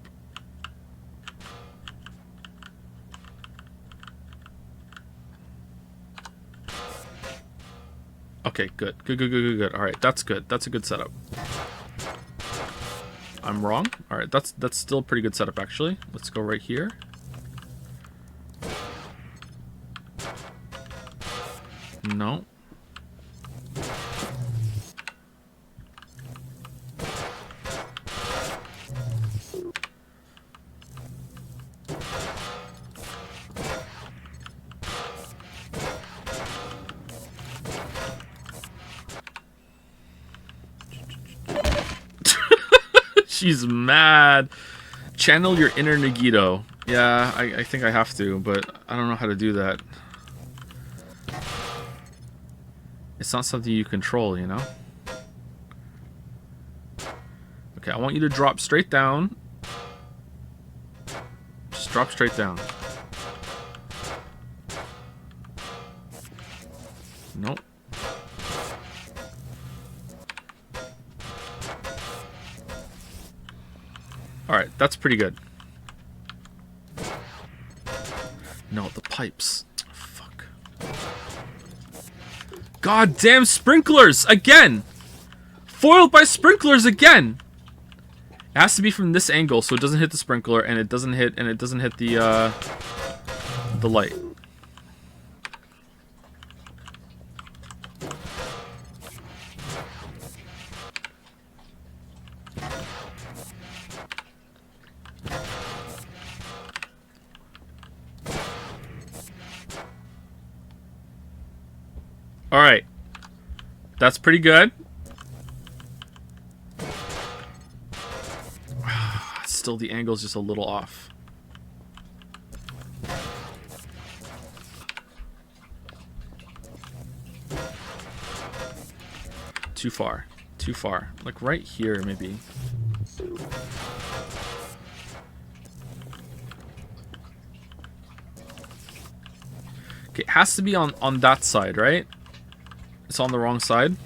Okay, good. Good. All right, that's good. That's a good setup. I'm wrong. All right, that's still a pretty good setup, actually. Let's go right here. No. She's mad. Channel your inner Nagito. Yeah, I think I have to, but I don't know how to do that. It's not something you control, you know? Okay, I want you to drop straight down. Just drop straight down. Nope. Alright, that's pretty good. No, the pipes. Fuck. God damn sprinklers! Again! Foiled by sprinklers again! It has to be from this angle so it doesn't hit the sprinkler and it doesn't hit the light. Alright. That's pretty good. Still, the angle's just a little off. Too far. Too far. Like right here, maybe. Okay, it has to be on that side, right? It's on the wrong side.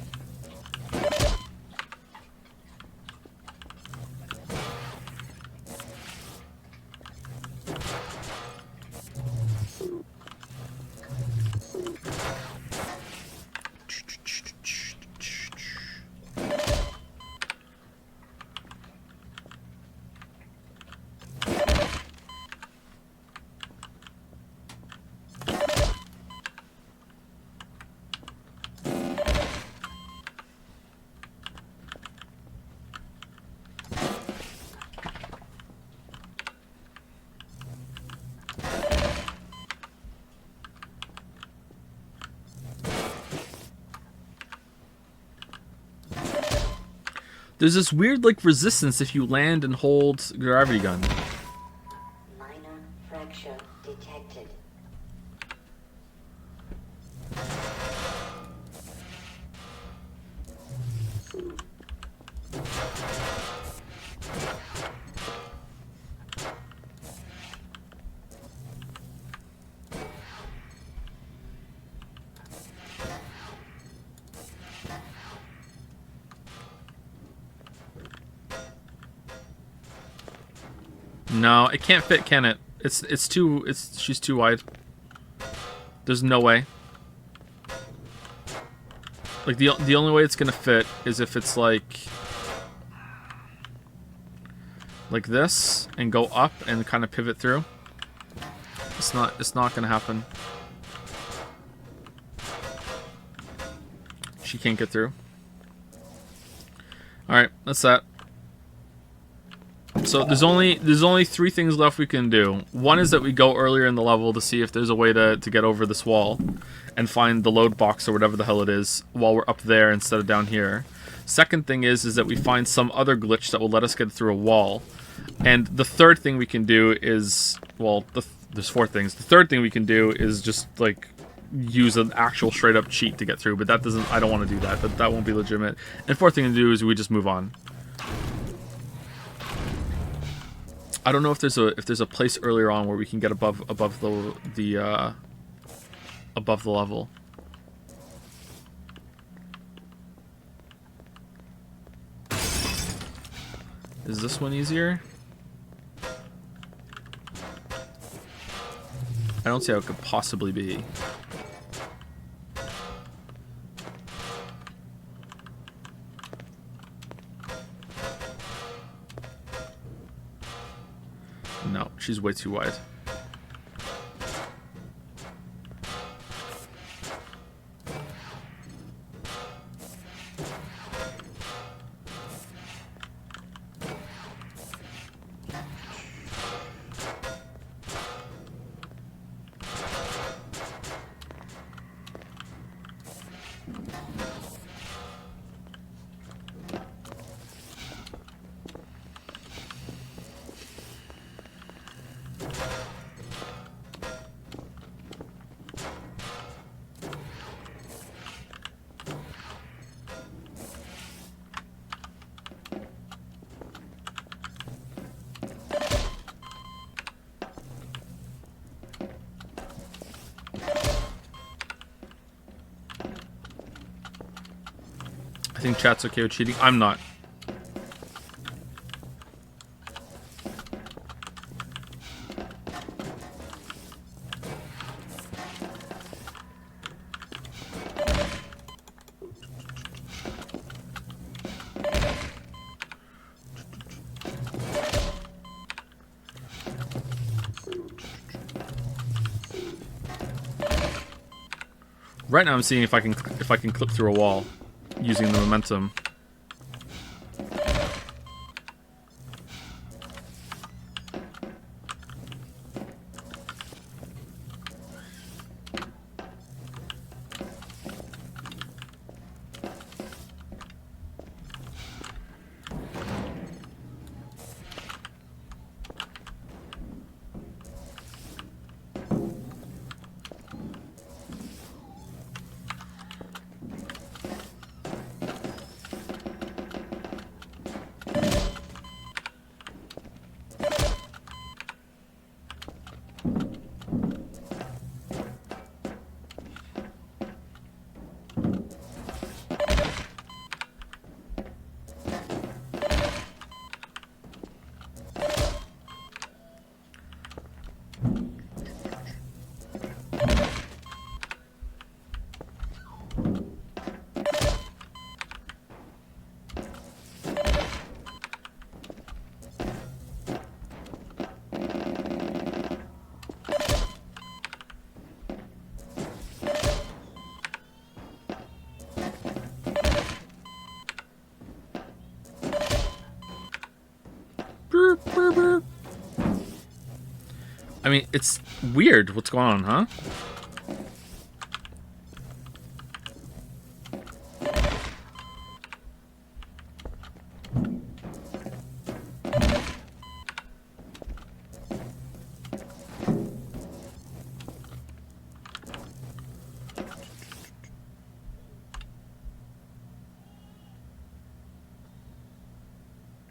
There's this weird, like, resistance if you land and hold gravity gun. Minor fracture detected. No, it can't fit, can it? She's too wide. There's no way. Like the only way it's gonna fit is if it's like this and go up and kind of pivot through. It's not gonna happen. She can't get through. All right, that's that. So there's only 3 things left we can do. One is that we go earlier in the level to see if there's a way to get over this wall and find the load box or whatever the hell it is while we're up there instead of down here. Second thing is that we find some other glitch that will let us get through a wall. And the third thing we can do is, well, there's 4 things. The third thing we can do is just like use an actual straight up cheat to get through, but that doesn't, I don't want to do that. That won't be legitimate. And fourth thing to do is we just move on. I don't know if there's a place earlier on where we can get above the level. Is this one easier? I don't see how it could possibly be. No, she's way too wide. I think chat's okay with cheating. I'm not. Right now I'm seeing if I can clip through a wall using the momentum. I mean, it's weird what's going on, huh?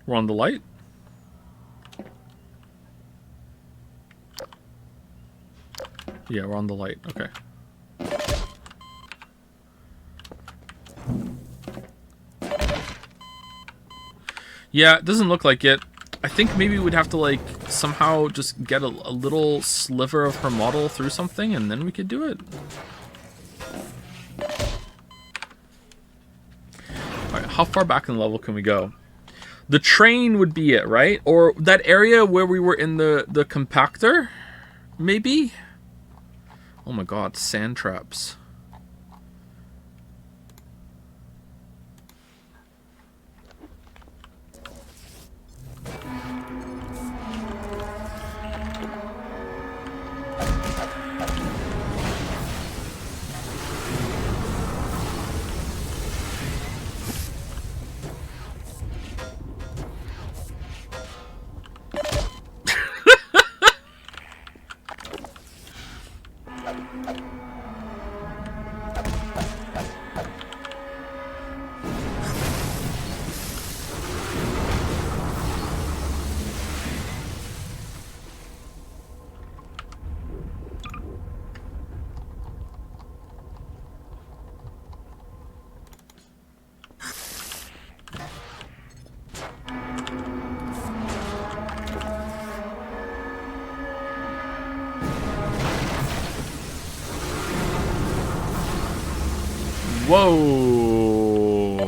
We're on the light. Yeah, we're on the light. Okay. Yeah, it doesn't look like it. I think maybe we'd have to, like, somehow just get a little sliver of her model through something, and then we could do it. Alright, how far back in the level can we go? The train would be it, right? Or that area where we were in the compactor? Maybe? Oh my god, sand traps. Whoa.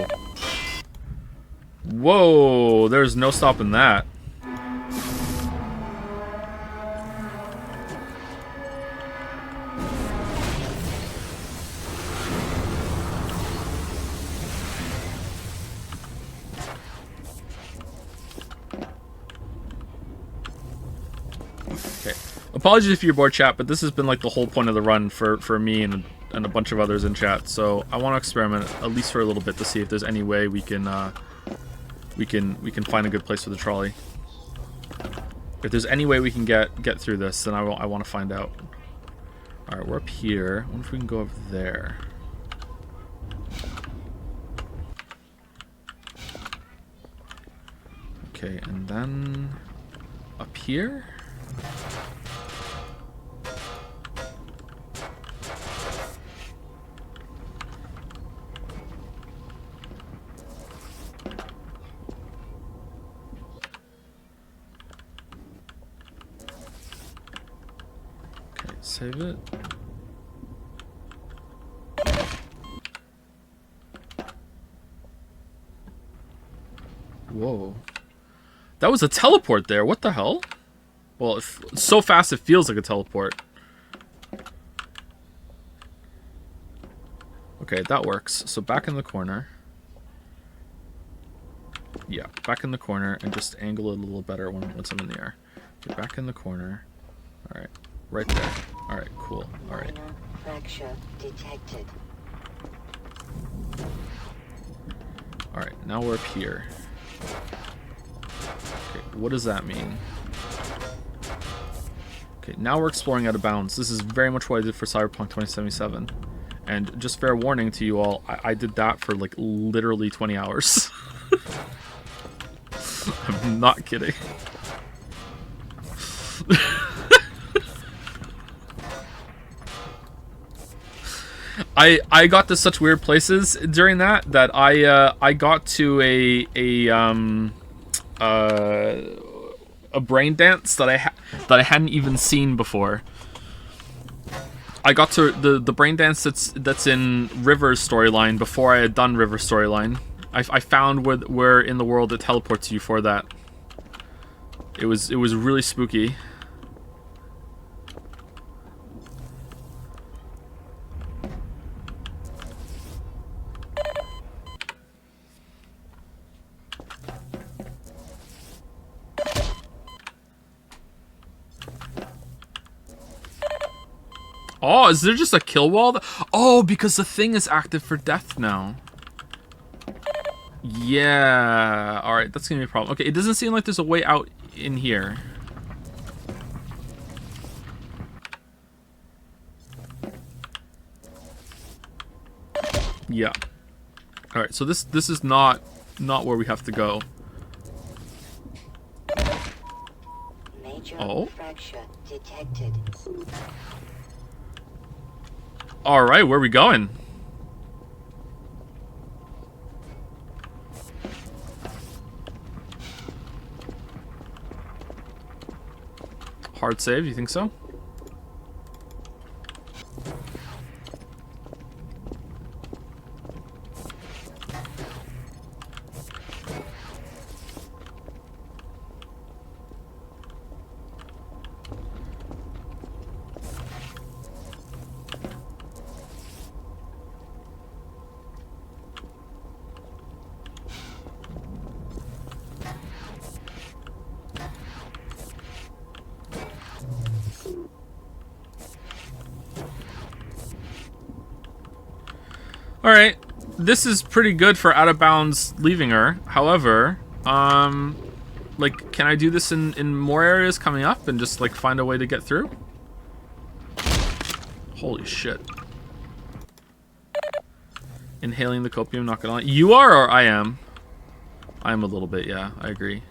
Whoa, there's no stopping that. Okay. Apologies if you're bored, chat, but this has been like the whole point of the run for me and a bunch of others in chat. So I want to experiment at least for a little bit to see if there's any way we can find a good place for the trolley. If there's any way we can get through this, then I want to find out. All right, we're up here. I wonder if we can go up there. Okay, and then up here. Save it. Whoa. That was a teleport there. What the hell? Well, if, so fast it feels like a teleport. Okay, that works. So back in the corner. Yeah, back in the corner and just angle it a little better once I'm in the air. Get back in the corner. All right, right there. All right, cool. All right. Minor fracture detected. All right, now we're up here. Okay, what does that mean? Okay, now we're exploring out of bounds. This is very much what I did for Cyberpunk 2077. And just fair warning to you all, I did that for like literally 20 hours. I'm not kidding. I got to such weird places during that I got to a brain dance that I hadn't even seen before. I got to the brain dance that's in River's storyline before I had done River's storyline. I found where in the world it teleports you for that. It was really spooky. Oh, is there just a kill wall? Oh, because the thing is active for death now. Yeah. Alright, that's gonna be a problem. Okay, it doesn't seem like there's a way out in here. Yeah. Alright, so this is not where we have to go. Major Oh. fracture detected. Alright, where are we going? Hard save, you think so? Alright, this is pretty good for out of bounds leaving her. However, like, can I do this in more areas coming up and just, like, find a way to get through? Holy shit. Inhaling the copium, not gonna lie. You are or I am? I am a little bit, yeah, I agree.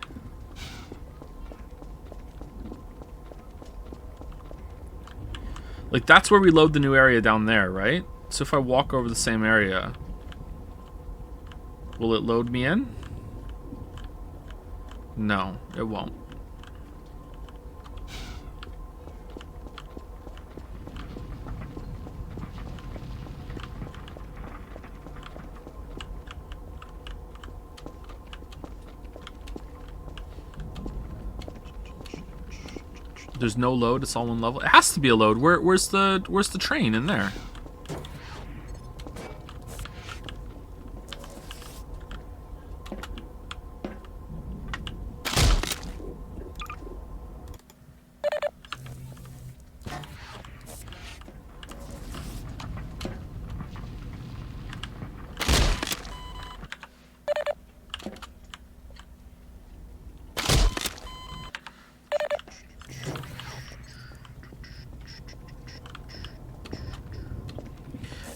Like, that's where we load the new area down there, right? So if I walk over the same area, will it load me in? No, it won't. There's no load, it's all one level. It has to be a load. Where's the train in there?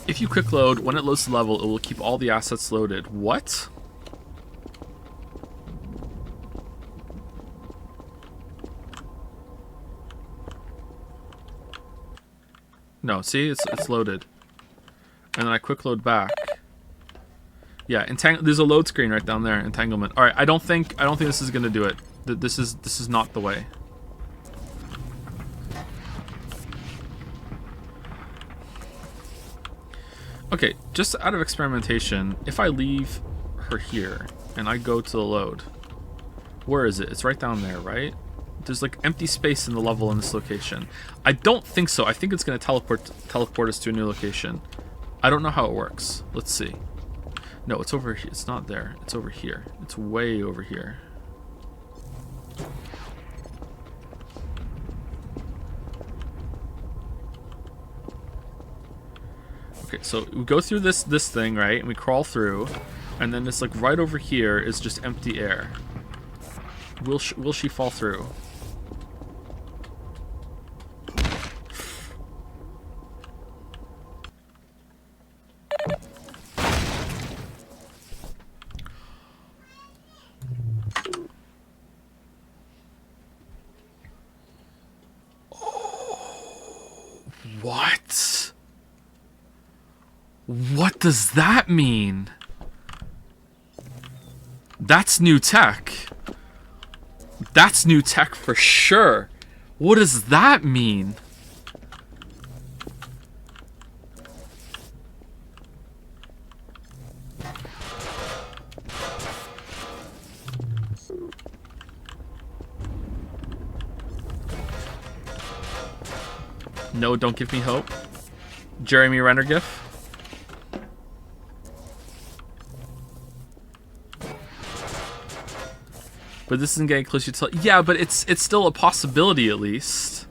If you quick load, when it loads the level, it will keep all the assets loaded. What? No, see, it's loaded, and then I quick load back. Yeah, there's a load screen right down there. Entanglement. All right, I don't think this is gonna do it. This is not the way. Okay, just out of experimentation, if I leave her here and I go to the load, where is it? It's right down there, right? There's like empty space in the level in this location. I don't think so. I think it's going to teleport us to a new location. I don't know how it works. Let's see. No, it's over here. It's not there. It's over here. It's way over here. Okay, so we go through this thing, right? And we crawl through, and then it's like right over here is just empty air. Will she fall through? What? What does that mean? That's new tech. That's new tech for sure. What does that mean? No, don't give me hope. Jeremy Renner gif. But this isn't getting closer to... Yeah, but it's still a possibility at least.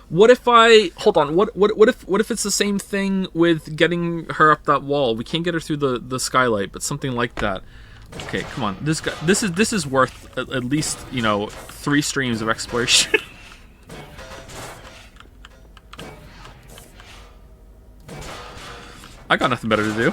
What if I... Hold on. What if it's the same thing with getting her up that wall? We can't get her through the skylight, but something like that. Okay, come on. This is worth at least, you know, 3 streams of exploration. I got nothing better to do.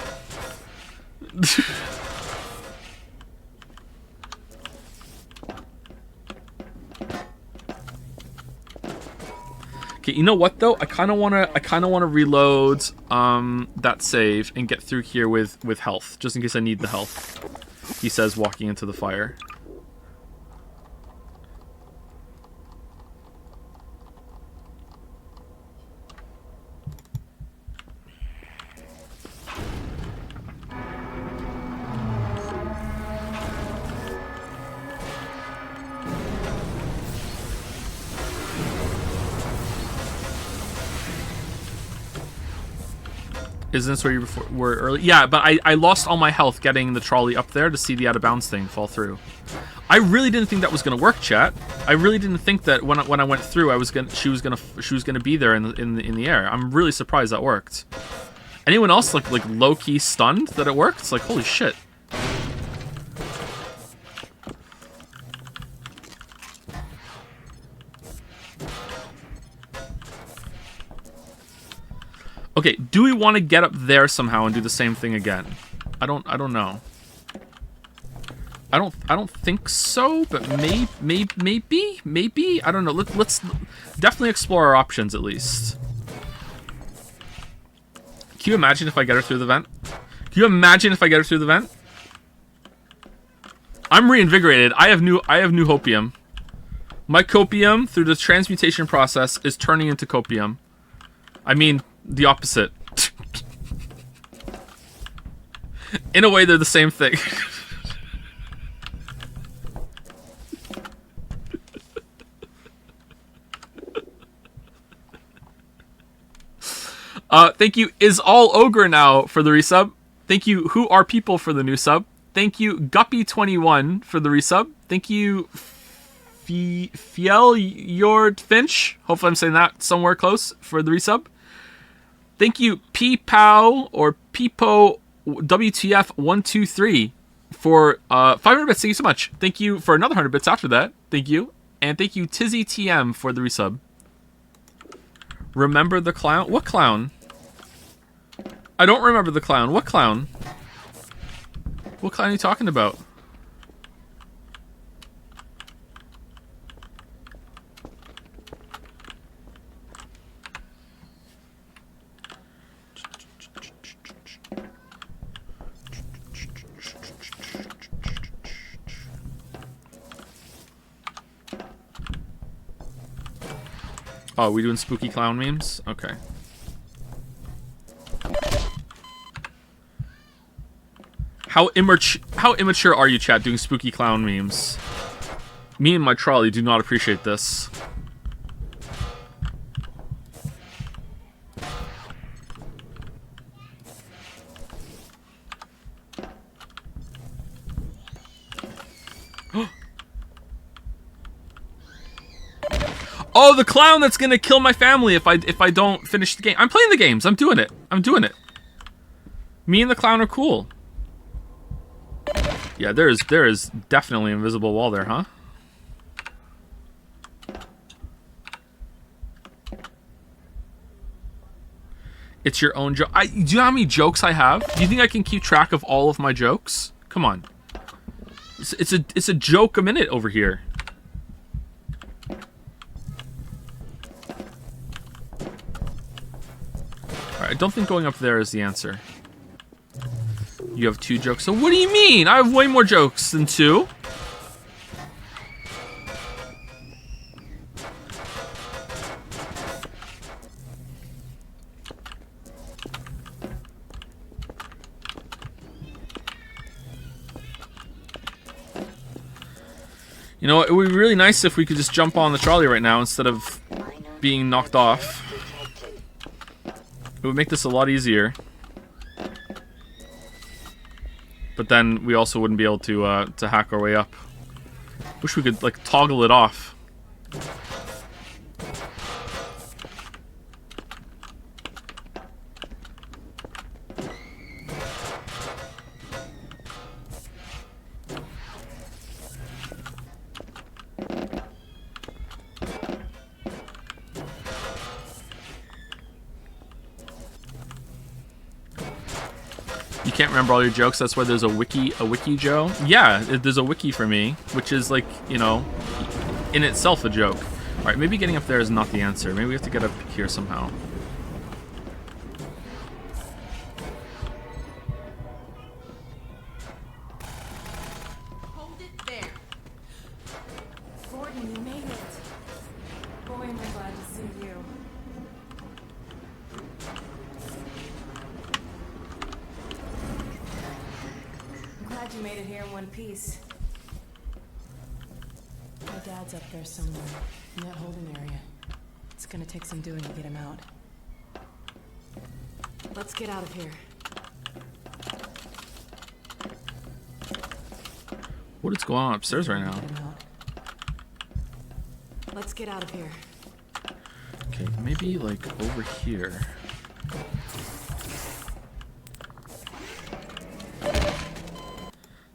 Okay, you know what though? I kind of wanna reload that save and get through here with health, just in case I need the health. He says, walking into the fire. Isn't this where you were early? Yeah, but I lost all my health getting the trolley up there to see the out of bounds thing fall through. I really didn't think that was gonna work, chat. I really didn't think that when I went through, she was gonna be there in the air. I'm really surprised that worked. Anyone else like low key stunned that it worked? It's like, holy shit. Okay, do we want to get up there somehow and do the same thing again? I don't know. I don't think so, but maybe I don't know. Let's definitely explore our options at least. Can you imagine if I get her through the vent? Can you imagine if I get her through the vent? I'm reinvigorated. I have new hopium. My copium through the transmutation process is turning into copium. I mean, the opposite. In a way, they're the same thing. Thank you, Is All Ogre now for the resub. Thank you, Who Are People for the new sub. Thank you, Guppy21 for the resub. Thank you, Fiel Yord Finch. Hopefully I'm saying that somewhere close for the resub. Thank you, P-Pow or Peepo WTF123 for 500 bits. Thank you so much. Thank you for another 100 bits after that. Thank you. And thank you, Tizzy TM for the resub. Remember the clown? What clown? I don't remember the clown. What clown? What clown are you talking about? Oh, we doing spooky clown memes? Okay. How immature are you, chat, doing spooky clown memes? Me and my trolley do not appreciate this. Oh, the clown that's gonna kill my family if I don't finish the game. I'm playing the games. I'm doing it. I'm doing it. Me and the clown are cool. Yeah, there is definitely an invisible wall there, huh? It's your own joke. Do you know how many jokes I have? Do you think I can keep track of all of my jokes? Come on. It's a joke a minute over here. Alright, I don't think going up there is the answer. You have 2 jokes. So what do you mean? I have way more jokes than 2. You know, it would be really nice if we could just jump on the trolley right now instead of being knocked off. It would make this a lot easier. But then we also wouldn't be able to hack our way up. Wish we could, like, toggle it off. You can't remember all your jokes, that's why there's a wiki, Joe? Yeah, there's a wiki for me, which is, like, you know, in itself a joke. Alright, maybe getting up there is not the answer. Maybe we have to get up here somehow. Hold it there. Gordon, you made it. Boy, am I glad to see you. Glad you made it here in one piece. My dad's up there somewhere, in that holding area. It's gonna take some doing to get him out. Let's get out of here. What is going on upstairs right now? Let's get out of here. Okay, maybe, like, over here.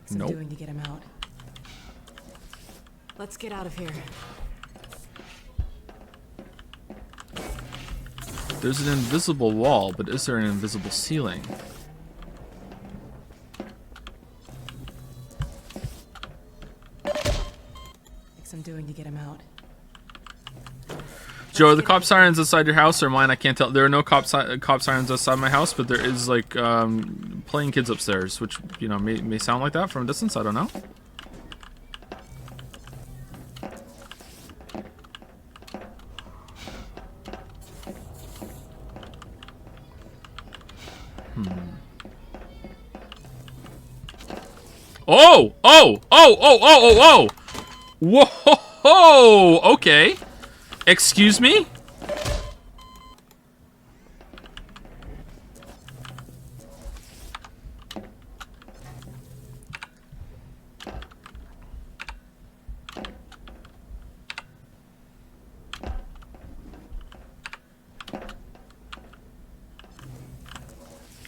Some Nope. doing to get him out. Let's get out of here. There's an invisible wall, but is there an invisible ceiling? Some doing to get him out. Joe, are the cop sirens outside your house or mine? I can't tell. There are no cop sirens outside my house, but there is, like, playing kids upstairs, which, you know, may sound like that from a distance. I don't know. Oh! Oh! Oh! Oh! Oh! Oh! Oh! Whoa! Okay. Excuse me?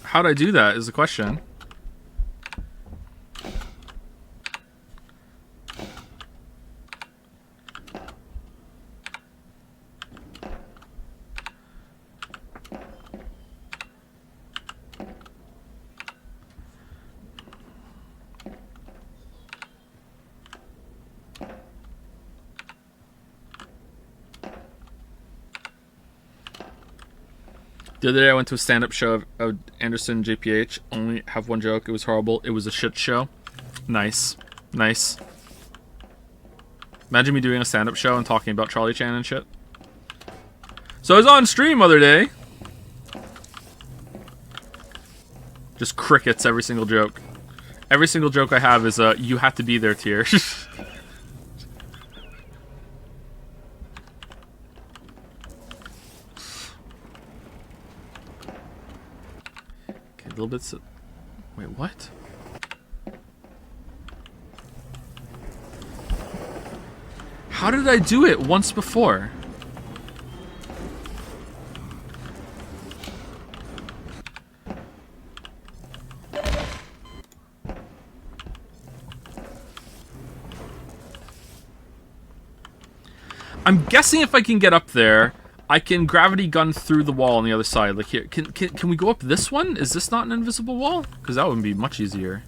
How'd I do that is the question. The other day I went to a stand-up show of Anderson JPH. Only have one joke. It was horrible. It was a shit show. Nice. Nice. Imagine me doing a stand-up show and talking about Charlie Chan and shit. So I was on stream other day. Just crickets every single joke. Every single joke I have is you have to be there tier. Okay, a little bit. Wait, what? How did I do it once before? I'm guessing if I can get up there, I can gravity gun through the wall on the other side. Like here, can we go up this one? Is this not an invisible wall? Because that would be much easier.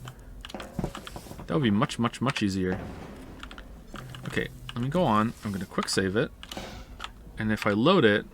That would be much, much, much easier. Okay, let me go on. I'm gonna quick save it, and if I load it,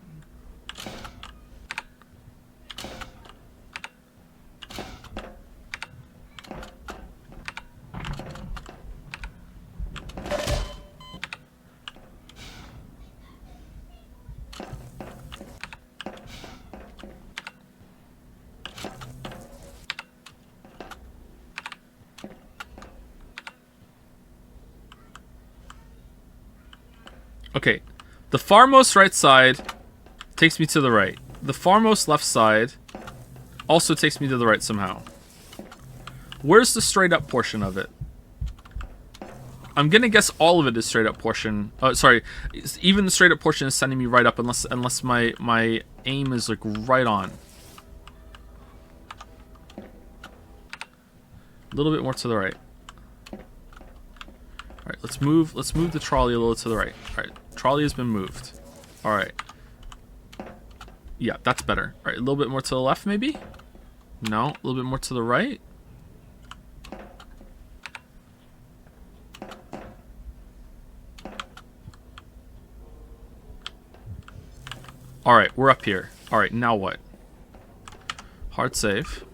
okay, the farmost right side takes me to the right. The farmost left side also takes me to the right somehow. Where's the straight up portion of it? I'm gonna guess all of it is straight up portion. Sorry, even the straight up portion is sending me right up unless my aim is like right on. A little bit more to the right. All right, let's move the trolley a little to the right. All right, trolley has been moved. All right. Yeah, that's better. All right, a little bit more to the left maybe? No, a little bit more to the right. All right, we're up here. All right, now what? Hard save.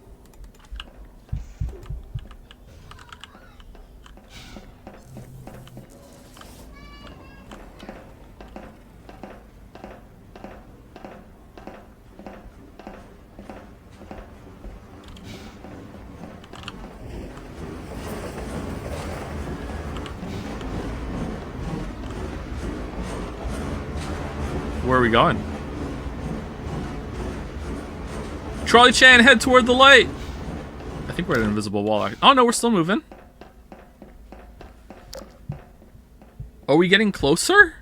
Where are we going? Trolley Chan, head toward the light! I think we're at an invisible wall. Oh no, we're still moving. Are we getting closer?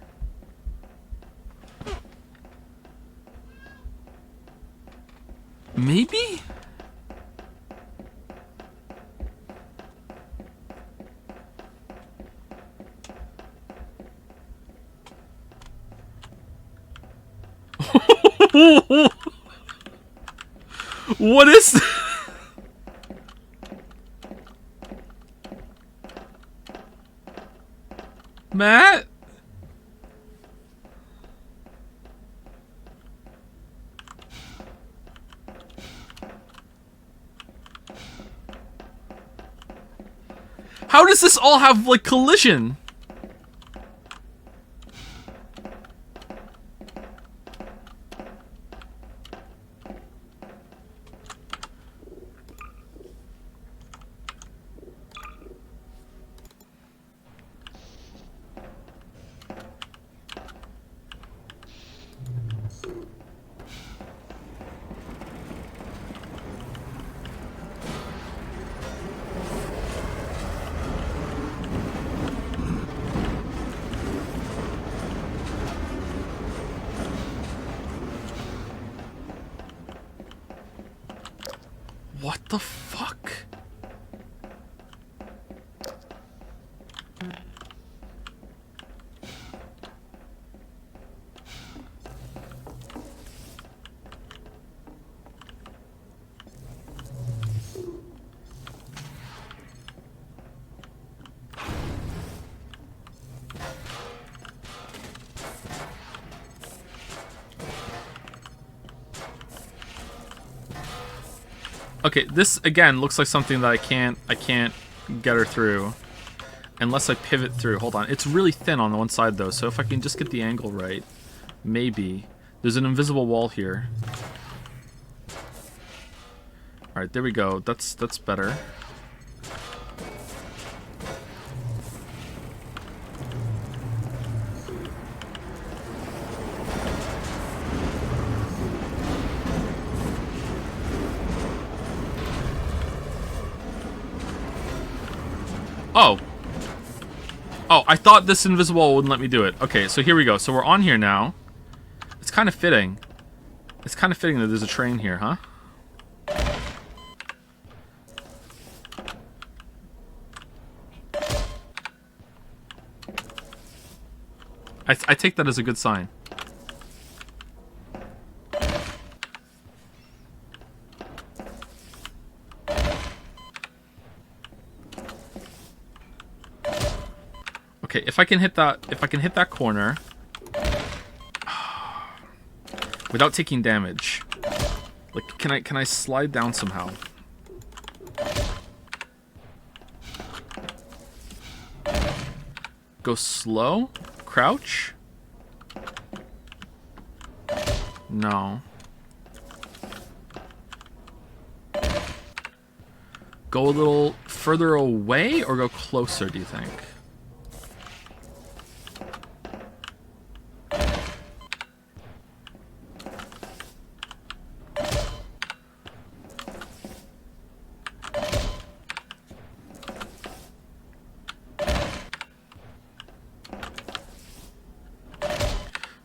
Maybe? What is this? Matt? How does this all have, like, collision? What the fuck? Okay, this again looks like something that I can't get her through unless I pivot through. Hold on. It's really thin on the one side though, so if I can just get the angle right, maybe. There's an invisible wall here. All right, there we go. That's better. Oh. Oh, I thought this invisible wall wouldn't let me do it. Okay, so here we go. So we're on here now. It's kind of fitting. It's kind of fitting that there's a train here, huh? I take that as a good sign. Okay, if I can hit that corner without taking damage. Like can I slide down somehow? Go slow? Crouch? No. Go a little further away or go closer, do you think?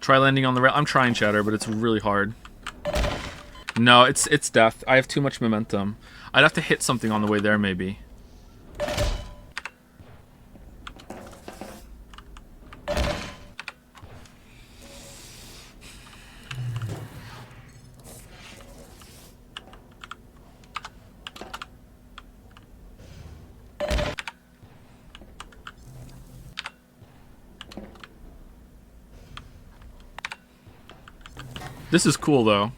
Try landing on the rail. I'm trying, Chatter, but it's really hard. No, it's death. I have too much momentum. I'd have to hit something on the way there, maybe. This is cool, though.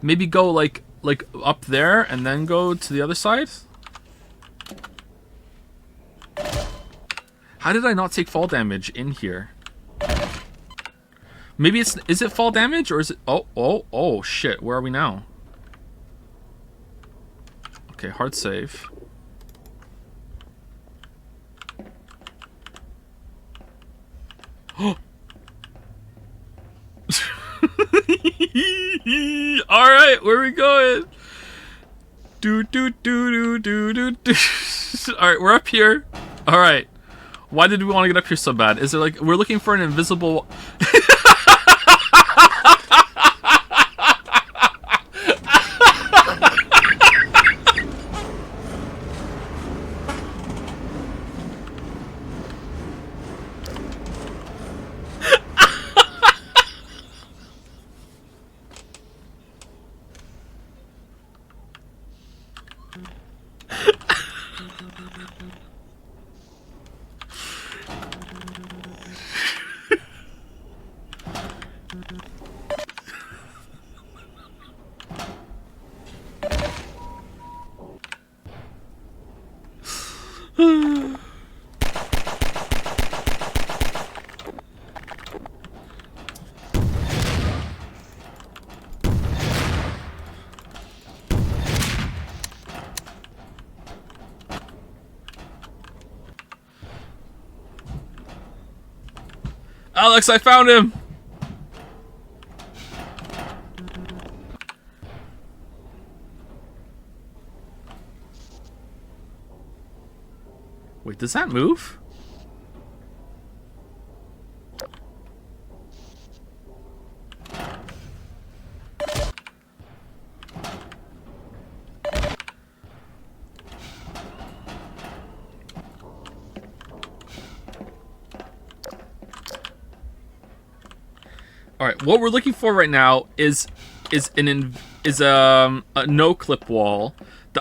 Maybe go, like up there and then go to the other side? How did I not take fall damage in here? Maybe it's... Is it fall damage, or is it... Oh, shit. Where are we now? Okay, hard save. Oh! Alright, where are we going? Alright, we're up here. Alright. Why did we want to get up here so bad? Is there like... We're looking for an invisible... Alex, I found him! Wait, does that move? All right, what we're looking for right now is a no clip wall.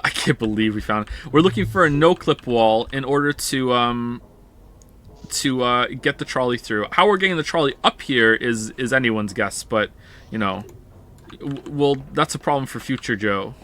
I can't believe we found it. We're looking for a no clip wall in order to get the trolley through. How we're getting the trolley up here is anyone's guess, but you know, well, that's a problem for future Joe.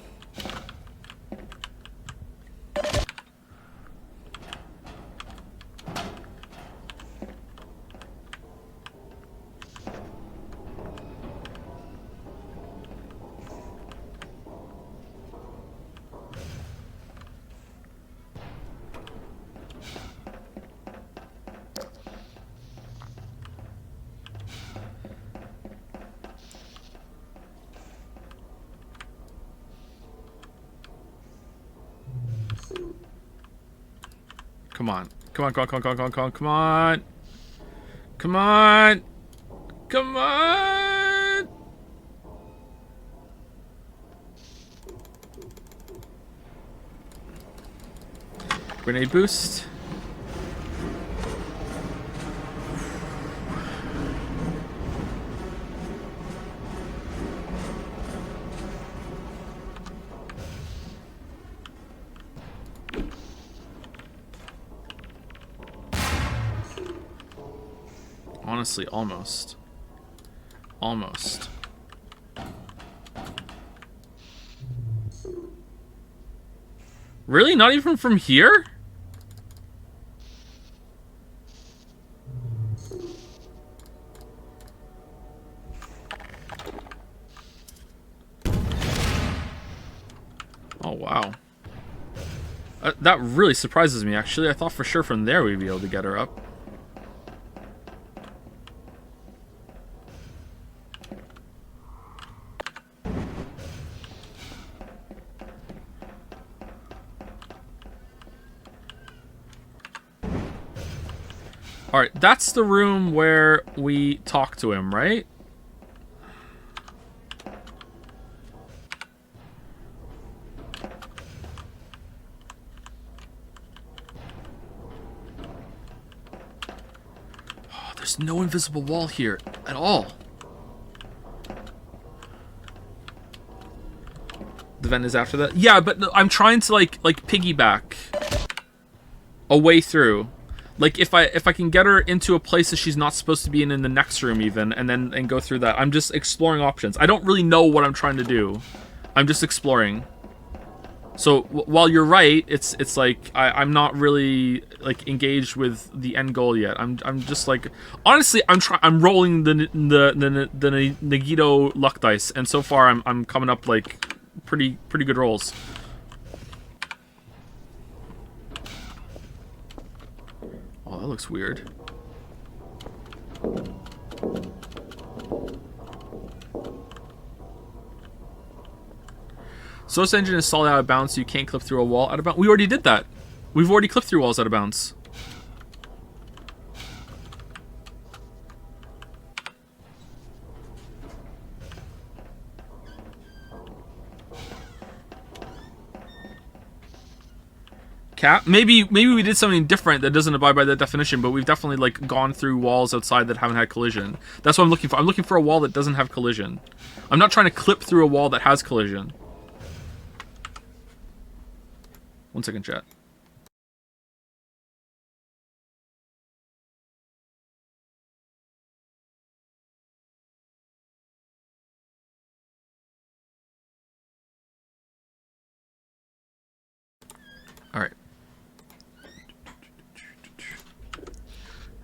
Come on. Come on, come on, come on, come on, come on, come on. Come on. Come on. Grenade boost. Honestly, almost. Almost. Really? Not even from here? Oh, wow. That really surprises me, actually. I thought for sure from there we'd be able to get her up. Alright, that's the room where we talk to him, right? Oh, there's no invisible wall here at all. The vent is after that? Yeah, but I'm trying to like piggyback a way through. Like if I can get her into a place that she's not supposed to be in the next room even, and go through that. I'm just exploring options. I don't really know what I'm trying to do. I'm just exploring. So while you're right, it's like I'm not really like engaged with the end goal yet. I'm just like, honestly, I'm rolling the Nagito luck dice, and so far I'm coming up like pretty good rolls. Oh, that looks weird. Source engine is solid out of bounds, so you can't clip through a wall out of bounds. We already did that. We've already clipped through walls out of bounds. Cat? Maybe we did something different that doesn't abide by that definition, but we've definitely like gone through walls outside that haven't had collision. That's what I'm looking for. I'm looking for a wall that doesn't have collision. I'm not trying to clip through a wall that has collision. 1 second, chat. All right.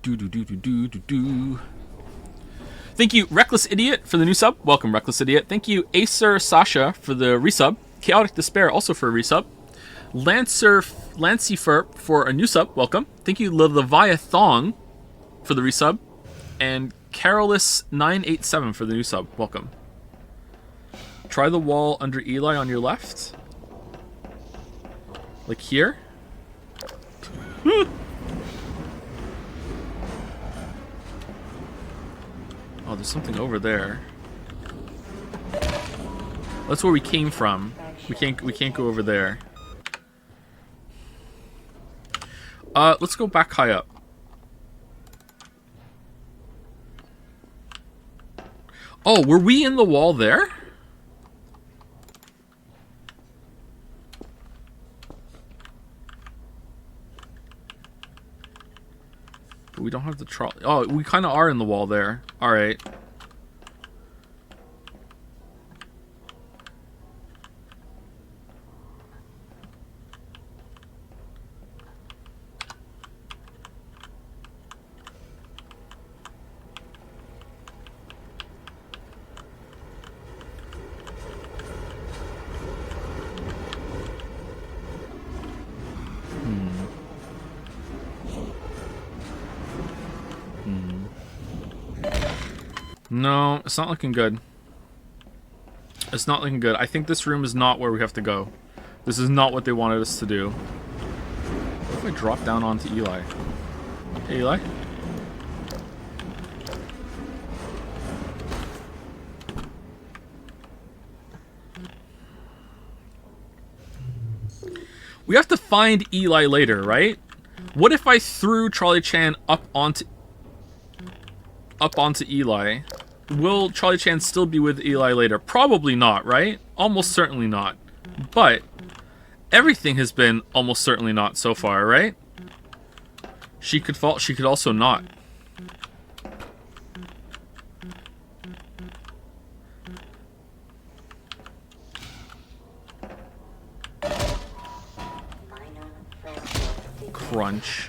Do. Thank you, Reckless Idiot, for the new sub. Welcome, Reckless Idiot. Thank you, Acer Sasha, for the resub. Chaotic Despair, also for a resub. Lancifer for a new sub. Welcome. Thank you, Leviathong, for the resub. And Carolus987 for the new sub. Welcome. Try the wall under Eli on your left. Like here. Oh, there's something over there. That's where we came from. We can't go over there. Let's go back high up. Oh, were we in the wall there? But we don't have the trolley. Oh, we kind of are in the wall there. All right. No, it's not looking good. It's not looking good. I think this room is not where we have to go. This is not what they wanted us to do. What if I drop down onto Eli? Hey, Eli? We have to find Eli later, right? What if I threw Charlie Chan up onto Eli? Will Charlie Chan still be with Eli later? Probably not, right? Almost certainly not. But everything has been almost certainly not so far, right? She could fall. She could also not. Minor fracture detected. Crunch.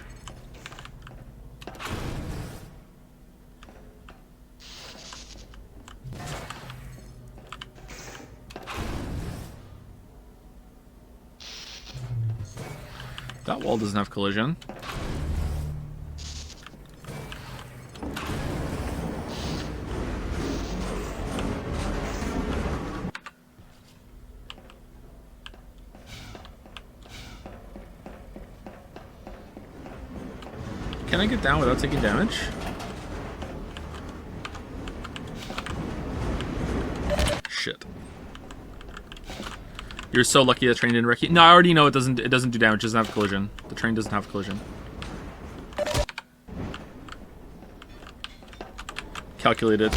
That wall doesn't have collision. Can I get down without taking damage? Shit. You're so lucky the train didn't wreck you. No, I already know it doesn't do damage, it doesn't have collision. The train doesn't have collision. Calculated.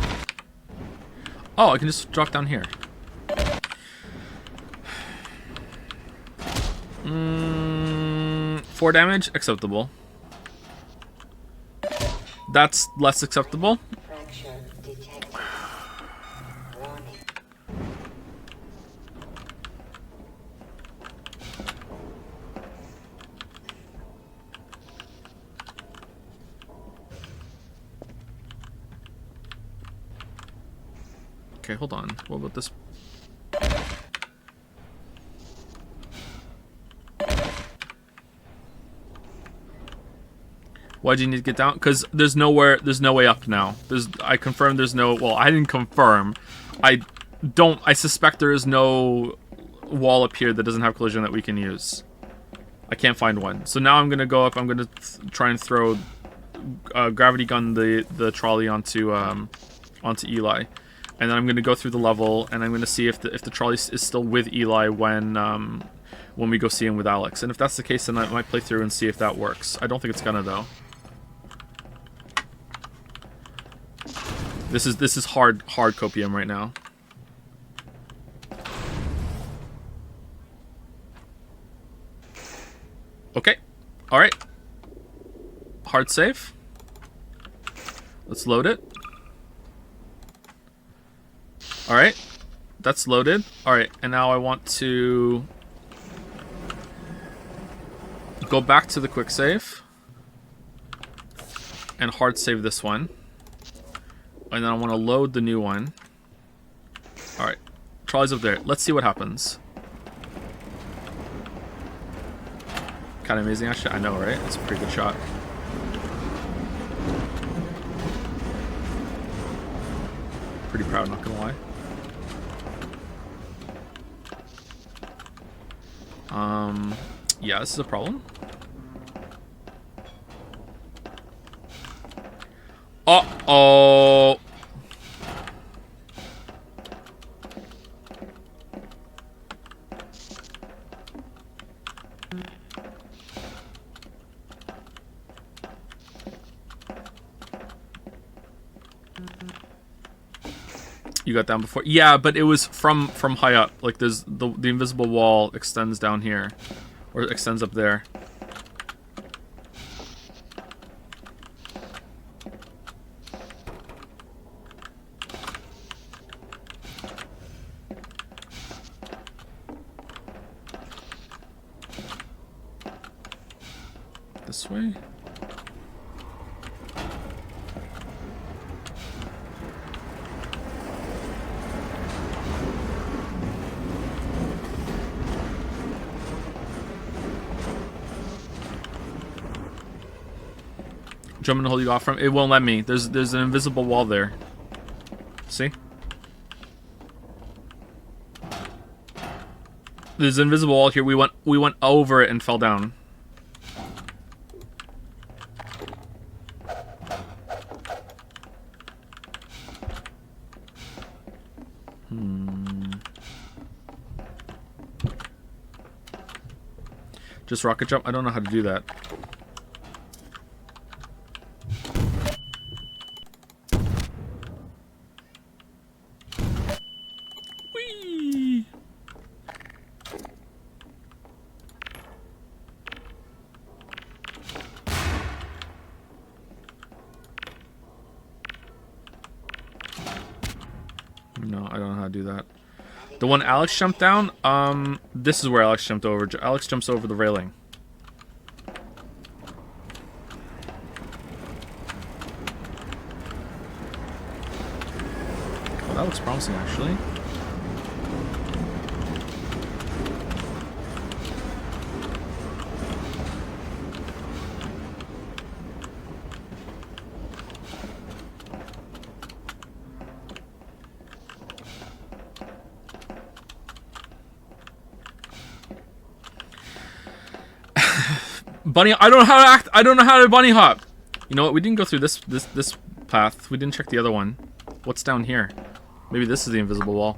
Oh, I can just drop down here. 4 damage? Acceptable. That's less acceptable. Fracture detected. Warning. Okay, hold on. What about this? Why'd you need to get down? Because there's no way up now. I confirmed there's no, well, I didn't confirm. I suspect there is no wall up here that doesn't have collision that we can use. I can't find one. So now I'm going to go up, I'm going to try and throw gravity gun the trolley onto Eli. And then I'm going to go through the level, and I'm going to see if the trolley is still with Eli when we go see him with Alex. And if that's the case, then I might play through and see if that works. I don't think it's gonna, though. This is hard copium right now. Okay. Alright. Hard save. Let's load it. Alright. That's loaded. Alright, and now I want to go back to the quick save and hard save this one. And then I want to load the new one. Alright. Trolley's up there. Let's see what happens. Kind of amazing, actually. I know, right? It's a pretty good shot. Pretty proud, not gonna lie. Yeah, this is a problem. Uh-oh. You got down before? Yeah, but it was from high up. Like, there's the invisible wall extends down here. Or extends up there. This way? Jumping to hold you off from it won't let me. There's an invisible wall there. See? There's an invisible wall here. We went over it and fell down. Just rocket jump? I don't know how to do that. Whee! No, I don't know how to do that. The one Alex jumped down, this is where Alex jumped over. Alex jumps over the railing. Oh, that looks promising, actually. Bunny, I don't know how to act. I don't know how to bunny hop. You know what? We didn't go through this path. We didn't check the other one. What's down here? Maybe this is the invisible wall.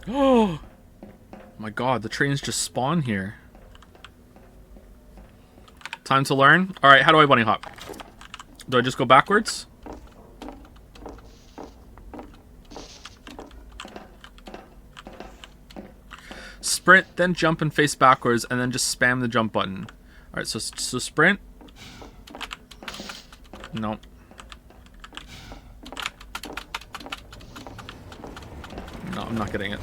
Oh my god, the trains just spawn here. Time to learn. All right, how do I bunny hop? Do I just go backwards? Sprint, then jump and face backwards, and then just spam the jump button. Alright, so sprint. No. No, I'm not getting it.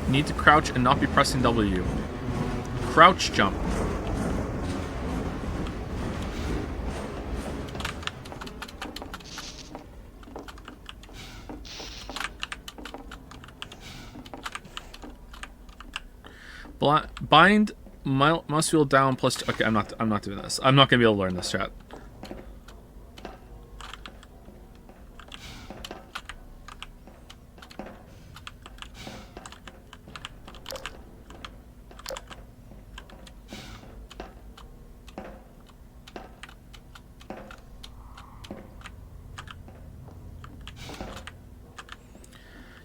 Need to crouch and not be pressing W. Crouch jump. Bind mouse wheel down plus. Okay, I'm not doing this. I'm not gonna be able to learn this, chat.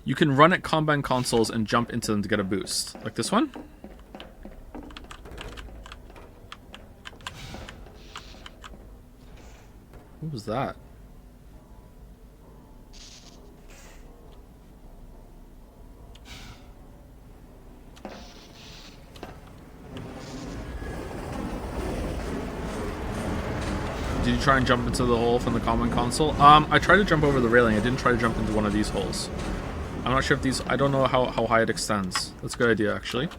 You can run at combine consoles and jump into them to get a boost. Like this one? What was that? Did you try and jump into the hole from the common console? I tried to jump over the railing. I didn't try to jump into one of these holes. I'm not sure if these... I don't know how high it extends. That's a good idea, actually.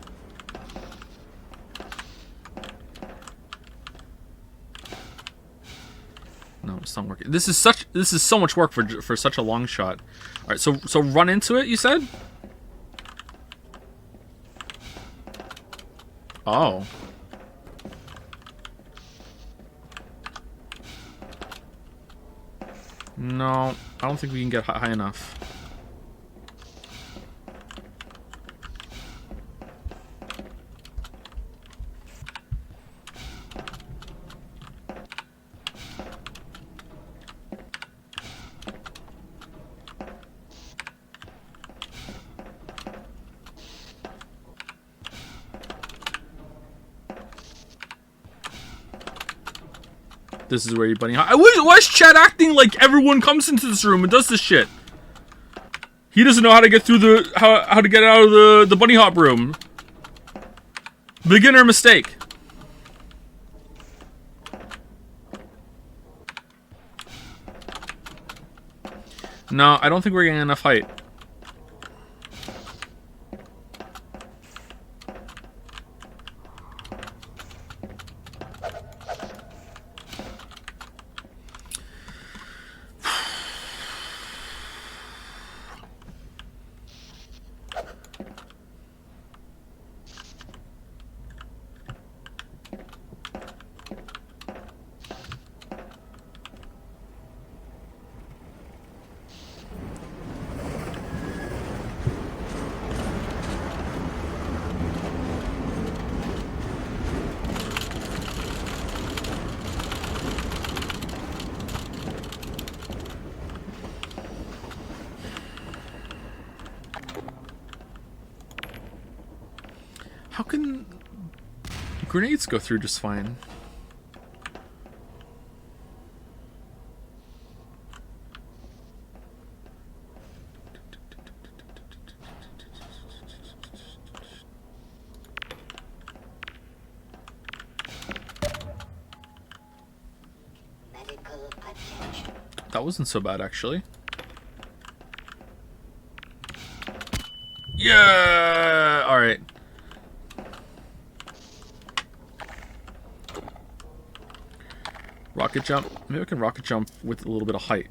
No, it's not working. This is so much work for such a long shot. All right, so run into it, you said? Oh. No, I don't think we can get high enough. This is where you bunny hop. Why is Chad acting like everyone comes into this room and does this shit? He doesn't know how to get through the how to get out of the bunny hop room. Beginner mistake. No, I don't think we're getting enough height. How can grenades go through just fine? Medical attention. That wasn't so bad, actually. Yeah! Alright. Rocket jump. Maybe I can rocket jump with a little bit of height.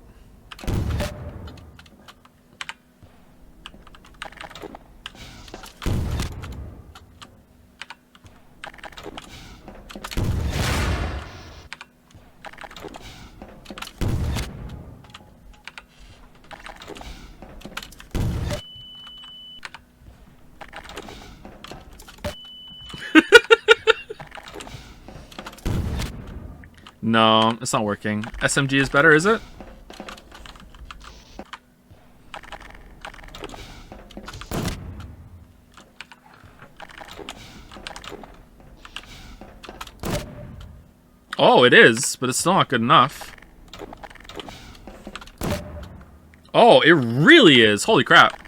No, it's not working. SMG is better, is it? Oh, it is, but it's still not good enough. Oh, it really is. Holy crap.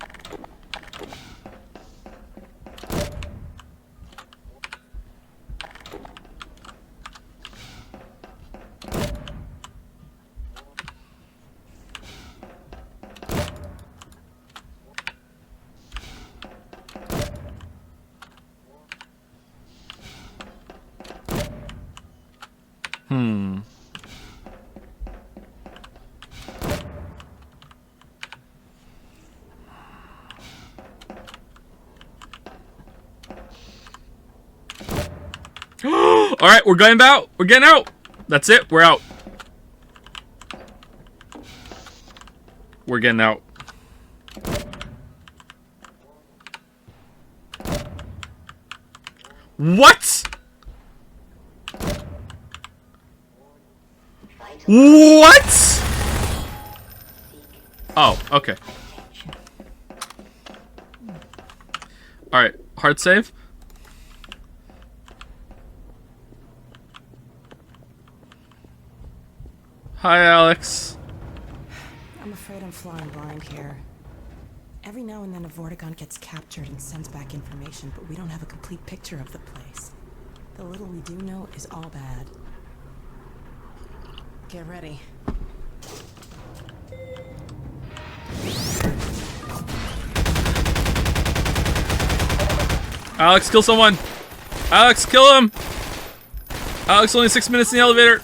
Alright, we're going out. We're getting out. That's it. We're out. We're getting out. What? What? Oh, okay. Alright, hard save. Hi, Alex. I'm afraid I'm flying blind here. Every now and then a Vortigaunt gets captured and sends back information, but we don't have a complete picture of the place. The little we do know is all bad. Get ready. Alex, kill someone. Alex, kill him. Alex, only 6 minutes in the elevator.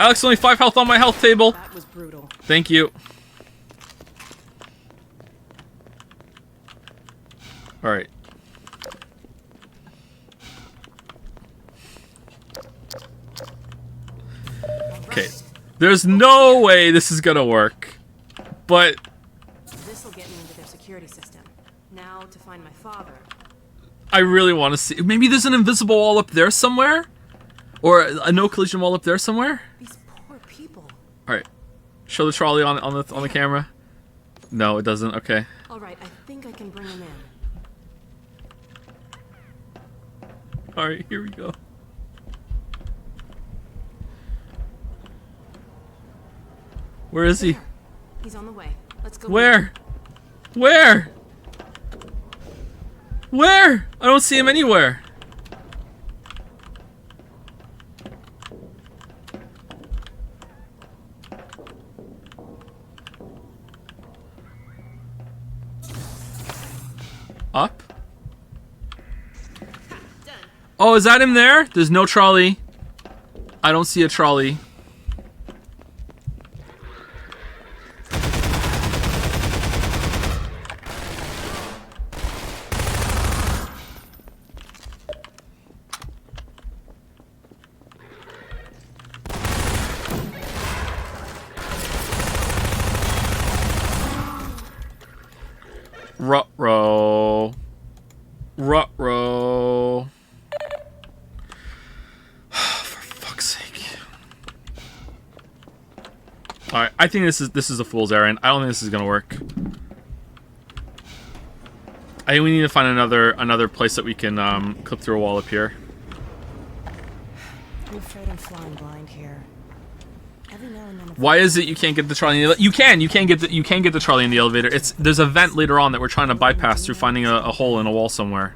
Alex, only 5 health on my health table. That was brutal. Thank you. Alright. Okay. There's no way this is gonna work. But This'll get me into their security system. Now to find my father. I really want to see. Maybe there's an invisible wall up there somewhere? Or a no collision wall up there somewhere? These poor people. Alright. Show the trolley on the camera. No, it doesn't. Okay. Alright, I think I can bring him in. Alright, here we go. Where is he? He's on the way. Let's go. Where? Where? Where? I don't see him anywhere. Up? Oh, is that him there? There's no trolley. I don't see a trolley. Ruh-roh. Ruh-roh. For fuck's sake. Alright, I think this is a fool's errand. I don't think this is gonna work. I think we need to find another place that we can clip through a wall up here. I'm afraid I'm flying blind here. Every now and then. Why is it you can't get the trolley in the you can get the trolley in the elevator. There's a vent later on that we're trying to bypass through finding a hole in a wall somewhere.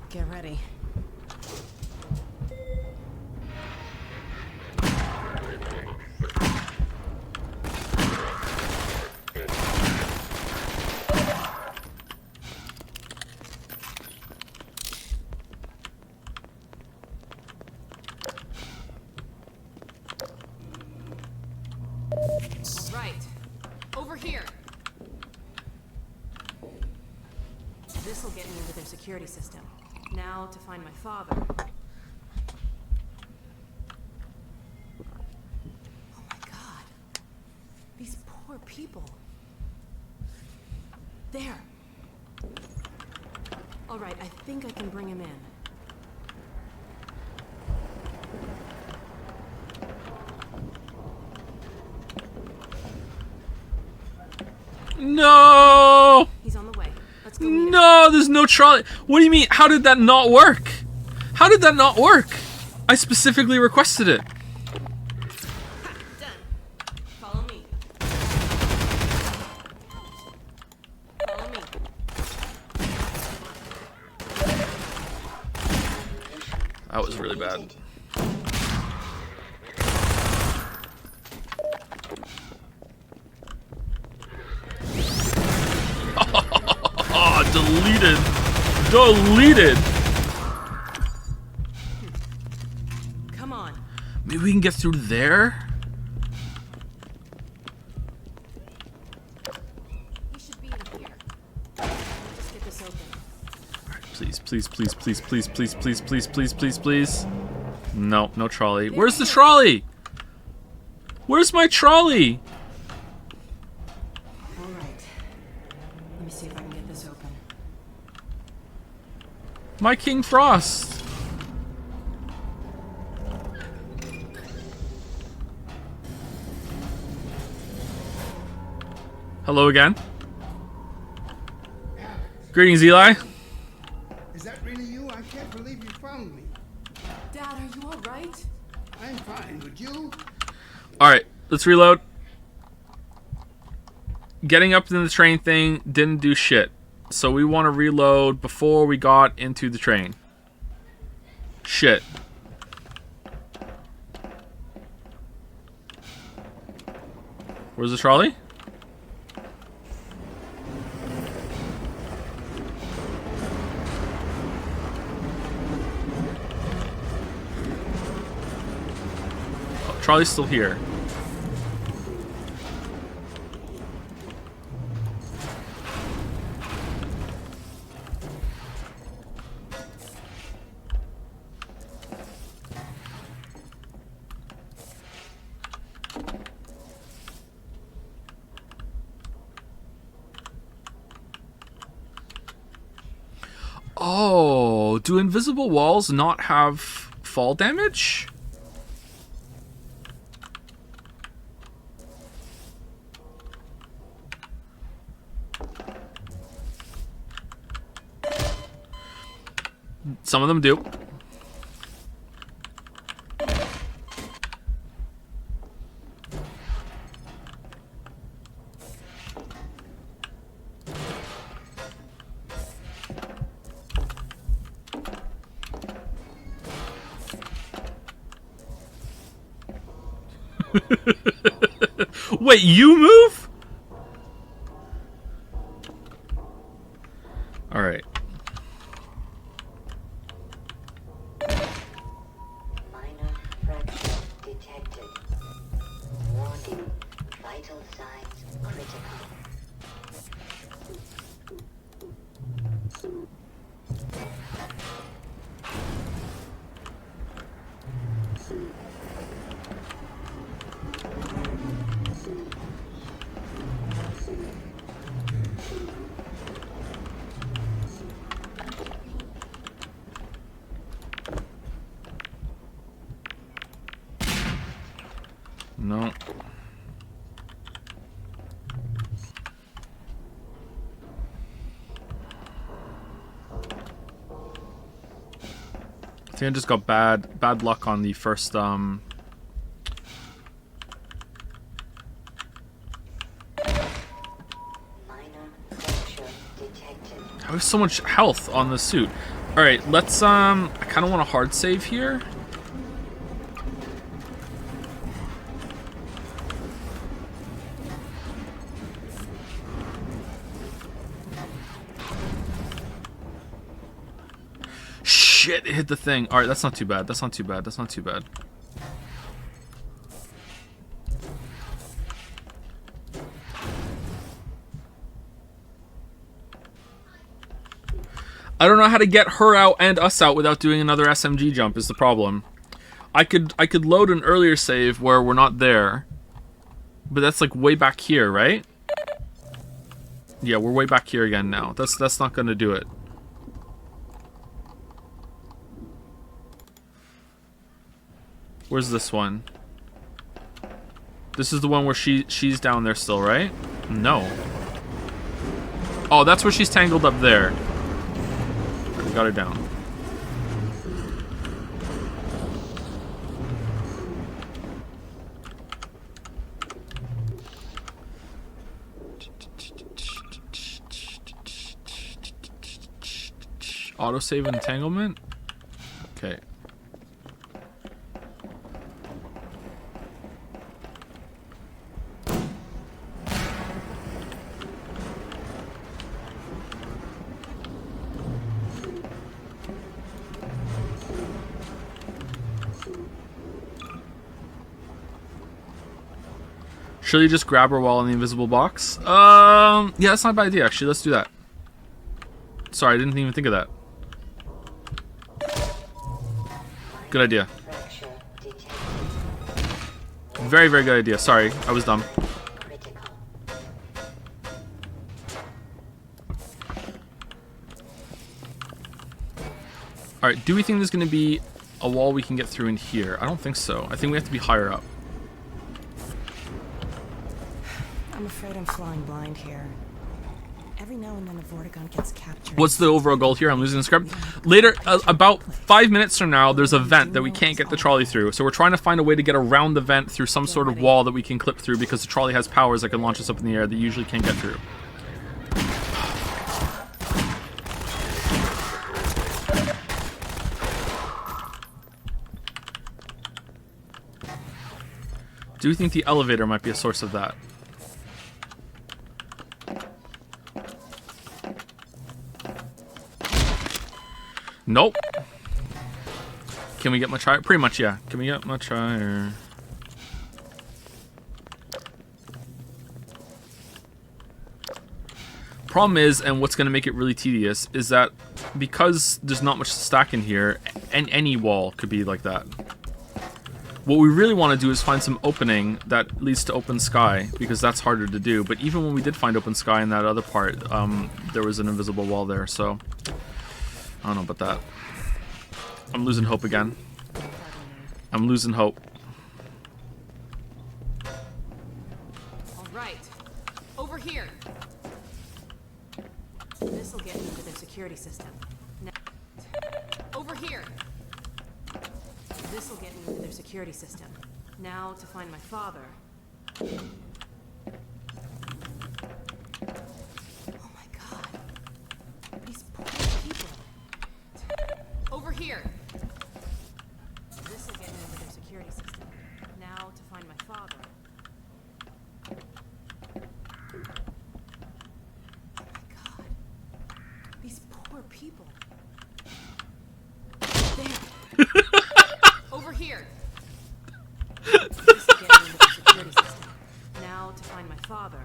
Get ready. This'll get me into their security system. Now to find my father. Oh my god. These poor people. There. Alright, I think I can bring him in. No! He's on the way. Let's go meet him. No, there's no trolley. What do you mean? How did that not work? How did that not work? I specifically requested it. Done. Follow me. Follow me. That was really bad. Oh, deleted. Deleted. Come on. Maybe we can get through there? He should be in here. Just get this open. Please, please, please, please, please, please, please, please, please, please, please. No, no trolley. Where's the trolley? Where's my trolley? All right. Let me see if I can get this open. My King Frost. Hello again. Greetings, Eli. Is that really you? I can't believe you found me. Dad, are you alright? I'm fine, but you? Alright, let's reload. Getting up in the train thing didn't do shit. So we want to reload before we got into the train. Shit. Where's the trolley? Oh, trolley's still here. Oh, do invisible walls not have fall damage? Some of them do. Wait, you move? All right. Minor fracture detected. Warning. Vital signs critical. No. I think I just got bad luck on the first Minor fracture detected. I have so much health on the suit. Alright, let's I kinda want a hard save here. Shit, it hit the thing. Alright, that's not too bad. That's not too bad. That's not too bad. I don't know how to get her out and us out without doing another SMG jump is the problem. I could load an earlier save where we're not there. But that's like way back here, right? Yeah, we're way back here again now. That's not gonna do it. Where's this one? This is the one where she's down there still, right? No. Oh, that's where she's tangled up there. We got her down. Autosave entanglement? Okay. Should we just grab her while in the invisible box? Yeah, that's not a bad idea, actually. Let's do that. Sorry, I didn't even think of that. Good idea. Fracture detected. Very, very good idea. Sorry, I was dumb. Critical. Alright, do we think there's going to be a wall we can get through in here? I don't think so. I think we have to be higher up. I'm afraid I'm flying blind here. Every now and then a Vortigaunt gets captured. What's the overall goal here? I'm losing the script. Later, about 5 minutes from now, there's a vent that we can't get the trolley through. So we're trying to find a way to get around the vent through some sort of wall that we can clip through because the trolley has powers that can launch us up in the air that you usually can't get through. Do you think the elevator might be a source of that? Nope. Can we get much higher? Pretty much, yeah. Can we get much higher? Problem is, and what's going to make it really tedious, is that because there's not much to stack in here, and any wall could be like that. What we really want to do is find some opening that leads to open sky, because that's harder to do. But even when we did find open sky in that other part, there was an invisible wall there, so I don't know about that. I'm losing hope again. I'm losing hope. All right, over here. This will get into their security system. Now, over here. This will get me into their security system. Now to find my father. Oh my god. These poor people. Over here. This will get me into their security system. Now to find my father. Oh my god. These poor people. There. Over here. This will get me into the security system. Now to find my father.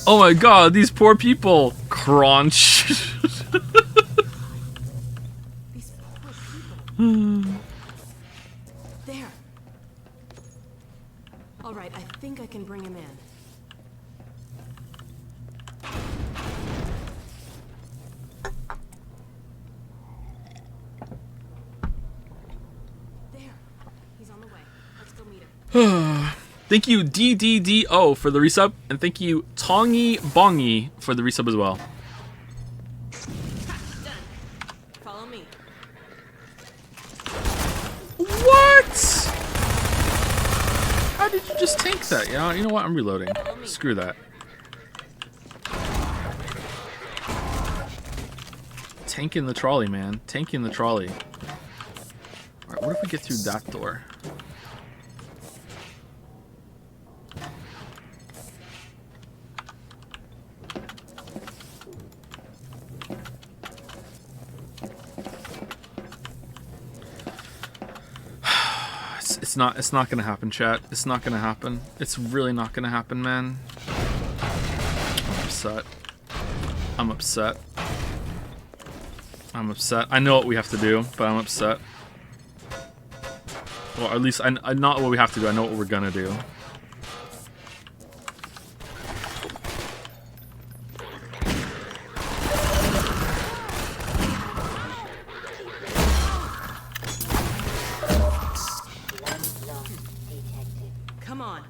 Oh my god, these poor people. Crunch. These poor people. There. All right, I think I can bring him in. There. He's on the way. Let's go meet him. Thank you, DDDO, for the resub, and thank you, Tongy Bongy, for the resub as well. Ha, done. Follow me. just tank that? Yeah, you know what? I'm reloading. Screw that. Tanking the trolley, man. Tanking the trolley. Alright, what if we get through that door? It's not gonna happen, chat. It's not gonna happen. It's really not gonna happen, man. I'm upset. I'm upset. I'm upset. I know what we have to do, but I'm upset. Well, at least I not what we have to do. I know what we're gonna do. Come on.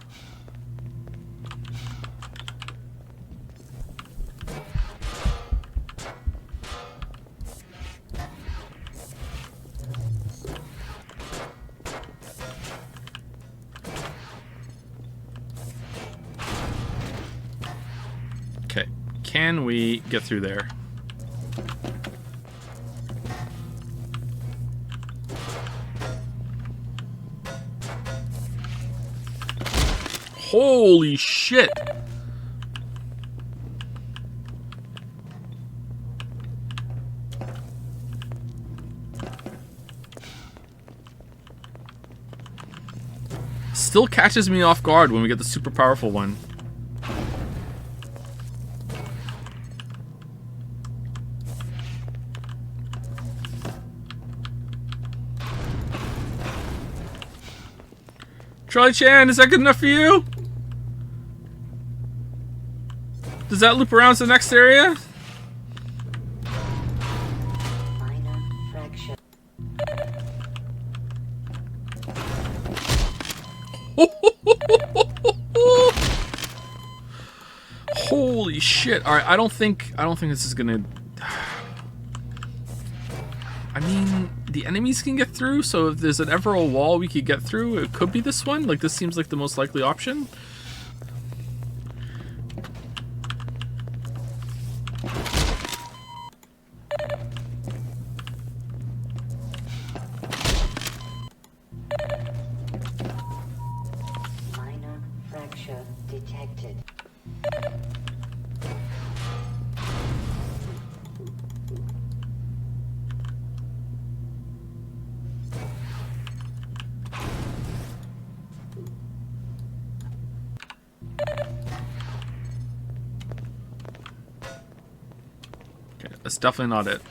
Okay, can we get through there? Holy shit! Still catches me off guard when we get the super powerful one. Charlie Chan, is that good enough for you? Does that loop around to the next area? Minor fracture. Holy shit! All right, I don't think this is gonna. I mean, the enemies can get through, so if there's ever a wall we could get through, it could be this one. Like, this seems like the most likely option. Minor fracture detected. That's definitely not it.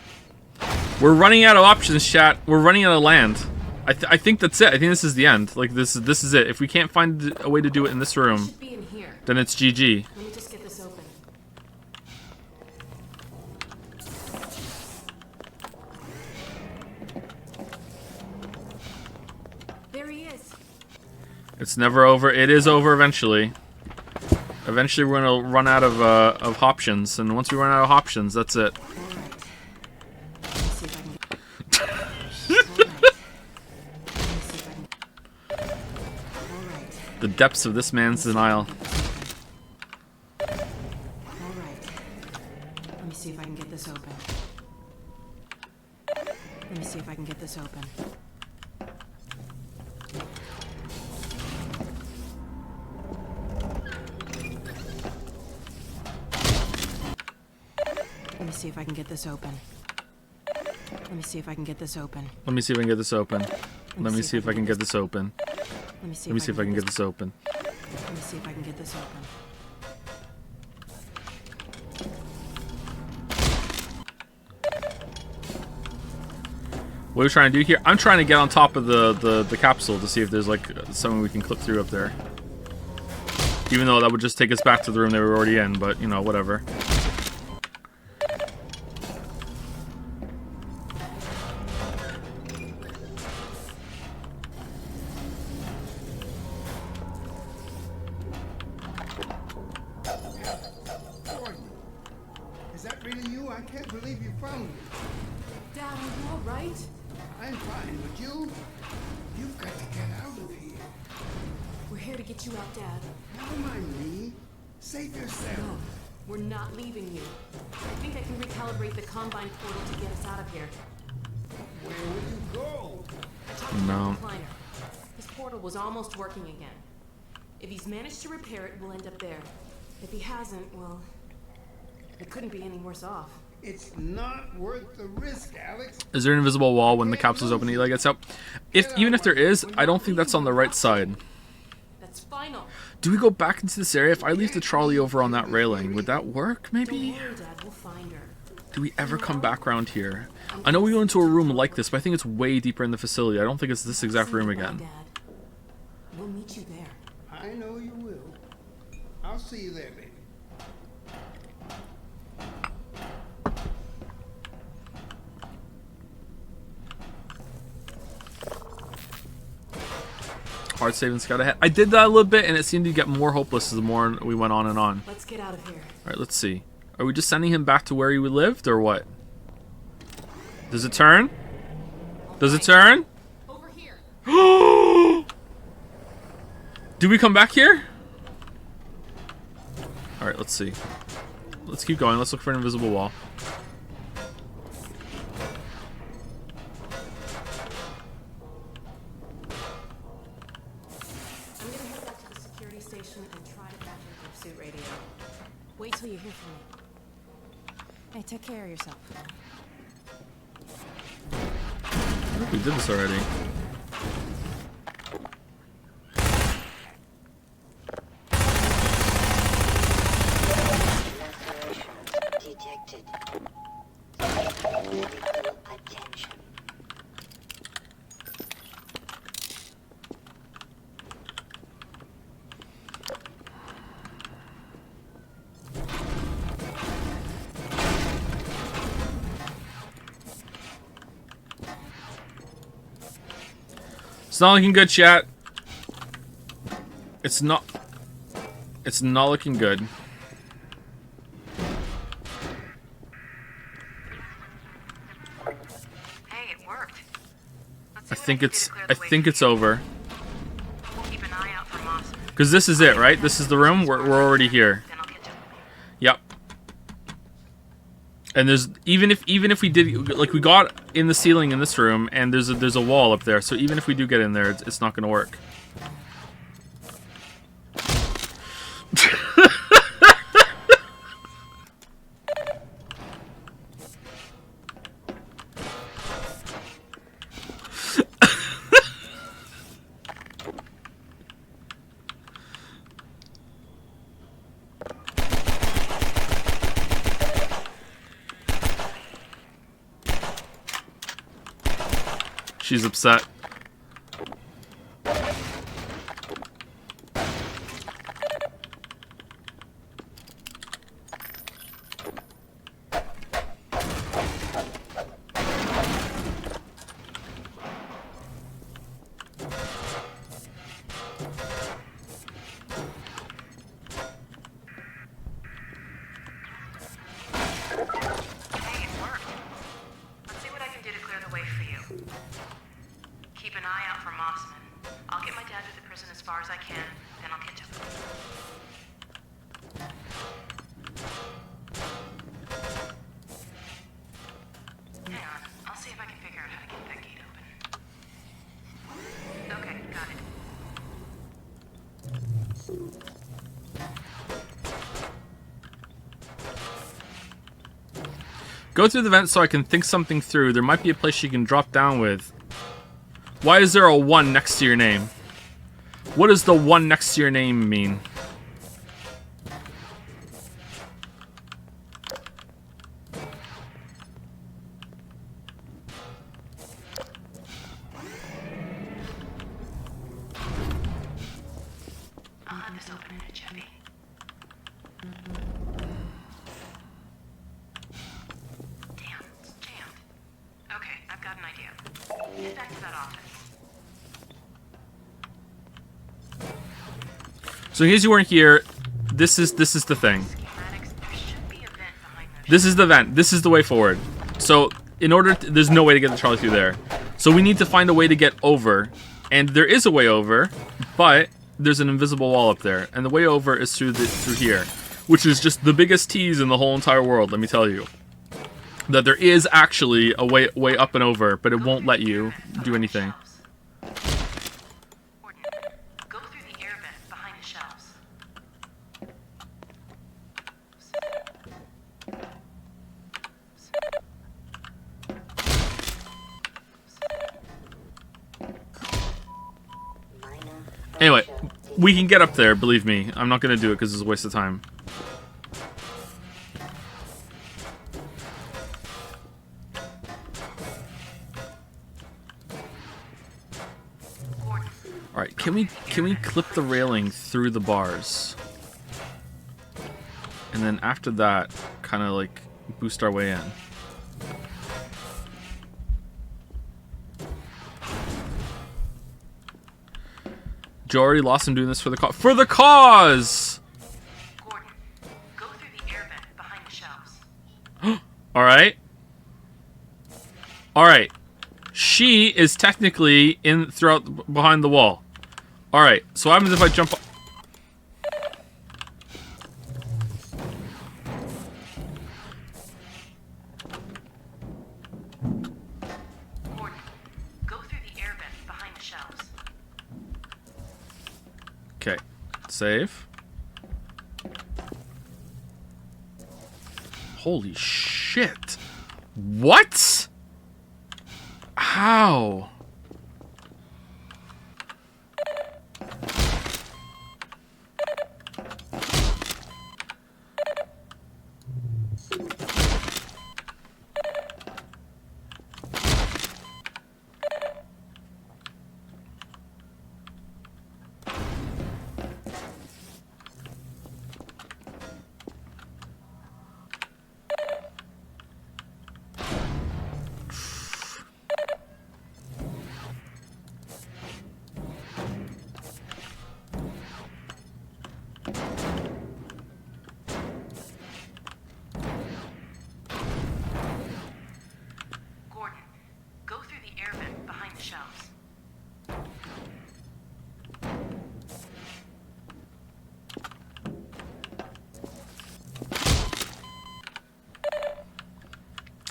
We're running out of options, chat. We're running out of land. I think that's it. I think this is the end. Like, this is it. If we can't find a way to do it in this room, Should be in here. then it's GG. Let me just get this open. There he is. It's never over. It is over eventually. Eventually, we're gonna run out of options, and once we run out of options, that's it. The depths of this man's denial. Alright. Let me see if I can get this open. Let me see if I can get this open. Let me see if I can get this open. Let me see if I can get this open. Let me see if I can get this open. Let me see if I can get this open. Let me see Let me see if I can get this open. Let me see if I can get this open. What are we trying to do here? I'm trying to get on top of the capsule to see if there's like something we can clip through up there. Even though that would just take us back to the room they were already in, but you know, whatever. Gordon, is that really you? I can't believe you found me. Dad, are you alright? I'm fine, but you? You've got to get out of here. We're here to get you out, Dad. Never mind me. Save yourself. No, we're not leaving you. I think I can recalibrate the Combine portal to get us out of here. Where will you go? I talked to No. Dr. Kleiner. His portal was almost working again. If he's managed to repair it, we'll end up there. If he hasn't, well, it couldn't be any worse off. It's not worth the risk, Alex. Is there an invisible wall when the capsule's open? Eli gets out. Even if there is, I don't think that's on the right side. That's final. Do we go back into this area? If I leave the trolley over on that railing, would that work? Don't Maybe. worry, Dad. We'll find her. Do we ever come back around here? I know we go into a room like this, but I think it's way deeper in the facility. I don't think it's this exact room again. Dad. We'll meet you there. I know you will. I'll see you there, baby. Hard save and scout ahead. I did that a little bit, and it seemed to get more hopeless the more we went on and on. Let's get out of here. All right, let's see. Are we just sending him back to where he lived, or what? Does it turn? Does it turn? Over here. Do we come back here? All right, let's see. Let's keep going. Let's look for an invisible wall. I'm gonna head back to the security station and try to back into your suit radio. Wait till you hear from me. Hey, take care of yourself. I think we did this already. Laceration detected. Medical attention. It's not looking good, chat. It's not looking good. Hey, it worked. Let's I see what think can do it's to clear the way for it's you. over. We'll keep an eye out for Mossman. Cause this is it, right? This is the room. We're already here. Then I'll catch up. Yep. And there's even if we did, like, we got in the ceiling in this room, and there's a wall up there. So even if we do get in there, it's not gonna work. She's upset. Hey, it worked. Let's see what I can do to clear the way for you. Keep an eye out for Mossman. I'll get my dad to the prison as far as I can, then I'll catch up. Hang on, I'll see if I can figure out how to get that gate open. Okay, got it. Go through the vent so I can think something through. There might be a place she can drop down with. Why is there a 1 next to your name? What does the 1 next to your name mean? I'll have this open in a jiffy. Damn, it's jammed. Okay, I've got an idea. Head back to that office. So in case you weren't here, this is the thing. Schematics, there should be a vent behind those. This is the vent. This is the way forward. So in order to, there's no way to get the trolley through there. So we need to find a way to get over. And there is a way over, but there's an invisible wall up there, and the way over is through here, which is just the biggest tease in the whole entire world. Let me tell you that there is actually a way up and over, but it won't let you do anything. Gordon, go through the air vent behind the shelves. Anyway, we can get up there, believe me. I'm not going to do it because it's a waste of time. Alright, can we clip the railing through the bars? And then after that, kind of like boost our way in. Joe already lost him doing this for the cause. For the cause! Gordon, go through the air vent behind the shelves. Alright. Alright. She is technically in behind the wall. Alright, so what happens if I jump... Gordon, go through the air vent behind the shelves. Okay, save. Holy shit. What? How? Gordon, go through the air vent behind the shelves.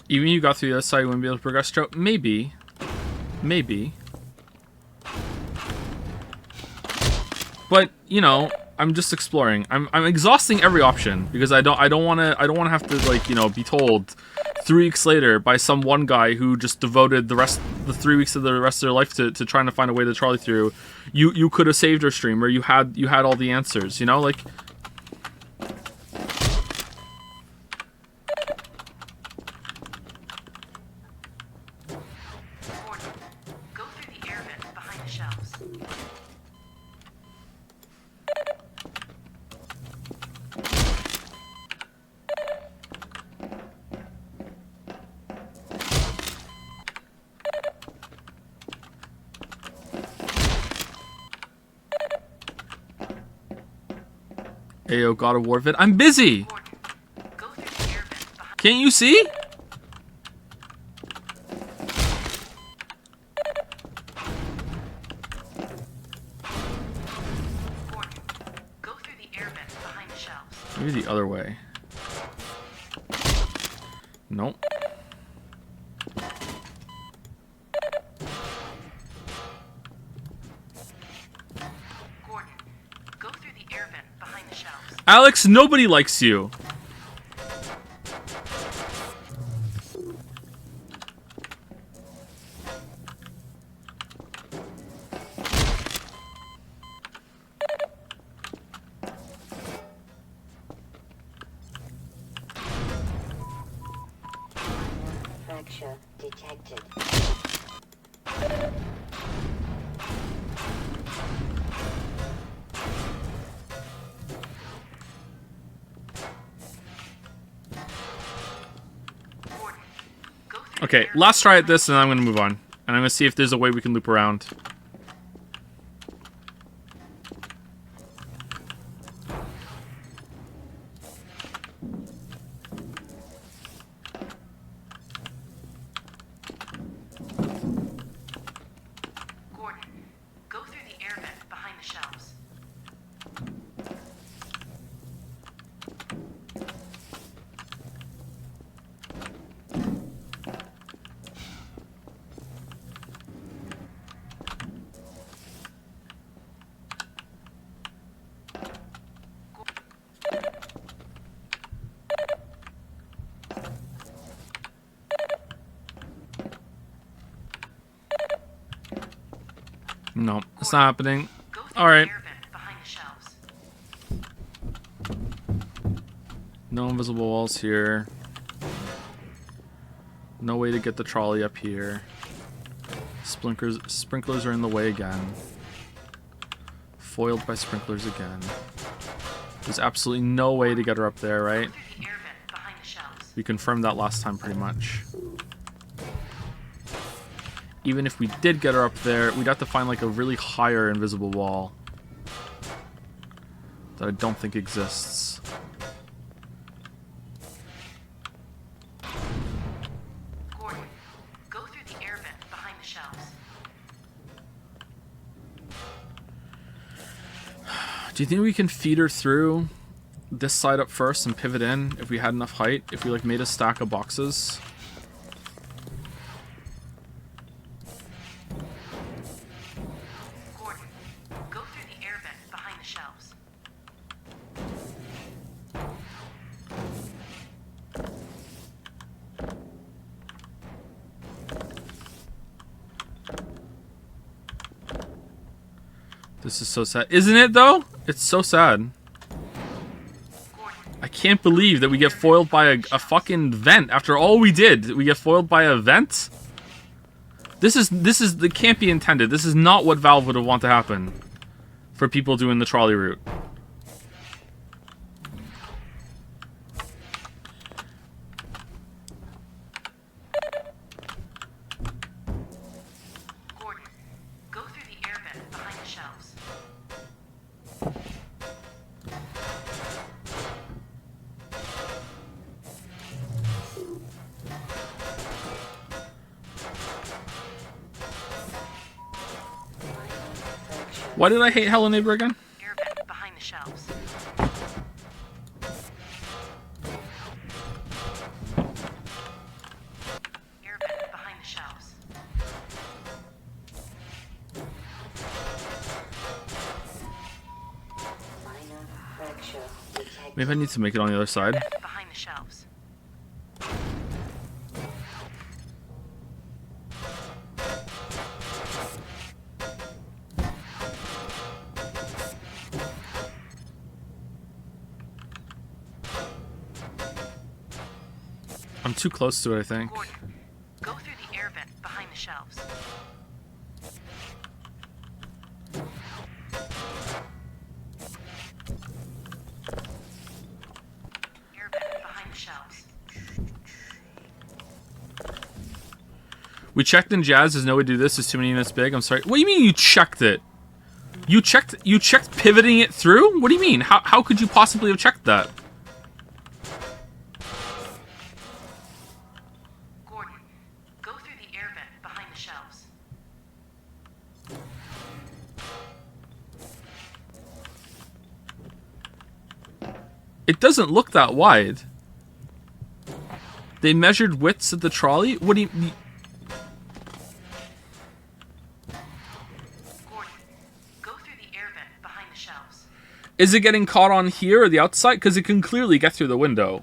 Even you got through the other side, you wouldn't be able to progress, Joe? Maybe. Maybe. But, you know, I'm just exploring. I'm exhausting every option because I don't want to have to, like, you know, be told 3 weeks later by some one guy who just devoted the 3 weeks of the rest of their life to trying to find a way to trolley through. You could have saved her stream, or you had all the answers, you know, like. Gordon, go through the air vent behind the shelves. Ayo, God of War vid. I'm busy. Gordon, go through the air vent behind. Can't you see? Gordon, go through the air vent behind the shelves. Maybe the other way. Nope. Gordon, go through the air vent behind the shelves. Alex, nobody likes you. Fracture detected. Gordon, go through the Okay, air last vent try at behind this, and I'm gonna move on. And I'm gonna see if there's a way we can loop around. Gordon, go through the air vent behind the shelves. No, it's not happening. Go through All right. the air vent behind the shelves. No invisible walls here. No way to get the trolley up here. Sprinklers are in the way again. Foiled by sprinklers again. There's absolutely no way to get her up there, right? Go through the air vent behind the shelves. We confirmed that last time pretty much. Even if we did get her up there, we'd have to find like a really higher invisible wall. That I don't think exists. Gordon, go through the air vent behind the shelves. Do you think we can feed her through this side up first and pivot in if we had enough height? If we like made a stack of boxes? Gordon, go through the air vent behind the shelves. This is so sad. Isn't it though? It's so sad. I can't believe that we get foiled by a fucking vent after all we did. We get foiled by a vent? This can't be intended. This is not what Valve would have want to happen for people doing the trolley route. Gordon, go through the air vent behind the shelves. Why did I hate Hello Neighbor again? Air vent behind the shelves. Air vent behind the shelves. Minor fracture detected. Maybe I need to make it on the other side. Behind the shelves. I'm too close to it, I think. Gordon, go through the air vent behind the shelves. Air vent behind the shelves. We checked in Jazz. There's no way to do this. It's too many units big. I'm sorry. What do you mean you checked it? You checked pivoting it through? What do you mean? How could you possibly have checked that? Gordon, go through the air vent behind the shelves. It doesn't look that wide. They measured widths of the trolley? What do you... Gordon, go through the air vent behind the shelves. Is it getting caught on here or the outside? Because it can clearly get through the window.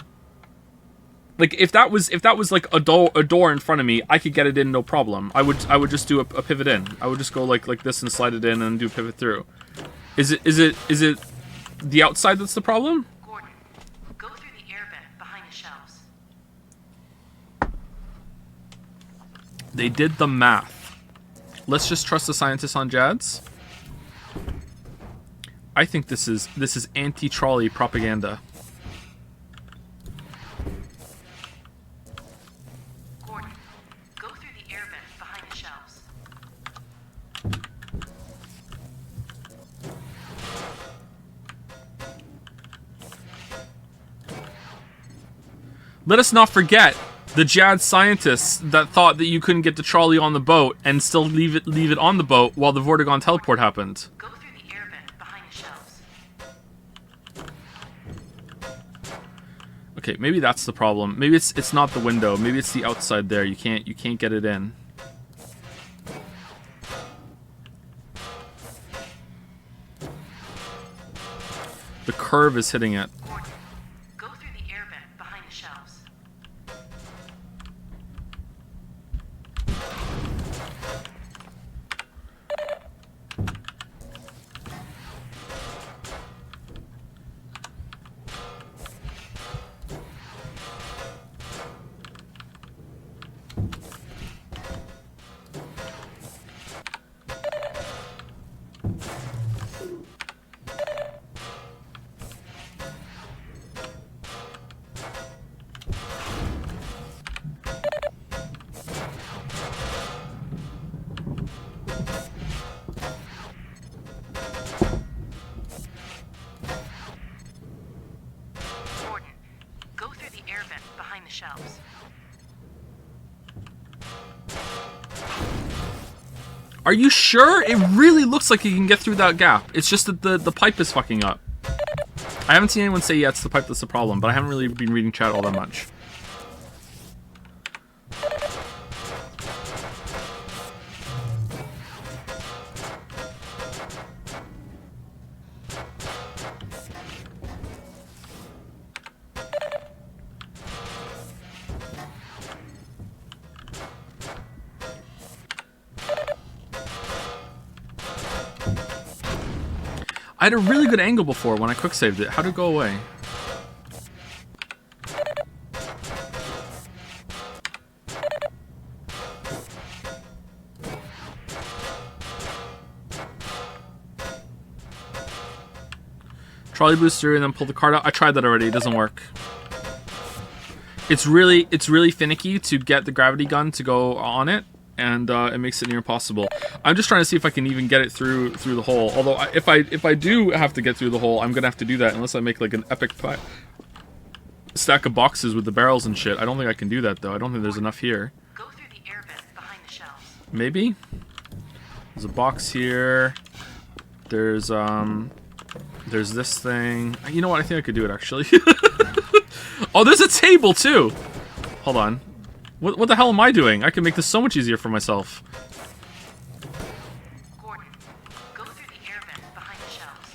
Like, if that was like a door in front of me, I could get it in no problem. I would just do a pivot in. I would just go like this and slide it in and do a pivot through. Is it the outside that's the problem? Gordon, go through the air vent behind the shelves. They did the math. Let's just trust the scientists on Jads. I think this is anti-trolley propaganda. Gordon, go through the air vent behind the shelves. Let us not forget the Jad scientists that thought that you couldn't get the trolley on the boat and still leave it on the boat while the Vortigaunt teleport happened. Go through the air vent behind the shelves. Okay, maybe that's the problem. Maybe it's not the window. Maybe it's the outside there. You can't get it in. The curve is hitting it. Gordon, go through the air vent behind the shelves. vent behind the shelves. Are you sure? It really looks like you can get through that gap. It's just that the pipe is fucking up. I haven't seen anyone say, yeah, it's the pipe that's the problem, but I haven't really been reading chat all that much. I had a really good angle before when I quick saved it. How'd it go away? Trolley booster and then pull the card out. I tried that already. It doesn't work. It's really finicky to get the gravity gun to go on it, and it makes it near impossible. I'm just trying to see if I can even get it through the hole. Although if I do have to get through the hole, I'm gonna have to do that unless I make like an epic stack of boxes with the barrels and shit. I don't think I can do that though. I don't think there's enough here. Go through the air vent behind the shelves. Maybe. There's a box here. There's this thing. You know what? I think I could do it actually. Oh, there's a table too. Hold on. What the hell am I doing? I can make this so much easier for myself. Gordon, go through the air vent behind the shelves.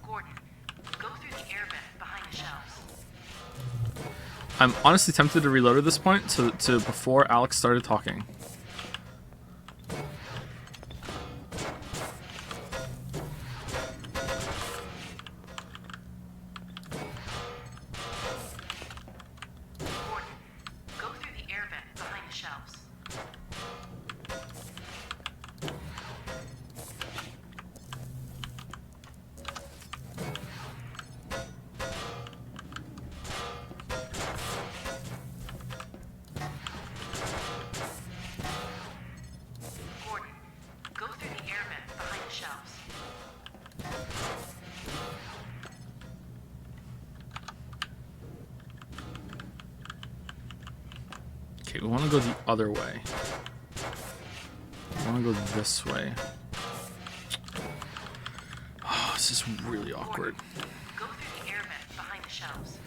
Gordon, go through the air vent behind the shelves. I'm honestly tempted to reload at this point to before Alex started talking. Gordon, go through the air vent behind the shelves. Gordon, go through the air vent behind the shelves. Okay, we want to go the other way. I want to go this way. Oh, this is really awkward. Go through the air vent behind the shelves.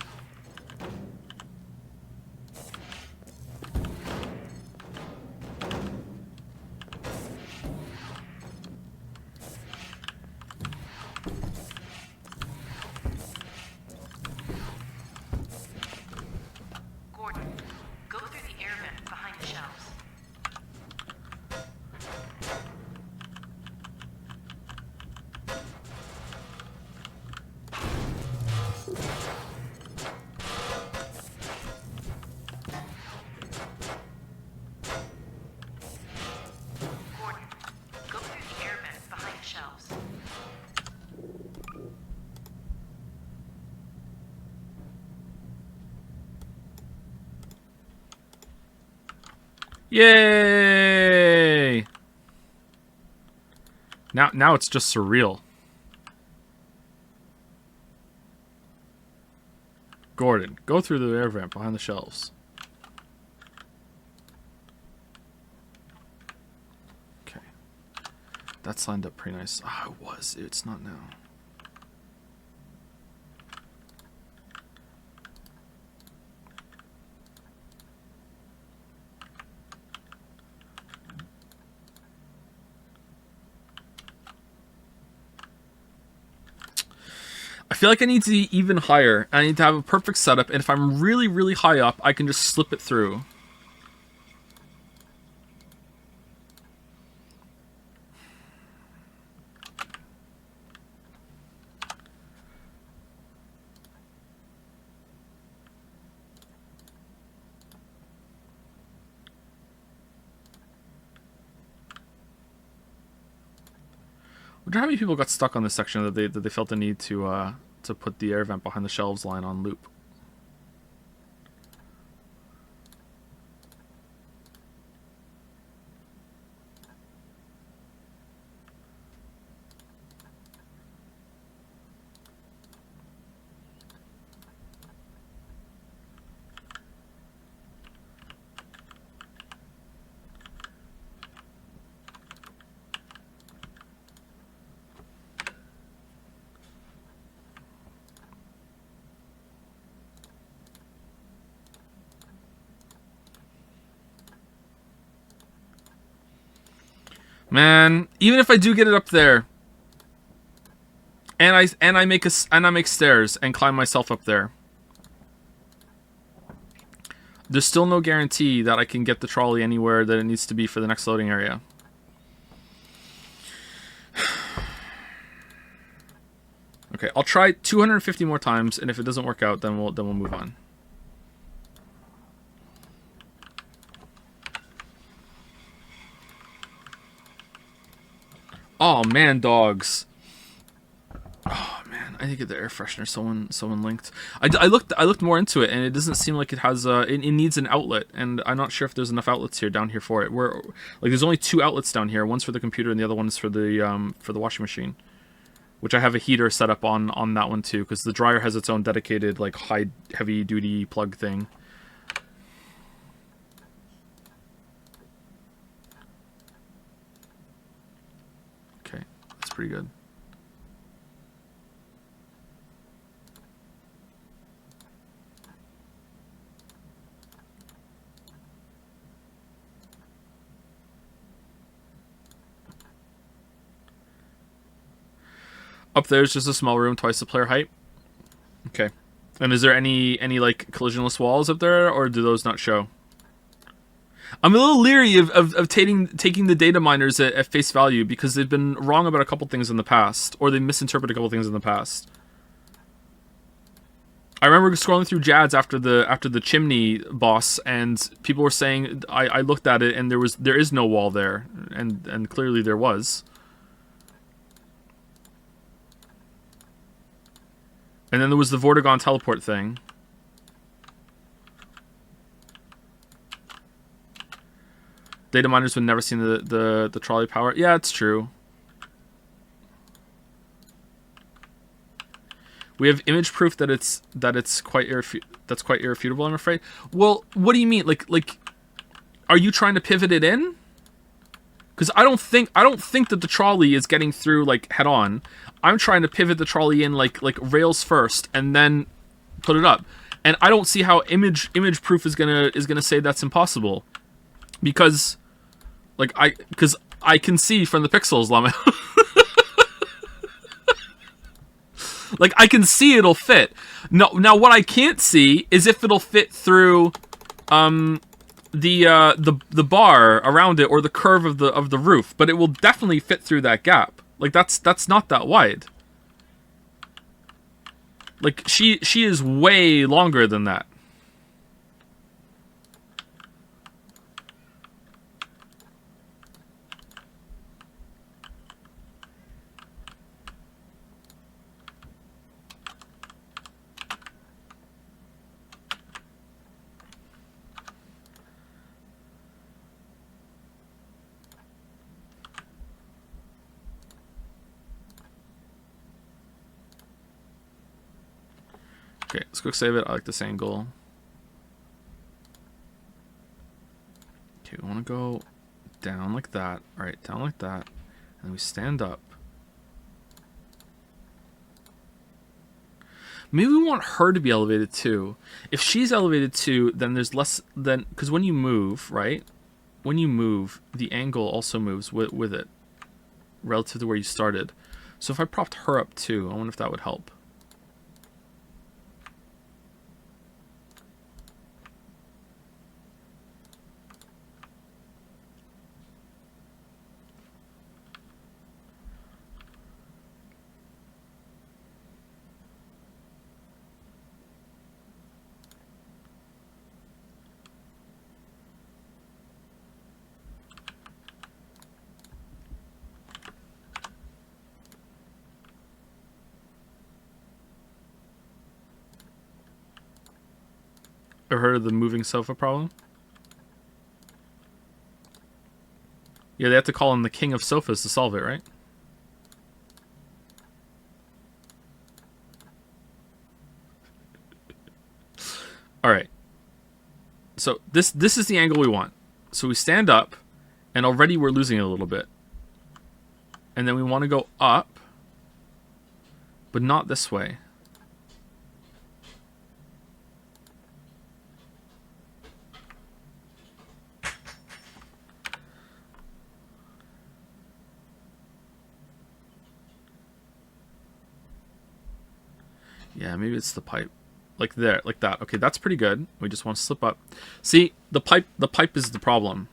Gordon, go through the air vent behind the shelves. Gordon, go through the air vent behind the shelves. Yay! Now it's just surreal. Gordon, go through the air vent behind the shelves. Okay. That's lined up pretty nice. Ah, it was. It's not now. I feel like I need to be even higher. I need to have a perfect setup, and if I'm really, really high up, I can just slip it through. I wonder how many people got stuck on this section that they felt the need to put the air vent behind the shelves line on loop. Man, even if I do get it up there, and I make stairs and climb myself up there, there's still no guarantee that I can get the trolley anywhere that it needs to be for the next loading area. Okay, I'll try 250 more times, and if it doesn't work out, then we'll move on. Oh man, dogs. Oh man, I need to get the air freshener. Someone linked. I looked more into it, and it doesn't seem like it has it needs an outlet, and I'm not sure if there's enough outlets down here for it. There's only 2 outlets down here. One's for the computer, and the other one is for the washing machine, which I have a heater set up on that one too, because the dryer has its own dedicated like heavy duty plug thing. Okay, that's pretty good. Up there's just a small room, twice the player height. Okay. And is there any like collisionless walls up there, or do those not show? I'm a little leery of taking the data miners at face value, because they've been wrong about a couple things in the past, or they misinterpreted a couple things in the past. I remember scrolling through Jad's after the chimney boss, and people were saying, I looked at it and there is no wall there, and clearly there was. And then there was the Vortigaunt teleport thing. Data miners would never seen the trolley power. Yeah, it's true. We have image proof that it's quite irrefutable, I'm afraid. Well, what do you mean? Like are you trying to pivot it in? Because I don't think that the trolley is getting through like head on. I'm trying to pivot the trolley in like rails first and then put it up. And I don't see how image proof is gonna say that's impossible. Because I can see from the pixels, Llama. Like I can see it'll fit. No, now what I can't see is if it'll fit through the bar around it or the curve of the roof, but it will definitely fit through that gap. Like that's not that wide. Like she is way longer than that. Okay, let's quick save it. I like this angle. Okay, we want to go down like that. Alright, down like that. And we stand up. Maybe we want her to be elevated too. If she's elevated too, then there's less than... Because when you move, right? When you move, the angle also moves with it. Relative to where you started. So if I propped her up too, I wonder if that would help. Ever heard of the moving sofa problem? Yeah, they have to call him the king of sofas to solve it, right? Alright. So this is the angle we want. So we stand up, and already we're losing it a little bit. And then we want to go up, but not this way. Yeah, maybe it's the pipe. Like there, like that. Okay, that's pretty good. We just want to slip up. See, the pipe is the problem.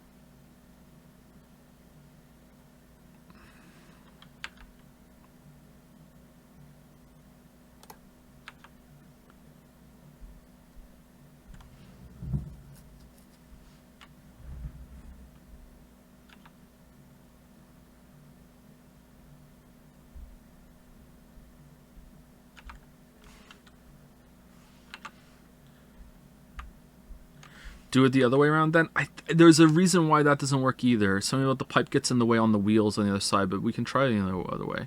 Do it the other way around then? There's a reason why that doesn't work either. Something about the pipe gets in the way on the wheels on the other side, but we can try it the other way.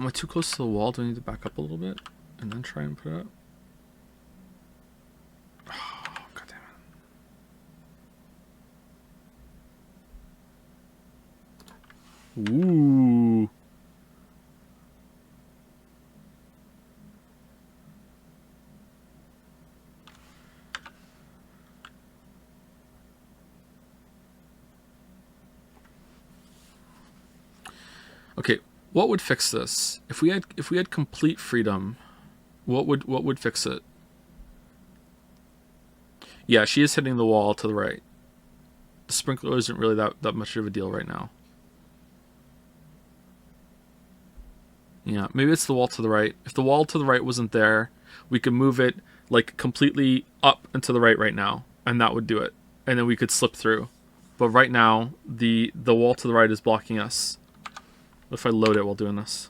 Am I too close to the wall? Do I need to back up a little bit and then try and put it up? Oh, God damn it. Ooh. Okay. What would fix this? If we had complete freedom, what would fix it? Yeah, she is hitting the wall to the right. The sprinkler isn't really that much of a deal right now. Yeah, maybe it's the wall to the right. If the wall to the right wasn't there, we could move it like completely up and to the right now, and that would do it. And then we could slip through. But right now, the wall to the right is blocking us. What if I load it while doing this?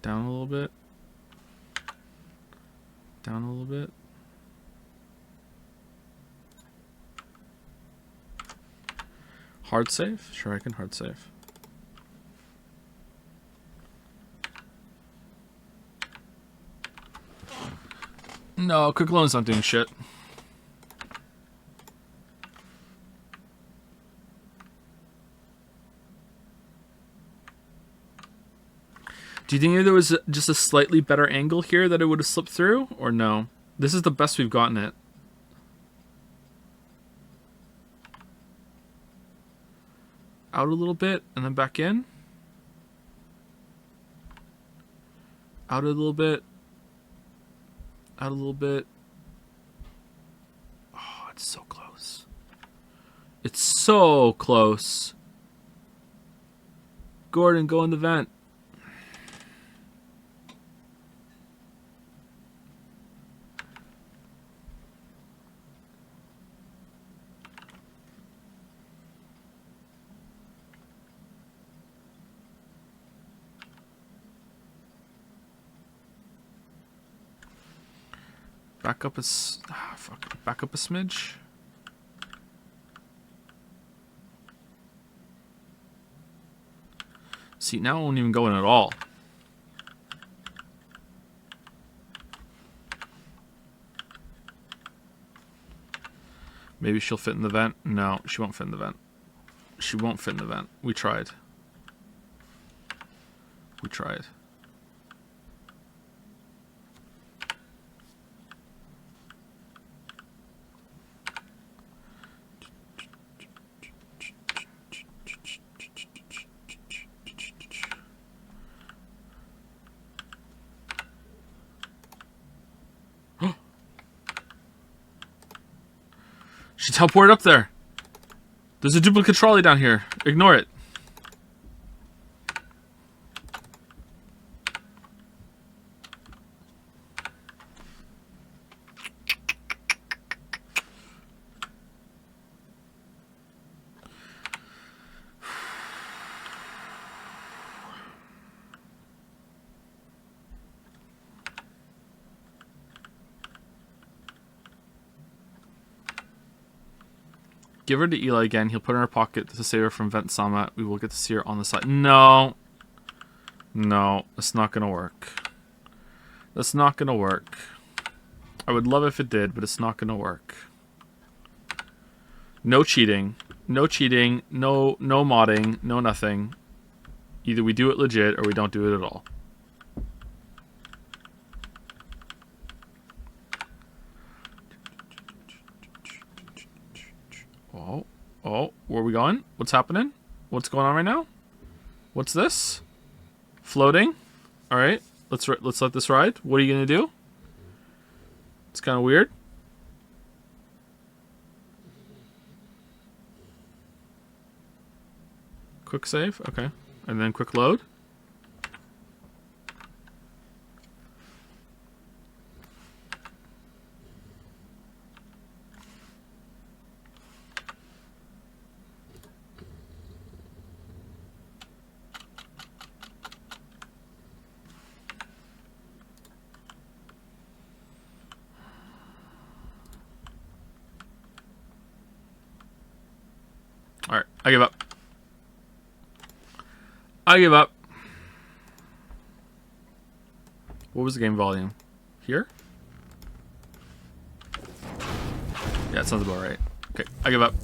Down a little bit. Down a little bit. Hard save? Sure, I can hard save. No, quick loan's not doing shit. Do you think if there was just a slightly better angle here that it would have slipped through? Or no? This is the best we've gotten it. Out a little bit and then back in. Out a little bit. Out a little bit. Oh, it's so close. It's so close. Gordon, go in the vent. Back up a back up a smidge. See, now it won't even go in at all. Maybe she'll fit in the vent. No, she won't fit in the vent. She won't fit in the vent. We tried. We tried. She teleported up there. There's a duplicate trolley down here. Ignore it. Give her to Eli again. He'll put her in her pocket to save her from Vent Sama. We will get to see her on the side. No. No, it's not gonna work. That's not gonna work. I would love if it did, but it's not gonna work. No cheating. No cheating. No modding. No nothing. Either we do it legit or we don't do it at all. Oh, where are we going? What's happening? What's going on right now? What's this? Floating? All right, let's let this ride. What are you gonna do? It's kind of weird. Quick save, okay, and then quick load. Alright, I give up. I give up. What was the game volume? Here? Yeah, it sounds about right. Okay, I give up.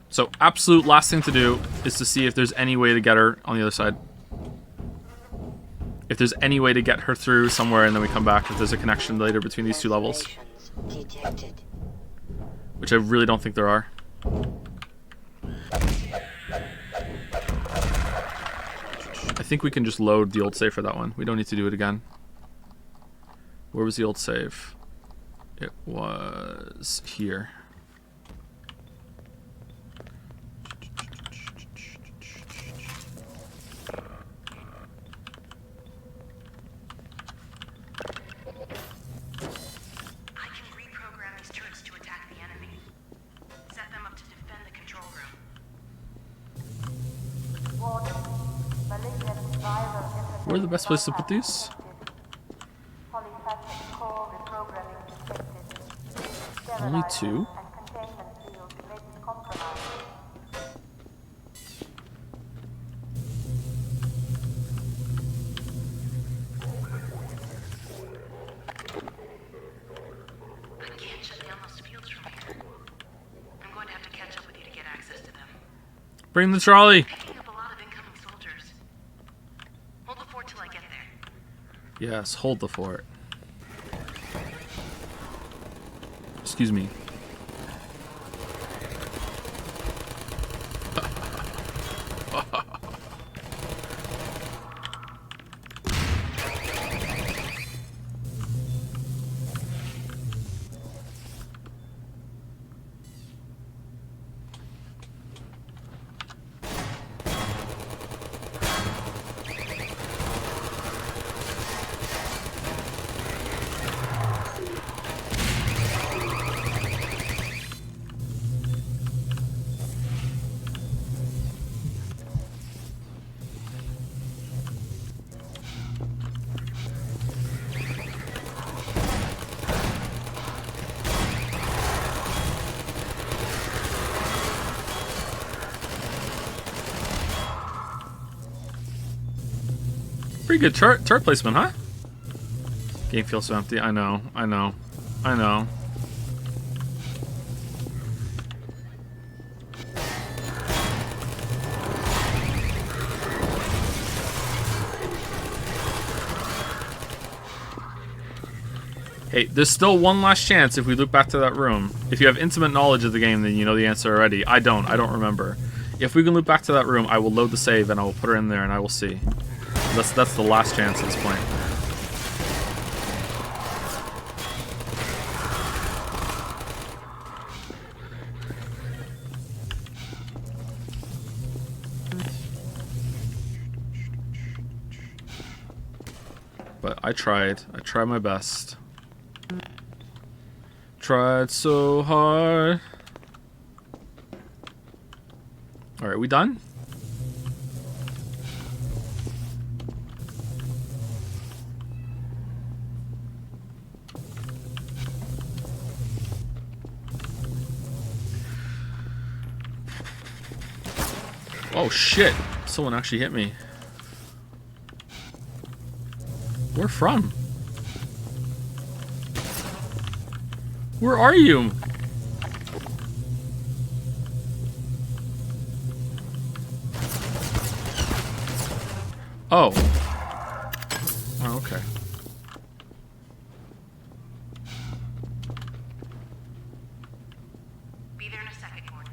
So, absolute last thing to do is to see if there's any way to get her on the other side. If there's any way to get her through somewhere and then we come back, if there's a connection later between these two levels. Detected. Which I really don't think there are. I think we can just load the old save for that one. We don't need to do it again. Where was the old save? It was here. I can reprogram these turrets to attack the enemy. Set them up to defend the control room. Where are the best places to put these? Only two? I can't shut down those fields from here. I'm going to have to catch up with you to get access to them. Bring the trolley! Picking up a lot of incoming soldiers. Hold the fort till I get there. Yes, hold the fort. Excuse me. Pretty good turret placement, huh? Game feels so empty. I know. Hey, there's still one last chance if we loop back to that room. If you have intimate knowledge of the game, then you know the answer already. I don't remember. If we can loop back to that room, I will load the save and I will put her in there and I will see. That's the last chance at this point. But I tried my best. Tried so hard. Alright, we done? Oh shit! Someone actually hit me. Where from? Where are you? Oh. Oh, okay. Be there in a second, Gordon.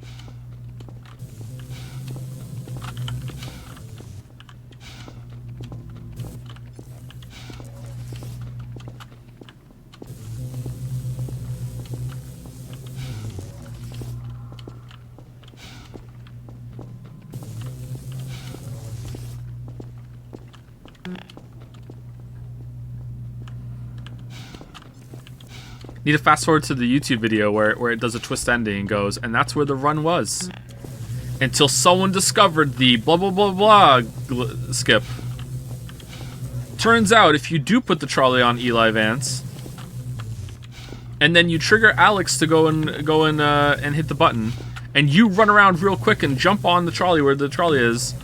Need to fast forward to the YouTube video where it does a twist ending and goes, and that's where the run was. Until someone discovered the blah blah blah blah skip. Turns out if you do put the trolley on Eli Vance, and then you trigger Alex to go and hit the button, and you run around real quick and jump on the trolley where the trolley is.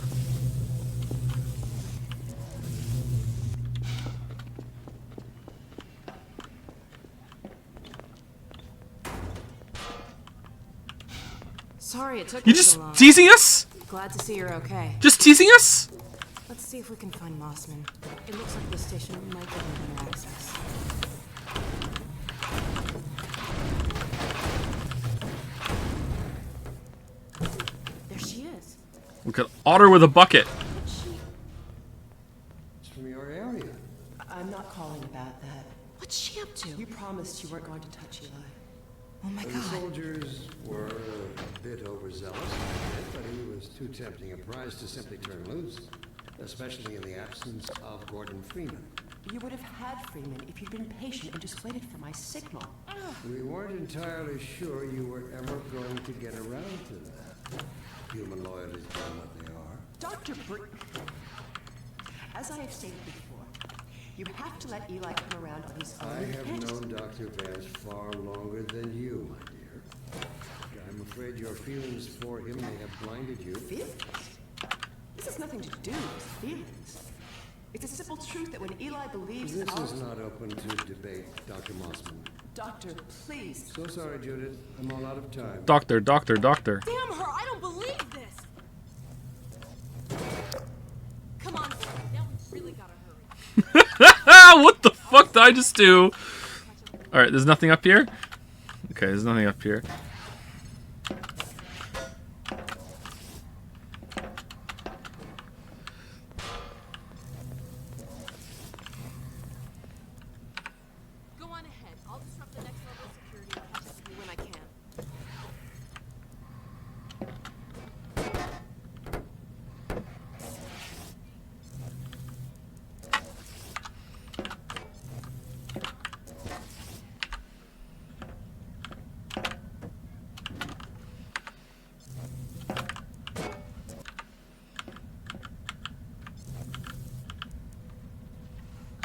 Sorry it took You me just so long. teasing us? Glad to see you're okay. Just teasing us? Let's see if we can find Mossman. It looks like this station might give him better access. There she is. We could otter with a bucket. It's from your area. I'm not calling about that. What's she up to? You promised you weren't going to touch Eli. Oh my The god. soldiers were a bit overzealous, but he was too tempting a prize to simply turn loose, especially in the absence of Gordon Freeman. You would have had Freeman if you'd been patient and just waited for my signal. We weren't entirely sure you were ever going to get around to that. Human loyalties being what they are. Dr. As I have stated before, you have to let Eli come around on his own. I You have can't- known Dr. Vance far longer than you, my dear. I'm afraid your feelings for him may have blinded you. Feelings? This has nothing to do with feelings. It's a simple truth that when Eli believes This our... is not open to debate, Dr. Mossman. Doctor, please. So sorry, Judith. I'm all out of time. Doctor. Damn her, I don't believe this! Come on, now we really gotta hurry. What the fuck did I just do? Alright, there's nothing up here? Okay, there's nothing up here. Go on ahead. I'll disrupt the next level of security and catch up with you when I can.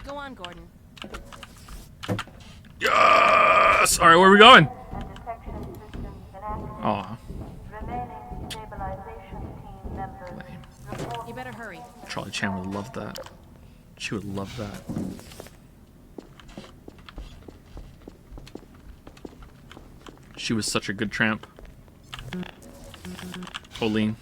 Go on, Gordon. Yes! Alright, where are we going? And detection systems inactive. Aw, Remaining stabilization team members report You better hurry. Charlie Chan would love that. She would love that. She was such a good tramp. Colleen.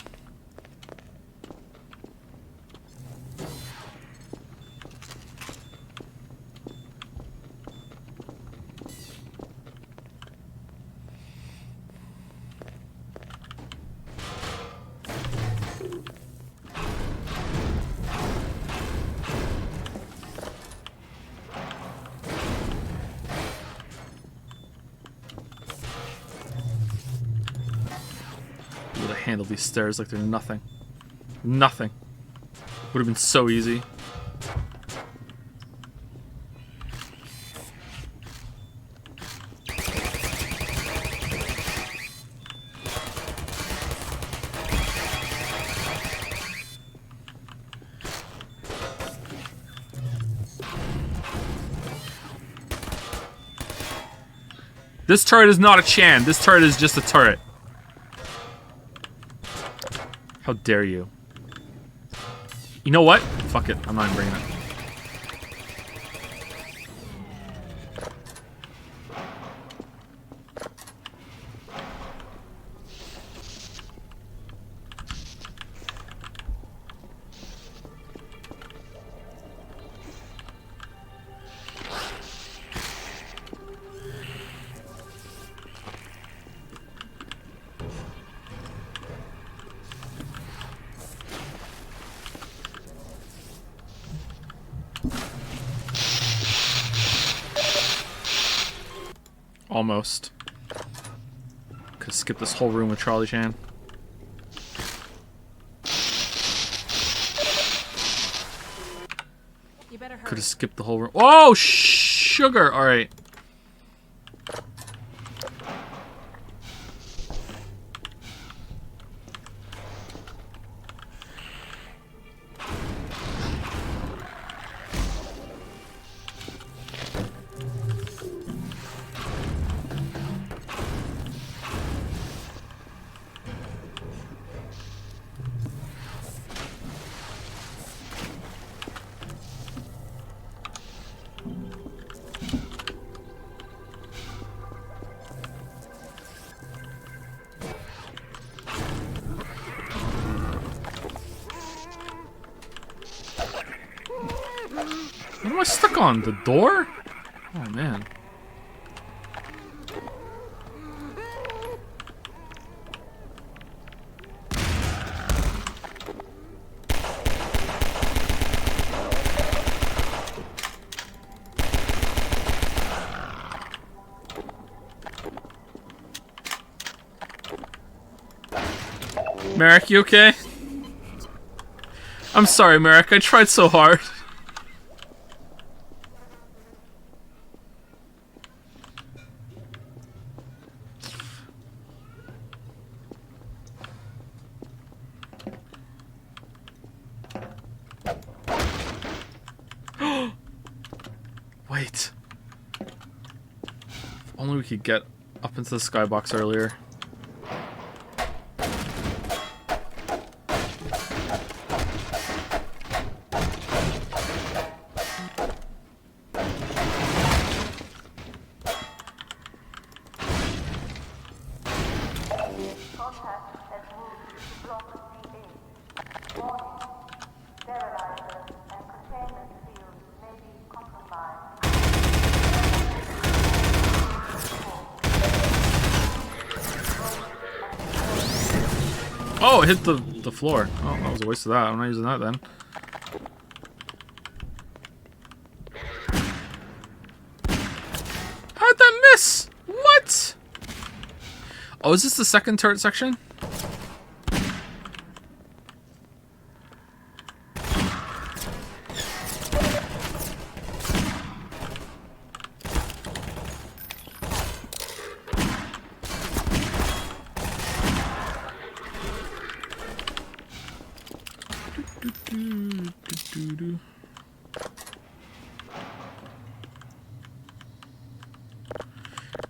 Would have handled these stairs like they're nothing. Nothing. Would have been so easy. This turret is not a Chan. This turret is just a turret. How dare you? You know what? Fuck it. I'm not even bringing it. Almost. Could skip this whole room with Charlie Chan. You better hurry. Could have skipped the whole room. Oh, sugar! Alright. What am I stuck on? The door? Oh, man. Merrick, you okay? I'm sorry, Merrick. I tried so hard. Wait. If only we could get up into the skybox earlier. Contact has moved to Block D8. Warning. Sterilizers and containment fields may be compromised. Oh, it hit the floor. Oh, that was a waste of that. I'm not using that then. How'd that miss? What? Oh, is this the second turret section?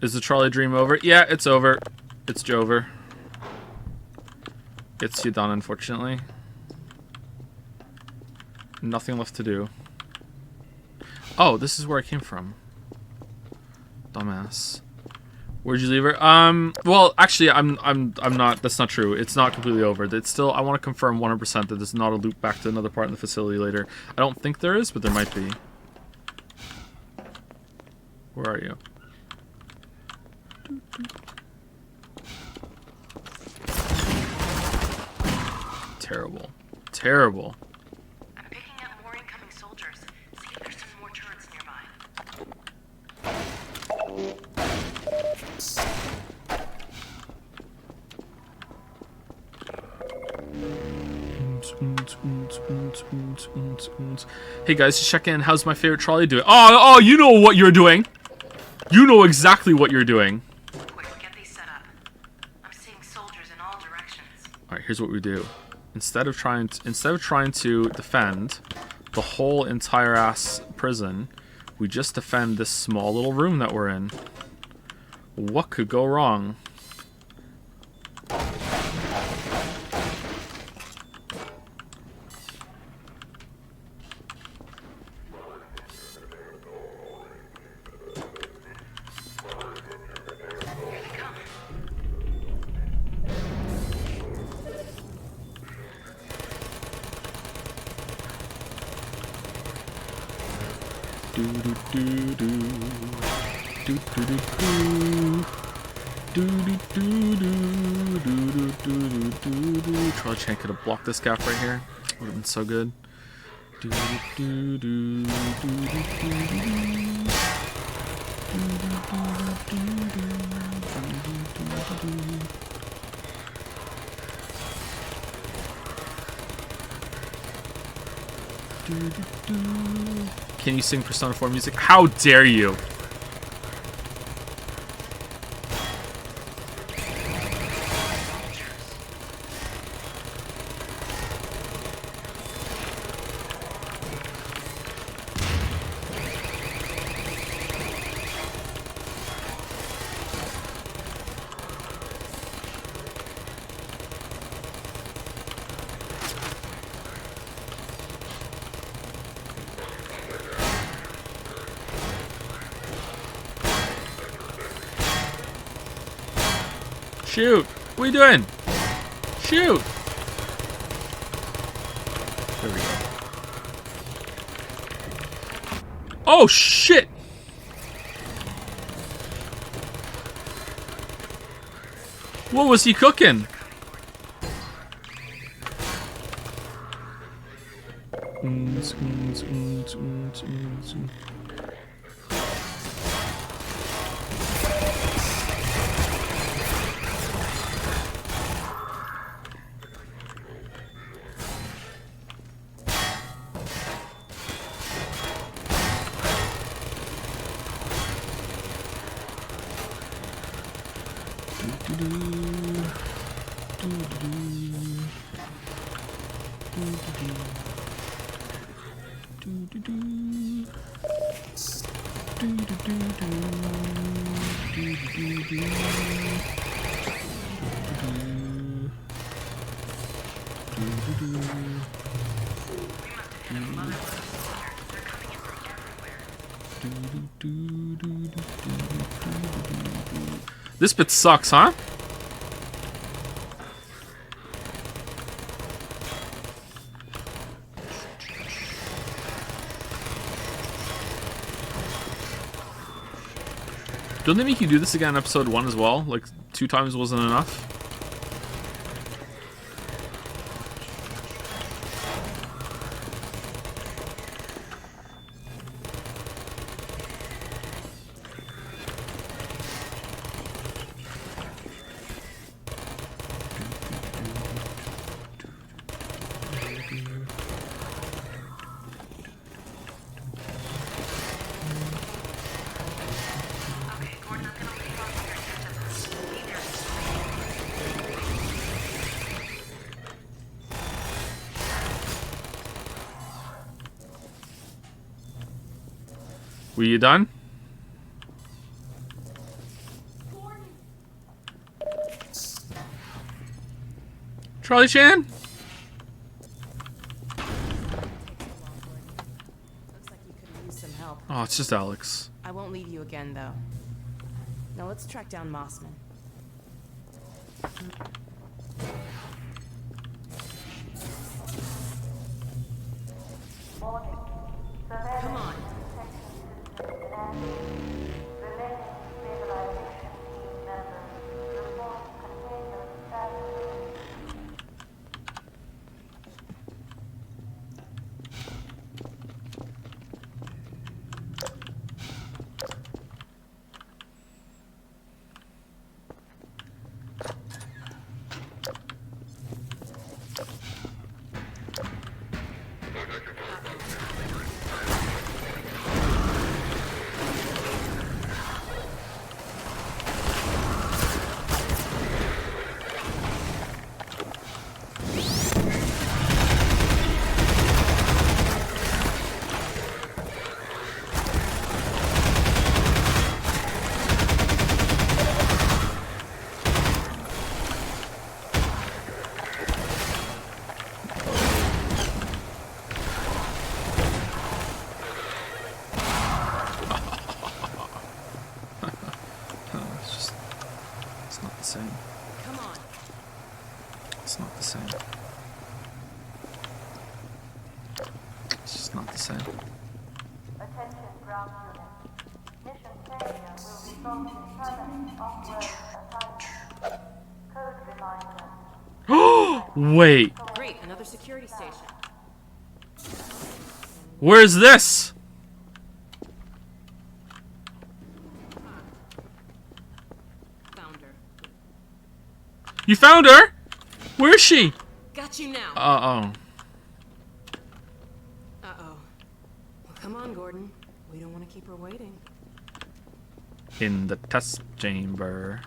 Is the trolley dream over? Yeah, it's over. It's Jover. It's you done, unfortunately. Nothing left to do. Oh, this is where I came from. Dumbass. Where'd you leave her? Well, actually, I'm not. That's not true. It's not completely over. It's still. I want to confirm 100% that there's not a loop back to another part in the facility later. I don't think there is, but there might be. Where are you? Terrible. Terrible. I'm picking up more incoming soldiers. See if there's some more turrets nearby. Hey guys, just check in. How's my favorite trolley doing? Oh, you know what you're doing. You know exactly what you're doing. Quick, get these set up. I'm seeing soldiers in all directions. All right, here's what we do. Instead of trying to defend the whole entire ass prison, we just defend this small little room that we're in. What could go wrong? Do do do do. Do do do do. Do do do do do do do do. Trolley chain could have blocked this gap right here. Would have been so good. Do do do do do do. Can you sing Persona 4 music? How dare you! Shoot! What are you doing? Shoot! There we go. Oh shit! What was he cooking? This bit sucks, huh? Don't they make you do this again in episode 1 as well? Like, 2 times wasn't enough? Were you done? Trolley Chan? Looks like you could use some help. Oh, it's just Alex. I won't leave you again, though. Now let's track down Mossman. Come on. Come on. It's not the same. It's just not the same. Attention ground unit. Mission failure will result in permanent off-world assignment. Code reminder. Wait, Great, another security station. where's this? Found her. You found her? Where is she? Got you now. Uh-oh. Uh-oh. Well, come on, Gordon. We don't want to keep her waiting. In the test chamber.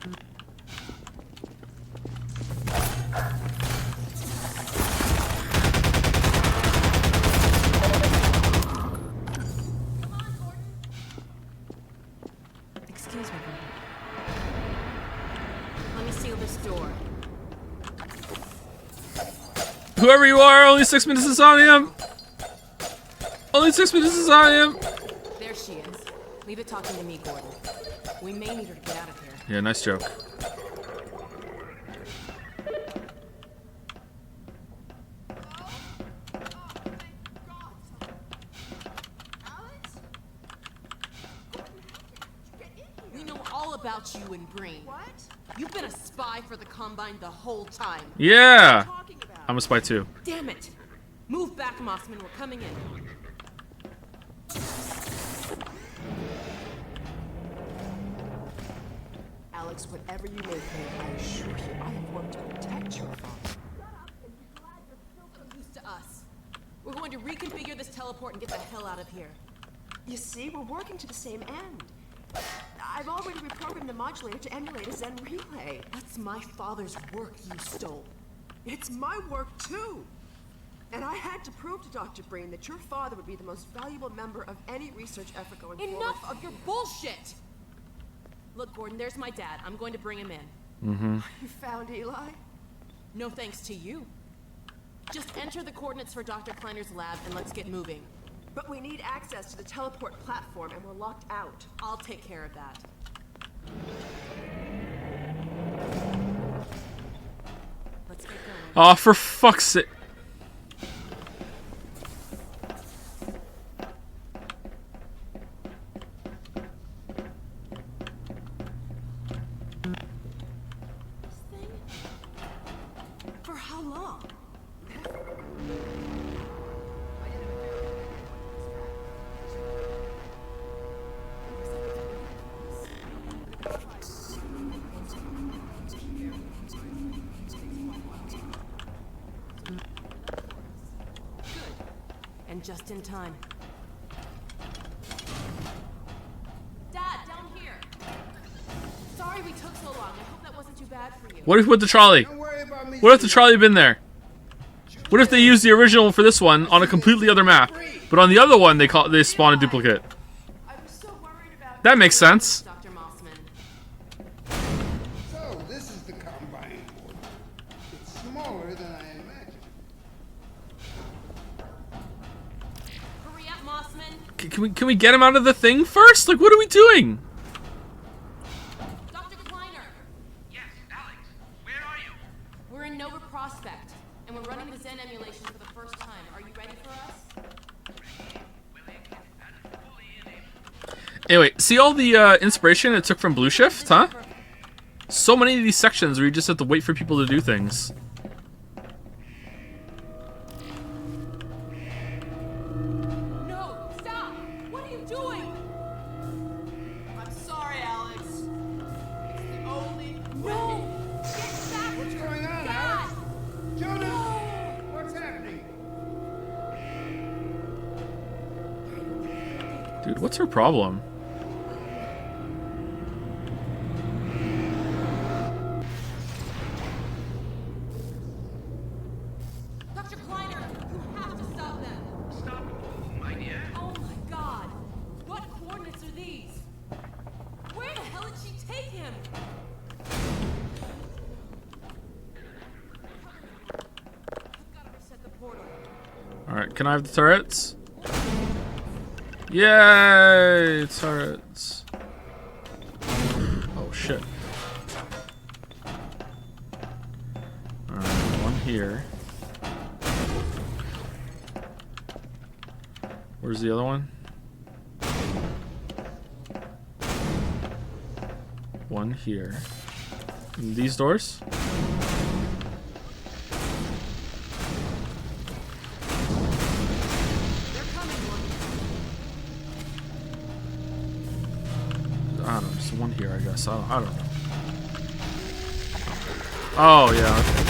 Excuse me, Gordon. Let me seal this door. Whoever you are, only 6 minutes insomnium. Only 6 minutes insomnium. There she is. Leave it talking to me, Gordon. We may need her to get out of here. Yeah, nice joke. We know all about you and Breen. What? You've been a spy for the Combine the whole time. Yeah. I'm a spy too. Damn it! Move back, Mossman. We're coming in. Alex, whatever you may think, I assure you I have worked to protect your father. Used to us. We're going to reconfigure this teleport and get the hell out of here. You see, we're working to the same end. I've already reprogrammed the modulator to emulate a Zen relay. That's my father's work you stole. It's my work, too. And I had to prove to Dr. Breen that your father would be the most valuable member of any research effort going forward. Enough of your bullshit! Look, Gordon, there's my dad. I'm going to bring him in. You found Eli? No thanks to you. Just enter the coordinates for Dr. Kleiner's lab and let's get moving. But we need access to the teleport platform and we're locked out. I'll take care of that. Let's get going. Oh, for fuck's sake. This thing? For how long? And just in time. Dad, down here. Sorry we took so long. I hope that wasn't too bad for you. What if with the trolley? Don't worry about me. What if the trolley had been there? What if they used the original for this one on a completely other map, but on the other one they spawn a duplicate? I was so worried about That makes sense. Dr. Mossman. So, this is the Combine board. It's smaller than I imagined. Hurry up, Mossman. Can we get him out of the thing first? Like, what are we doing? Dr. Kleiner. Yes, Alex. Where are you? We're in Nova Prospect, and we're running the Zen emulation for the first time. Are you ready for us? Anyway, see all the inspiration it took from Blue Shift, huh? So many of these sections where you just have to wait for people to do things. No! Stop! What are you doing? I'm sorry, Alex. It's the only No! Get back! What's going on, Dad! Alex? Jonas! What's happening? Dude, what's her problem? Dr. Kleiner, you have to stop them! Stop who, my dear? Oh my god! What coordinates are these? Where the hell did she take him? I've gotta reset the portal. Alright, can I have the turrets? Yay! Turrets. Oh shit. Alright, one here. Where's the other one? one here. These doors? I don't know, just one here, I guess. I don't know. Oh, yeah, okay.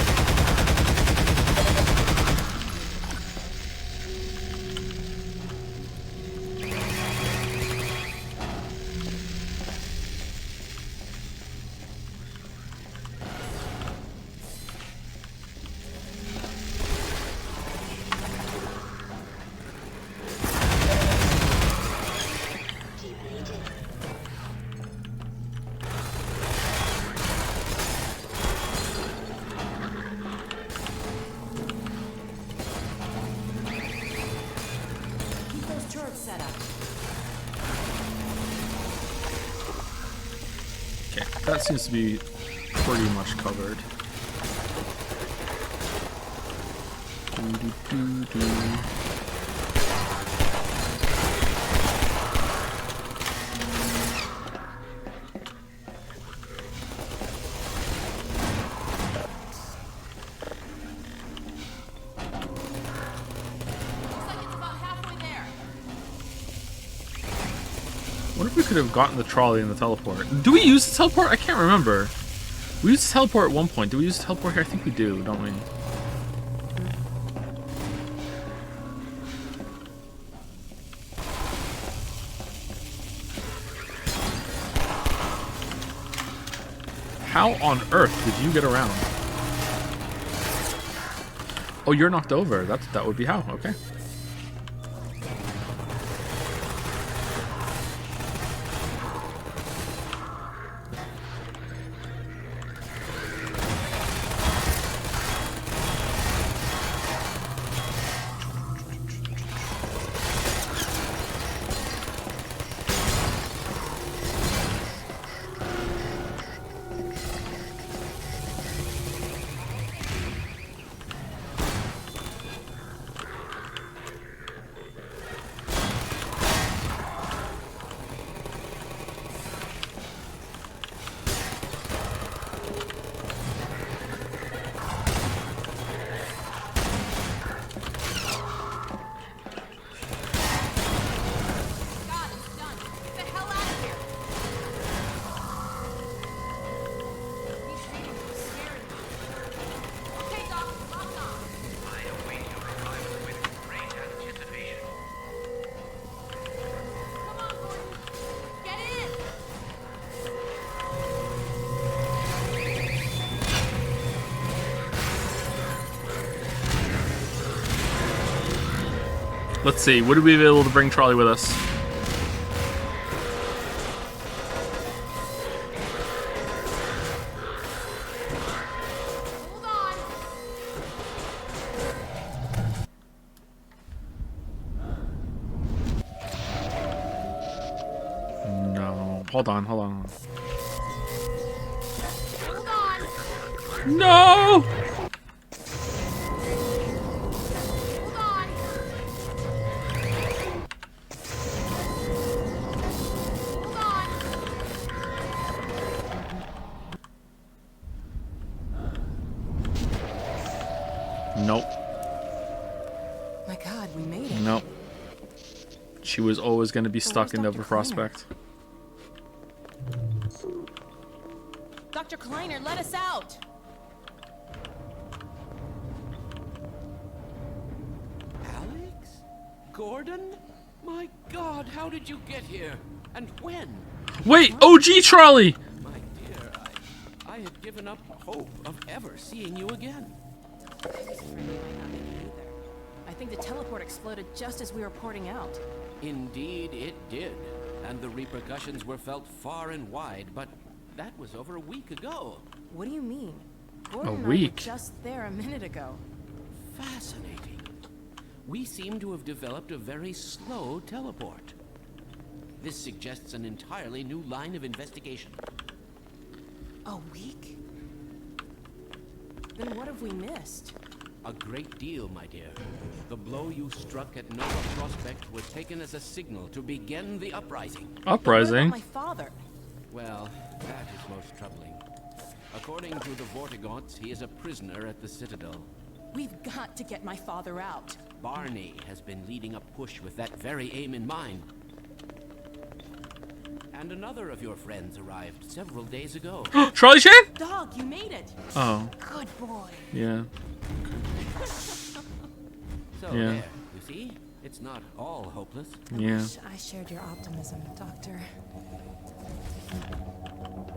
That seems to be pretty much covered. What if we could have gotten the trolley and the teleport? Do we use the teleport? I can't remember. We used the teleport at one point. Do we use the teleport here? I think we do, don't we? How on earth did you get around? Oh, you're knocked over. That would be how. Okay. Let's see, would we be able to bring Trolley with us? No. Hold on. No! Nope. My God, we made it. Nope. She was always going to be stuck in Nova Prospect. Dr. Kleiner, let us out! Alex? Gordon? My God, how did you get here? And when? Wait, OG Trolley! My dear, I had given up hope of ever seeing you again. I think the teleport exploded just as we were porting out. Indeed, it did. And the repercussions were felt far and wide, but that was over a week ago. What do you mean? Gordon and I week? were just there a minute ago. Fascinating. We seem to have developed a very slow teleport. This suggests an entirely new line of investigation. A week? Then what have we missed? A great deal, my dear. The blow you struck at Nova Prospect was taken as a signal to begin the uprising. Uprising? What about my father? Well, That is most troubling. According to the Vortigaunts, he is a prisoner at the Citadel. We've got to get my father out. Barney has been leading a push with that very aim in mind. And another of your friends arrived several days ago. Trolley chain? Dog, you made it. Oh. Good boy. Yeah. So Yeah. there, you see? It's not all hopeless. Yeah. Wish I shared your optimism, Doctor.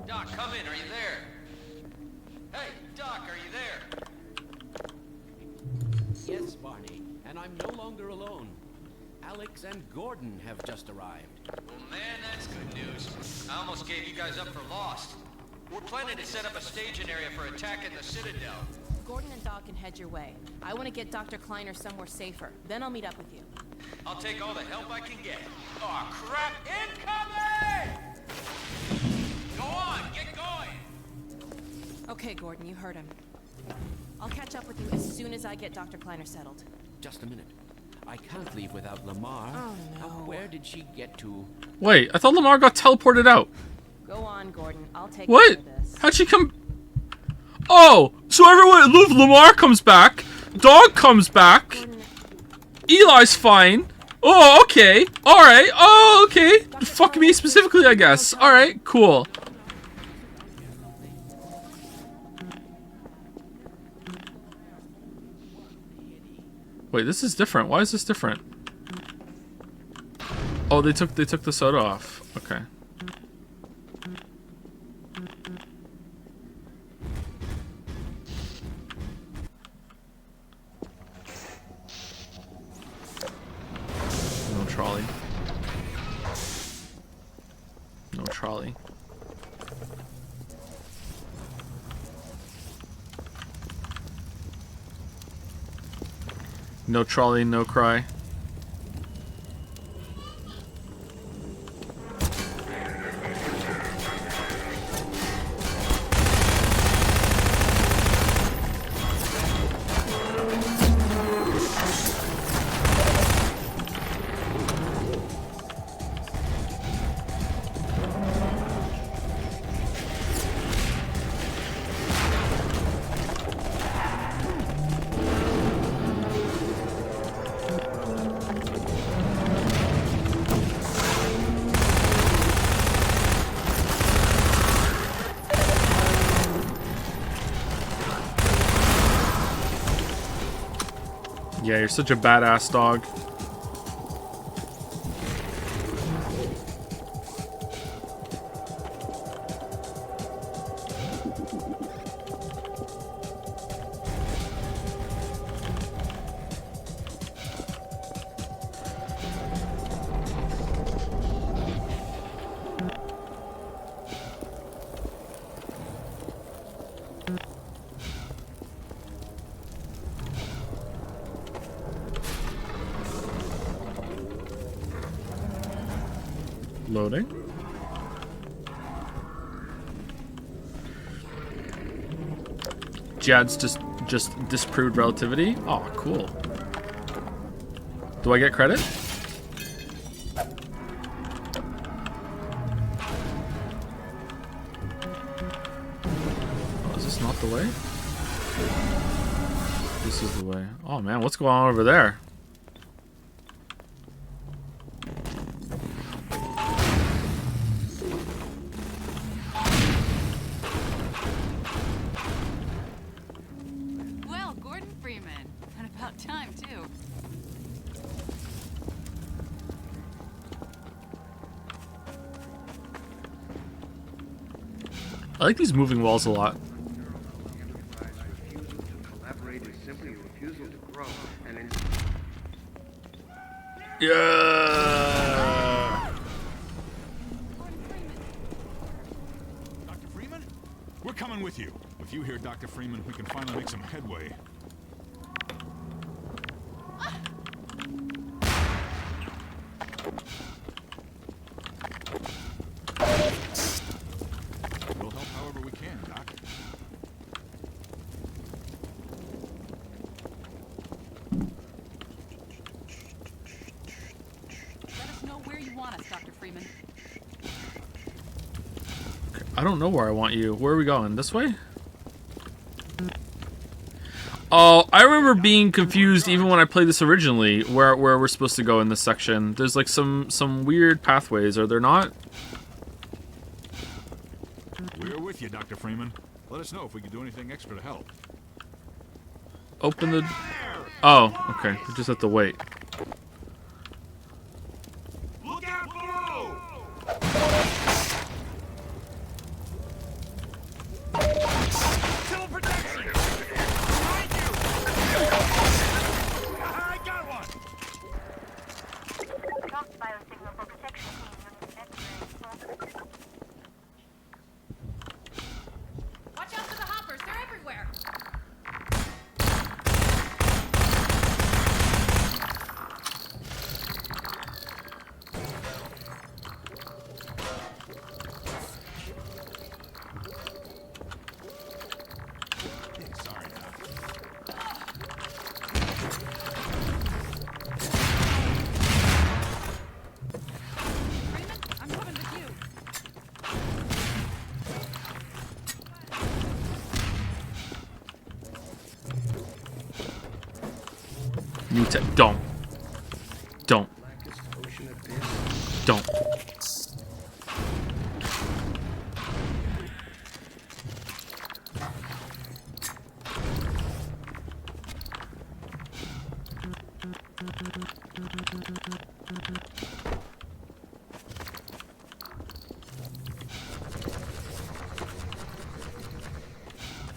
Doc, come in. Are you there? Hey, Doc, are you there? Yes, Barney, and I'm no longer alone. Alex and Gordon have just arrived. Well, man, that's good news. I almost gave you guys up for lost. We're planning to set up a staging area for attacking the Citadel. Gordon and Dog can head your way. I want to get Dr. Kleiner somewhere safer. Then I'll meet up with you. I'll take all the help I can get. Aw, crap! Incoming! Go on, get going! Okay, Gordon, you heard him. I'll catch up with you as soon as I get Dr. Kleiner settled. Just a minute. I can't leave without Lamar. Oh, no. Now, where did she get to? Wait, I thought Lamar got teleported out. Go on, Gordon. I'll take What? care of this. How'd she come? Oh, so everyone, Lamar comes back, Dog comes back, Eli's fine. Oh, okay, all right. Oh, okay. Fuck me specifically, I guess. All right, cool. Wait, this is different. Why is this different? Oh, they took the soda off. Okay. No trolley. No trolley. No trolley, no cry. Yeah, you're such a badass dog. Loading. Jad's just disproved relativity. Oh, cool. Do I get credit? Oh, is this not the way? This is the way. Oh man, what's going on over there? I like these moving walls a lot. Yeah. Dr. Freeman? We're coming with you. With you here, Dr. Freeman, we can finally make some headway. We'll help however we can, Doc. Let us know where you want us, Dr. Freeman. I don't know where I want you. Where are we going? This way? Oh, I remember being confused even when I played this originally, where we're supposed to go in this section. There's like some weird pathways, are there not? We're with you, Dr. Freeman. Let us know if we can do anything extra to help. Open the... Oh, okay. We just have to wait. Look out below! Civil protection! Behind you! I got one! Lost biosignal for protection team unit X-ray. Watch out for the hoppers, they're everywhere. Sorry, Doc. Freeman, I'm coming with you. New tech. Don't. Don't. Don't.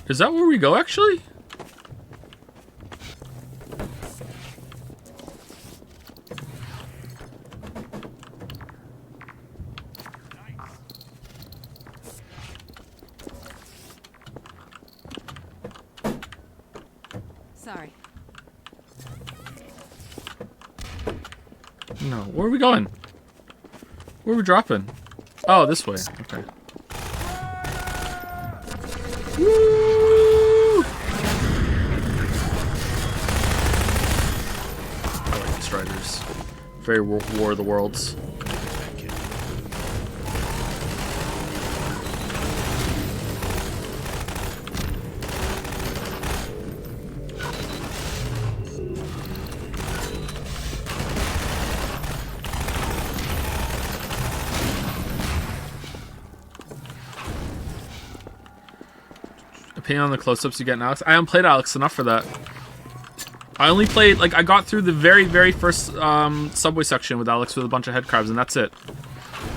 Is that where we go, actually? Sorry. No. Where are we going? Where are we dropping? Oh, this way. Okay. Woo! I like the Striders. Very War of the Worlds. Opinion on the close-ups you get in Alex? I haven't played Alex enough for that. I only played, like, I got through the very first subway section with Alex with a bunch of head crabs, and that's it.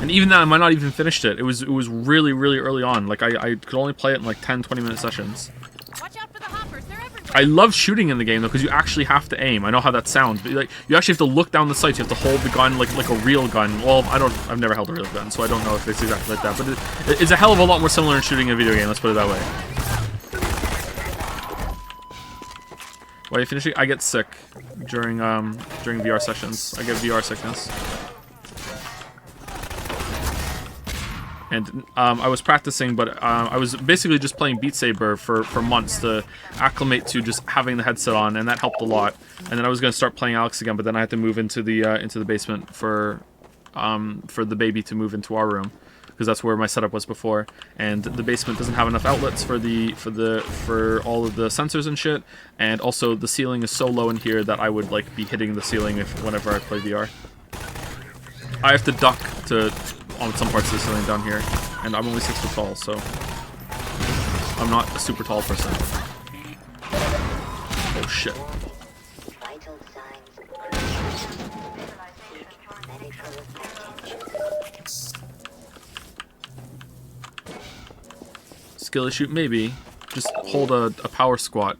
And even then, I might not even finished it. It was really early on. Like, I could only play it in like 10-20 minute sessions. Watch out for the hoppers, they're everywhere. I love shooting in the game though, because you actually have to aim. I know how that sounds, but like you actually have to look down the sights. You have to hold the gun like a real gun. Well, I've never held a real gun, so I don't know if it's exactly like that. But it's a hell of a lot more similar in shooting in a video game. Let's put it that way. Why are you finishing? I get sick during VR sessions. I get VR sickness. And I was practicing, but I was basically just playing Beat Saber for months to acclimate to just having the headset on, and that helped a lot. And then I was going to start playing Alex again, but then I had to move into the basement for the baby to move into our room, because that's where my setup was before. And the basement doesn't have enough outlets for all of the sensors and shit. And also the ceiling is so low in here that I would like be hitting the ceiling whenever I play VR. I have to duck on some parts of the ceiling down here, and I'm only 6 foot tall, so I'm not a super tall person. Oh shit. Vital signs. Skill issue? Maybe. Just hold a power squat.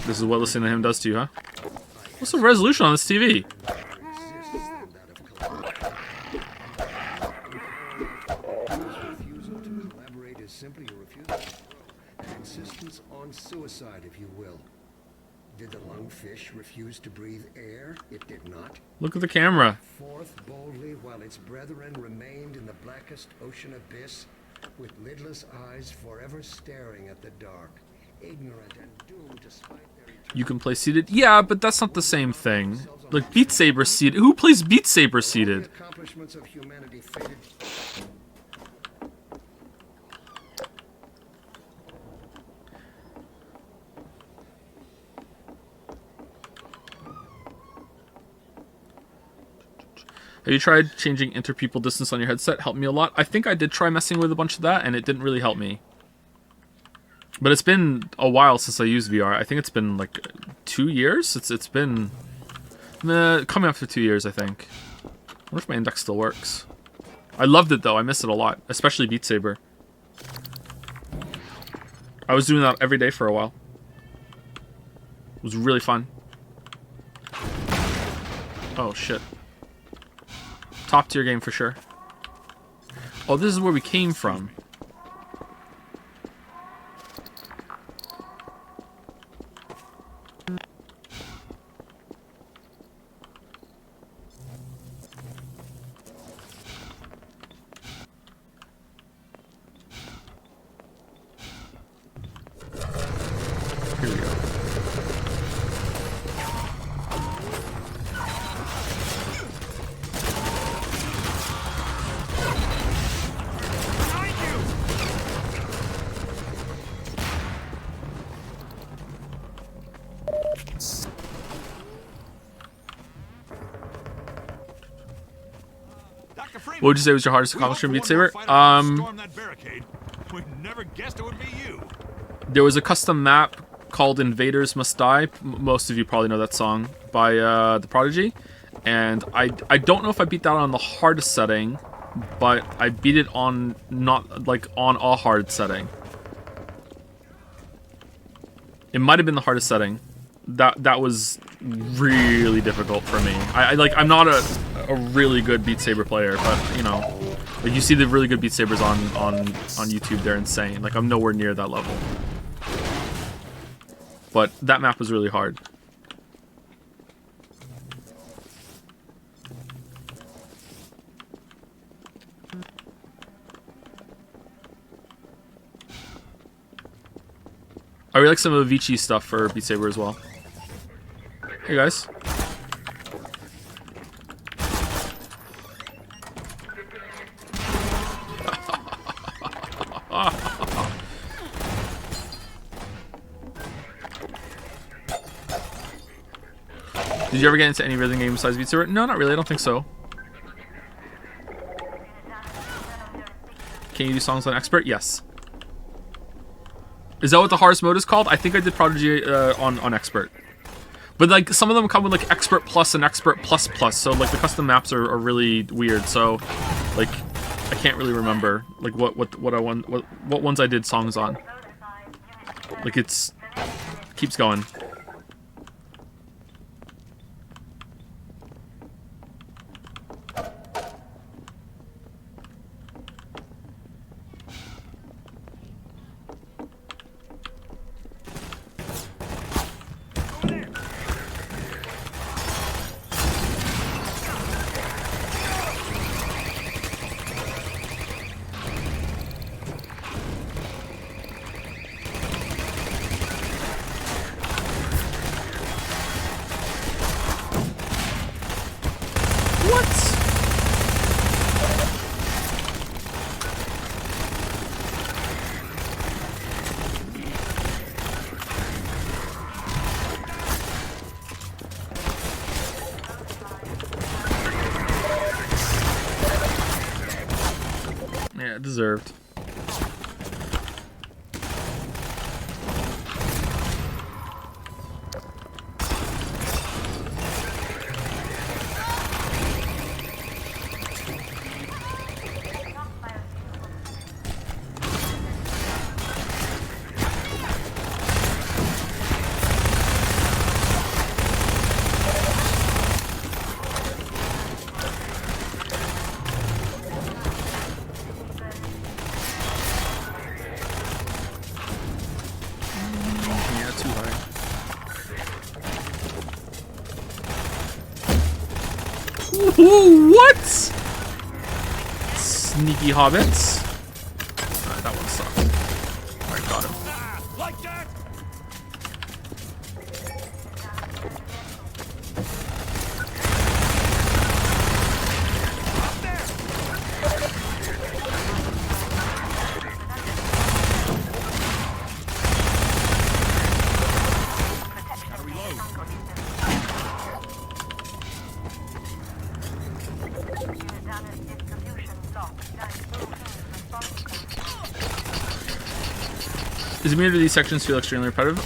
This is what listening to him does to you, huh? What's the resolution on this TV? Refusal to collaborate is simply a refusal to grow. An insistence on suicide, if you will. Did the lungfish refuse to breathe air? It did not. Look at the camera. Forth boldly while its brethren remained in the blackest ocean abyss, with lidless eyes forever staring at the dark, ignorant and doomed to spite their eternal... You can play seated? Yeah, but that's not the same thing. Like Beat Saber seated. Who plays Beat Saber seated? Accomplishments of humanity faded. Have you tried changing inter-people distance on your headset? Helped me a lot. I think I did try messing with a bunch of that, and it didn't really help me. But it's been a while since I used VR. I think it's been like 2 years. It's been coming up to 2 years, I think. I wonder if my index still works. I loved it though. I miss it a lot, especially Beat Saber. I was doing that every day for a while. It was really fun. Oh shit. Top tier game for sure. Oh, this is where we came from. Here we go. What would you say was your hardest accomplishment in Beat Saber? We never guessed it would be you. There was a custom map called Invaders Must Die. Most of you probably know that song by The Prodigy. And I don't know if I beat that on the hardest setting, but I beat it on not like on a hard setting. It might have been the hardest setting. That was really difficult for me. I'm not a really good Beat Saber player, but you know, like you see the really good Beat Sabers on YouTube, they're insane. Like I'm nowhere near that level. But that map was really hard. I really like some of Avicii's stuff for Beat Saber as well. Hey guys. Did you ever get into any rhythm game besides Beat Saber? No, not really. I don't think so. Can you do songs on Expert? Yes. Is that what the hardest mode is called? I think I did Prodigy on Expert. But like some of them come with like Expert Plus and Expert Plus Plus, so like the custom maps are really weird. So like I can't really remember like what ones I did songs on. Like keeps going. Yeah, deserved. What? Sneaky hobbits. Alright, that one sucked. Alright, got him. Like that? Does it mean that these sections feel extremely repetitive?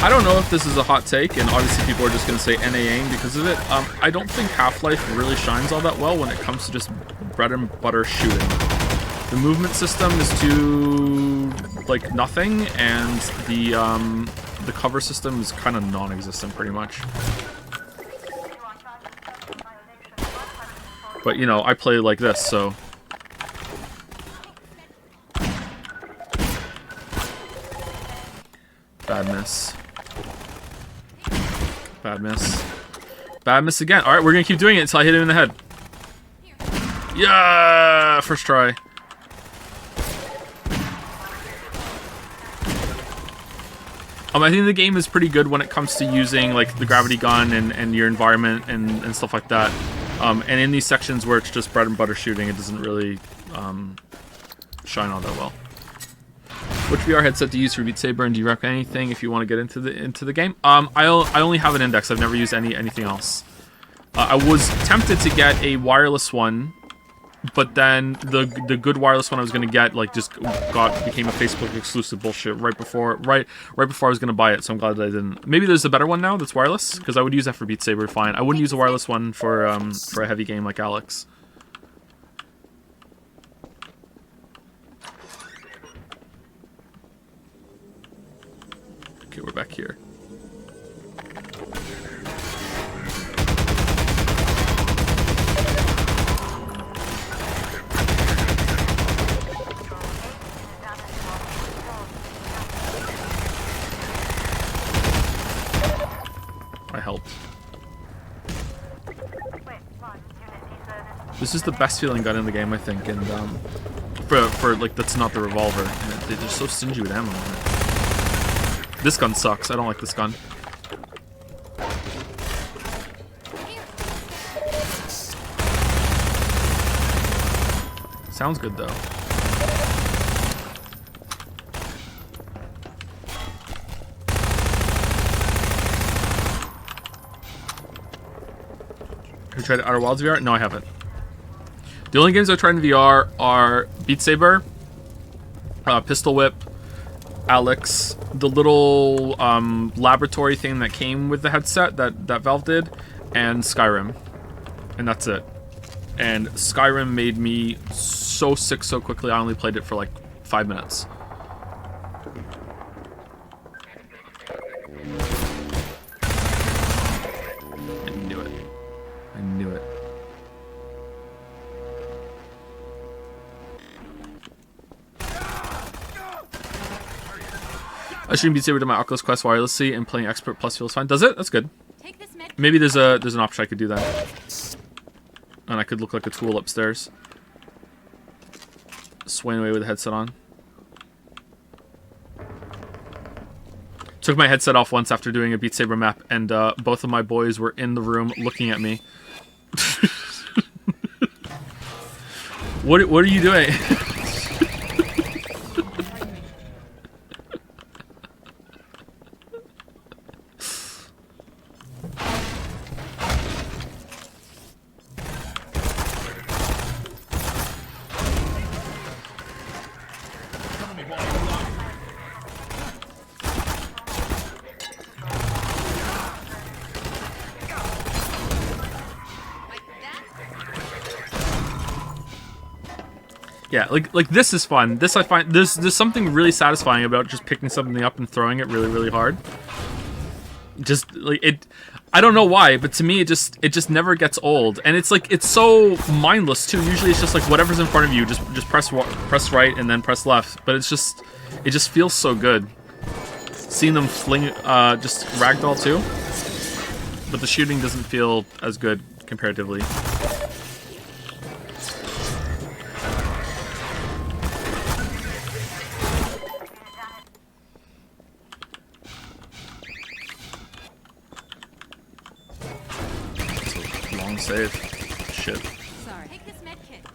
I don't know if this is a hot take, and obviously people are just going to say NAing because of it. I don't think Half-Life really shines all that well when it comes to just bread and butter shooting. The movement system is too, like, nothing, and the cover system is kind of non-existent pretty much. But, you know, I play like this, so... Bad miss. Bad miss. Bad miss again. Alright, we're gonna keep doing it until I hit him in the head. Yeah! First try. I think the game is pretty good when it comes to using like the gravity gun and your environment and stuff like that. And in these sections where it's just bread and butter shooting, it doesn't really shine all that well. Which VR headset to use for Beat Saber, and do you recommend anything if you want to get into the game? I only have an Index. I've never used anything else. I was tempted to get a wireless one, but then the good wireless one I was gonna get like just became a Facebook exclusive bullshit right before I was gonna buy it. So I'm glad that I didn't. Maybe there's a better one now that's wireless, because I would use that for Beat Saber fine. I wouldn't use a wireless one for a heavy game like Alex. Okay, we're back here. I helped. This is the best feeling gun in the game, I think, and for like that's not the revolver. They're just so stingy with ammo on it. This gun sucks. I don't like this gun. Sounds good though. Have you tried Outer Wilds VR? No, I haven't. The only games I've tried in VR are Beat Saber, Pistol Whip, Alex, the little laboratory thing that came with the headset that Valve did, and Skyrim. And that's it. And Skyrim made me so sick so quickly, I only played it for like 5 minutes. I knew it. I knew it. I shouldn't be able to do my Oculus Quest wirelessly, and playing Expert Plus feels fine. Does it? That's good. Maybe there's an option I could do that. And I could look like a tool upstairs. Swaying away with the headset on. Took my headset off once after doing a Beat Saber map, and both of my boys were in the room looking at me. What are you doing? Yeah, like this is fun. This I find there's something really satisfying about just picking something up and throwing it really hard. Just like it, I don't know why, but to me it just never gets old, and it's like it's so mindless too. Usually it's just like whatever's in front of you, just press right and then press left. But it just feels so good. Seeing them fling just ragdoll too. but the shooting doesn't feel as good comparatively. It's a long save. Shit. Sorry. Take this med kit.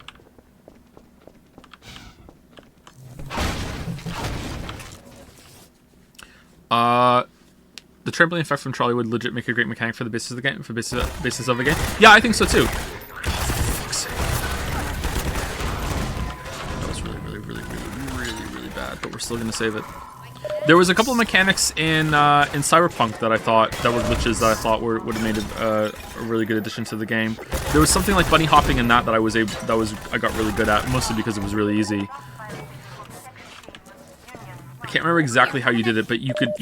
The trampoline effect from Trolley would legit make a great mechanic for the basis of the game, for basis of the game. Yeah, I think so too. That was really bad, but we're still gonna save it. There was a couple of mechanics in Cyberpunk that I thought that were glitches that I thought would have made a really good addition to the game. There was something like bunny hopping in that I got really good at, mostly because it was really easy. I can't remember exactly how you did it, but you could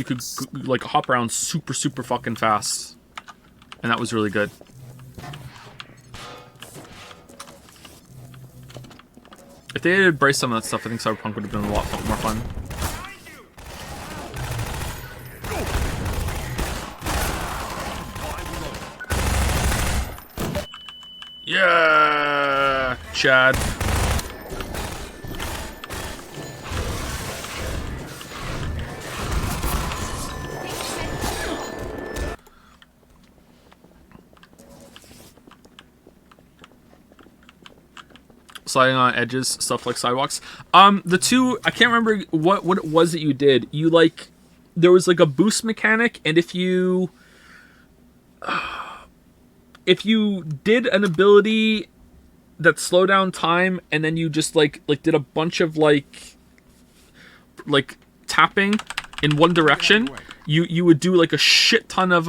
like hop around super fucking fast, and that was really good. If they had embraced some of that stuff, I think Cyberpunk would have been a lot more fun. Yeah, Chad. Sliding on edges, stuff like sidewalks. The two, I can't remember what it was that you did. You like, there was like a boost mechanic, and if you did an ability that slowed down time, and then you just like did a bunch of like tapping in one direction, you would do like a shit ton of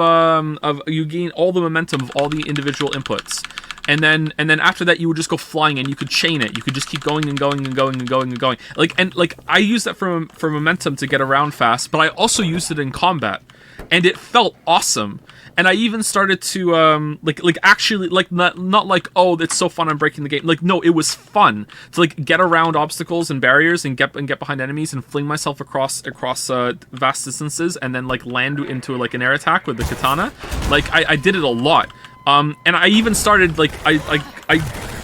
you gain all the momentum of all the individual inputs. And then after that, you would just go flying, and you could chain it. You could just keep going and going and going and going and going. Like I used that for momentum to get around fast, but I also used it in combat, and it felt awesome. And I even started to actually not like, oh, it's so fun, I'm breaking the game. Like, no, it was fun to like get around obstacles and barriers and get behind enemies and fling myself across vast distances, and then like land into like an air attack with the katana. Like I did it a lot. And I even started, like, I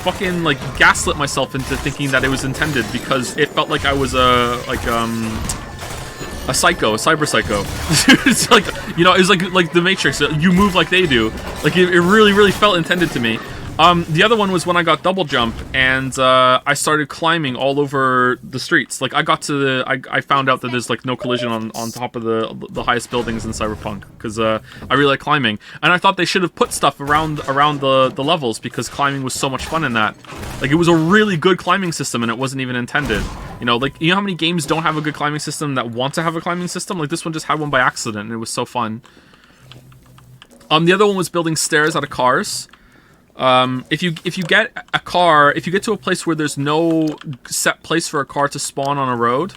fucking, like, gaslit myself into thinking that it was intended, because it felt like I was a psycho, a cyber psycho. It's like, you know, it was like the Matrix, you move like they do. Like, it really felt intended to me. The other one was when I got double jump, and I started climbing all over the streets. Like, I found out that there's like no collision on top of the highest buildings in Cyberpunk, because I really like climbing. And I thought they should have put stuff around the levels, because climbing was so much fun in that. Like, it was a really good climbing system, and it wasn't even intended. You know, like, you know how many games don't have a good climbing system that want to have a climbing system? Like, this one just had one by accident, and it was so fun. The other one was building stairs out of cars. If you get a car, if you get to a place where there's no set place for a car to spawn on a road,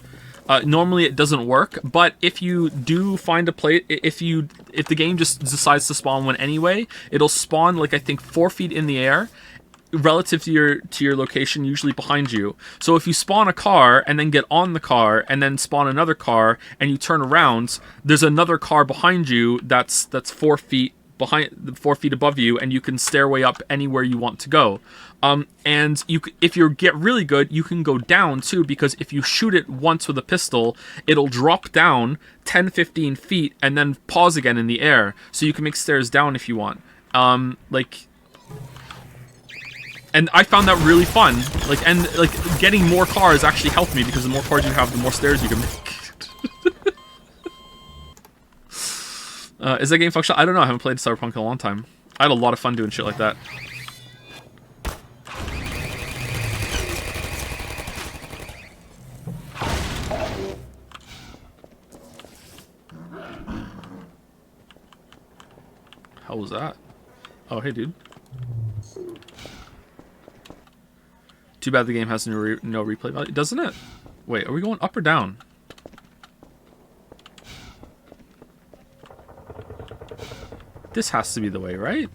normally it doesn't work. But if you do find a place, if the game just decides to spawn one anyway, it'll spawn like I think 4 feet in the air, relative to your location, usually behind you. So if you spawn a car and then get on the car and then spawn another car and you turn around, there's another car behind you that's 4 feet behind, 4 feet above you, and you can stairway up anywhere you want to go. And if you get really good, you can go down too, because if you shoot it once with a pistol, it'll drop down 10-15 feet and then pause again in the air, so you can make stairs down if you want. And I found that really fun. And getting more cars actually helped me, because the more cars you have, the more stairs you can make. Is that game functional? I don't know. I haven't played Cyberpunk in a long time. I had a lot of fun doing shit like that. How was that? Oh, hey, dude. Too bad the game has no replay value, doesn't it? Wait, are we going up or down? This has to be the way, right?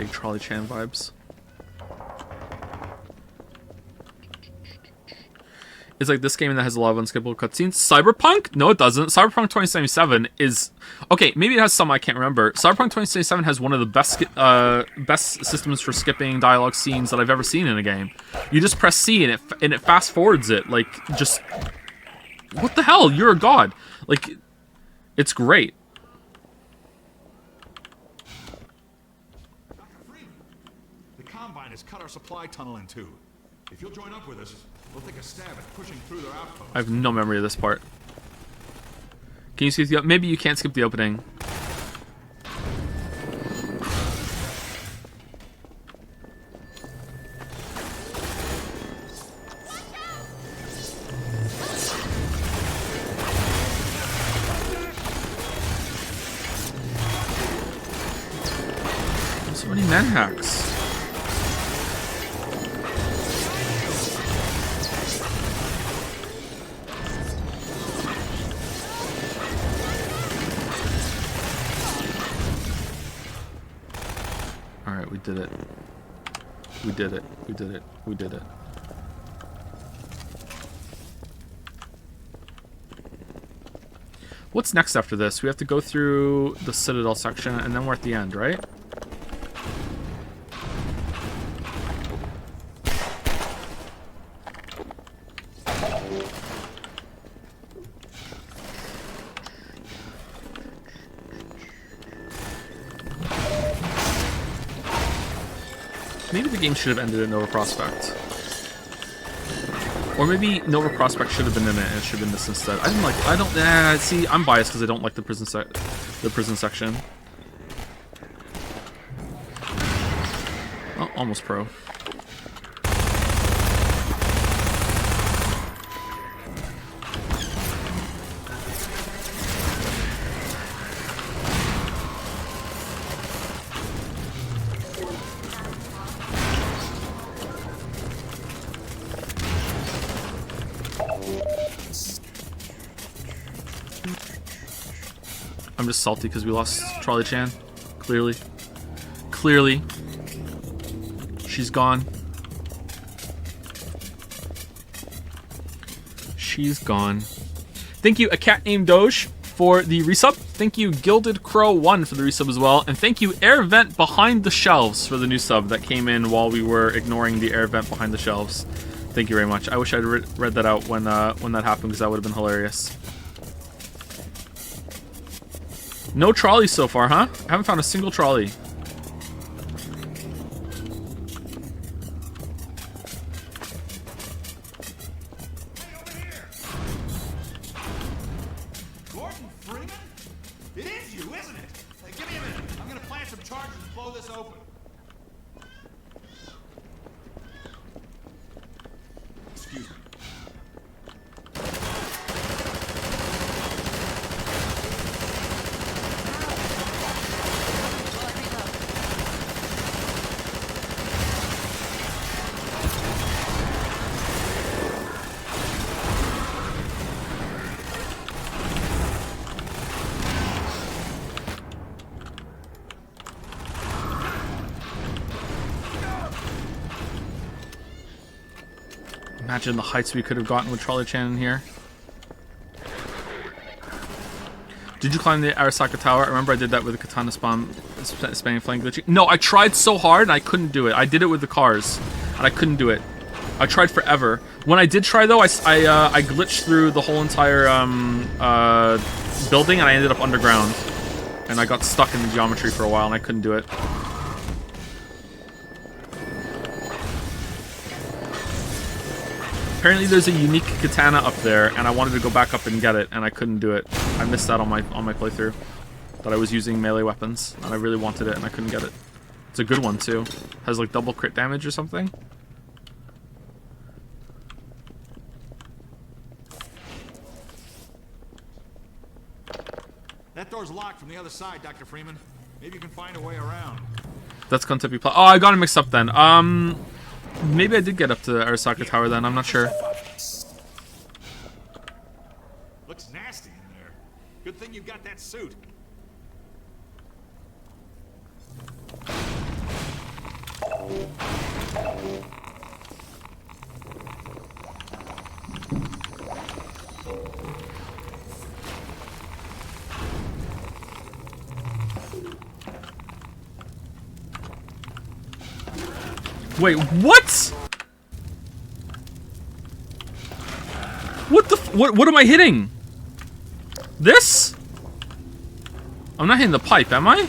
Big Trolley Chan vibes. It's like this game that has a lot of unskippable cutscenes. Cyberpunk? No, it doesn't. Cyberpunk 2077 is... Okay, maybe it has some I can't remember. Cyberpunk 2077 has one of the best systems for skipping dialogue scenes that I've ever seen in a game. You just press C and it fast forwards it. Like, just... What the hell? You're a god. Like, it's great. Dr. Freeman, the Combine has cut our supply tunnel in two. If you'll join up with us, we'll take a stab at pushing through their outpost. I have no memory of this part. Can you skip the... Maybe you can't skip the opening. So many manhacks. Alright, we did it. We did it. We did it. We did it. What's next after this? We have to go through the Citadel section, and then we're at the end, right? Maybe the game should have ended at Nova Prospect. Or maybe Nova Prospect should have been in it and it should have been this instead. See, I'm biased because I don't like the prison section. Oh, almost pro. I'm just salty because we lost Trolley Chan. Clearly. Clearly. She's gone. She's gone. Thank you, A Cat Named Doge, for the resub. Thank you, Gilded Crow 1 for the resub as well. And thank you, Air Vent Behind the Shelves for the new sub that came in while we were ignoring the Air Vent Behind the Shelves. Thank you very much. I wish I'd read that out when that happened because that would have been hilarious. No trolleys so far, huh? I haven't found a single trolley. Hey, over here! Gordon Freeman? It is you, isn't it? Hey, give me a minute. I'm gonna plant some charges and blow this open. Excuse me. Imagine the heights we could have gotten with Trolley Chan in here. Did you climb the Arasaka Tower? I remember I did that with the katana spamming flank glitching. No, I tried so hard and I couldn't do it. I did it with the cars and I couldn't do it. I tried forever. When I did try though, I glitched through the whole entire building and I ended up underground. And I got stuck in the geometry for a while and I couldn't do it. Apparently there's a unique katana up there, and I wanted to go back up and get it, and I couldn't do it. I missed that on my playthrough. That I was using melee weapons, and I really wanted it, and I couldn't get it. It's a good one too. Has like double crit damage or something. That door's locked from the other side, Dr. Freeman. Maybe you can find a way around. That's going to be Oh, I got it mixed up then. Maybe I did get up to the Arasaka Tower then, I'm not sure. Looks nasty in there. Good thing you got that suit. Wait, what? What the what am I hitting? This? I'm not hitting the pipe, am I?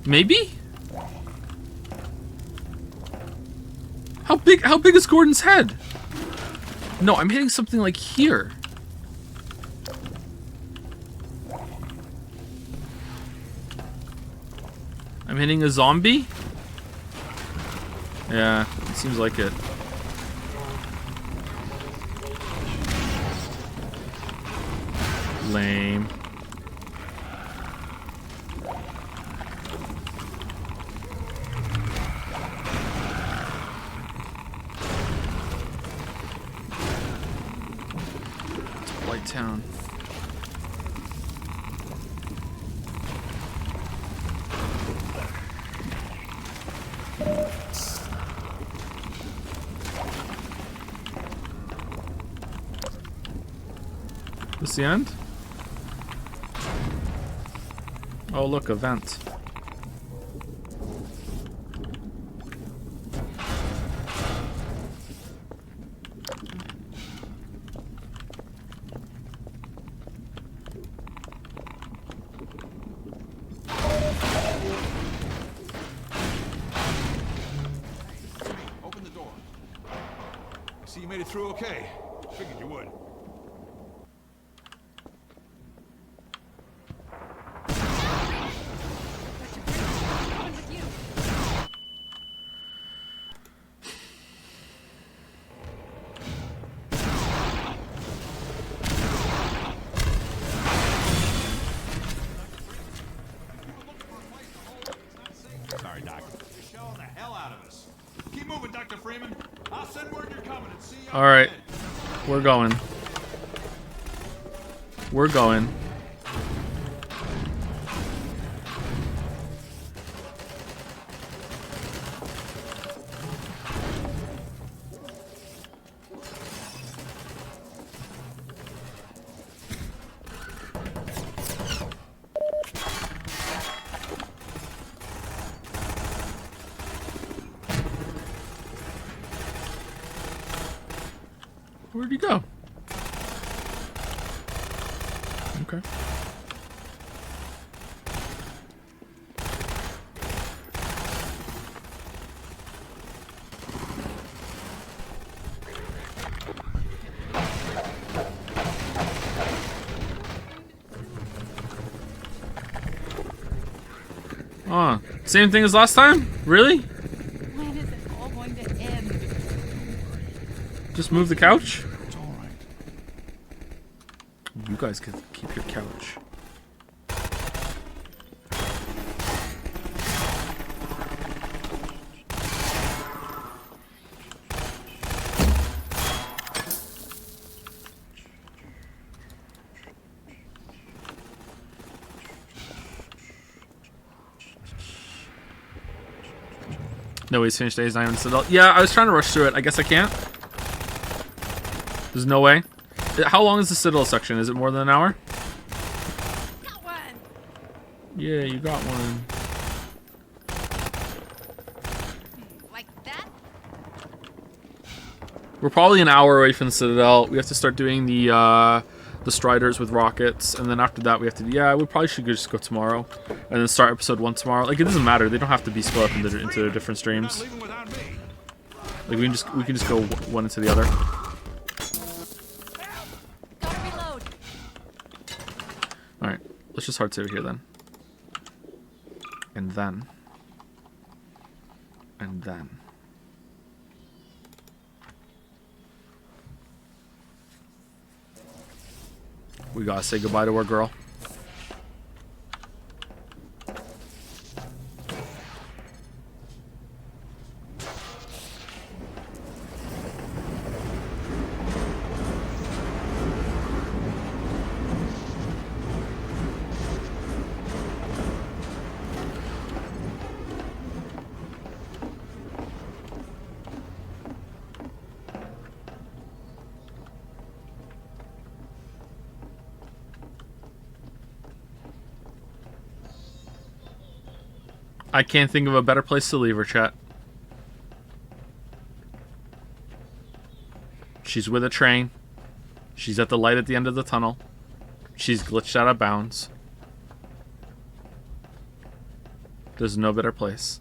Maybe? How big is Gordon's head? No, I'm hitting something like here. I'm hitting a zombie? Yeah, it seems like it. Lame. White Town. This the end? Oh look, a vent. Open the door. I see you made it through okay. Figured you would. Sorry, Doc. You're showing the hell out of us. Keep moving, Dr. Freeman. I'll send word you're coming and see you. All right, we're going. We're going. Where'd he go? Okay. Oh, same thing as last time? Really? When is it all going to end? Just move the couch? It's all right. You guys can keep your couch. No, he's finished days 9 Citadel. Yeah, I was trying to rush through it. I guess I can't. There's no way. How long is the Citadel section? Is it more than an hour? Got one. Yeah, you got one. Like that? We're probably an hour away from the Citadel. We have to start doing the Striders with rockets, and then after that we have to. Yeah, we probably should just go tomorrow, and then start episode 1 tomorrow. Like, it doesn't matter. They don't have to be split up into their different streams. Like, we can just go one into the other. Gotta reload. All right, let's just hard save here then, and then. We gotta say goodbye to our girl. I can't think of a better place to leave her, chat. She's with a train. She's at the light at the end of the tunnel. She's glitched out of bounds. There's no better place.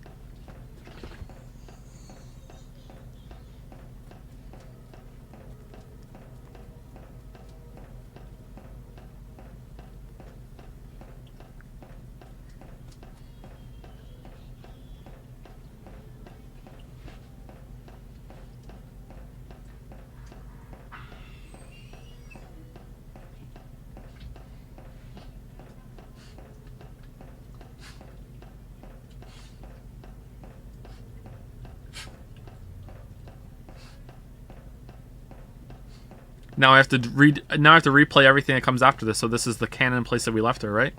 Now I have to replay everything that comes after this. So this is the canon place that we left her, right?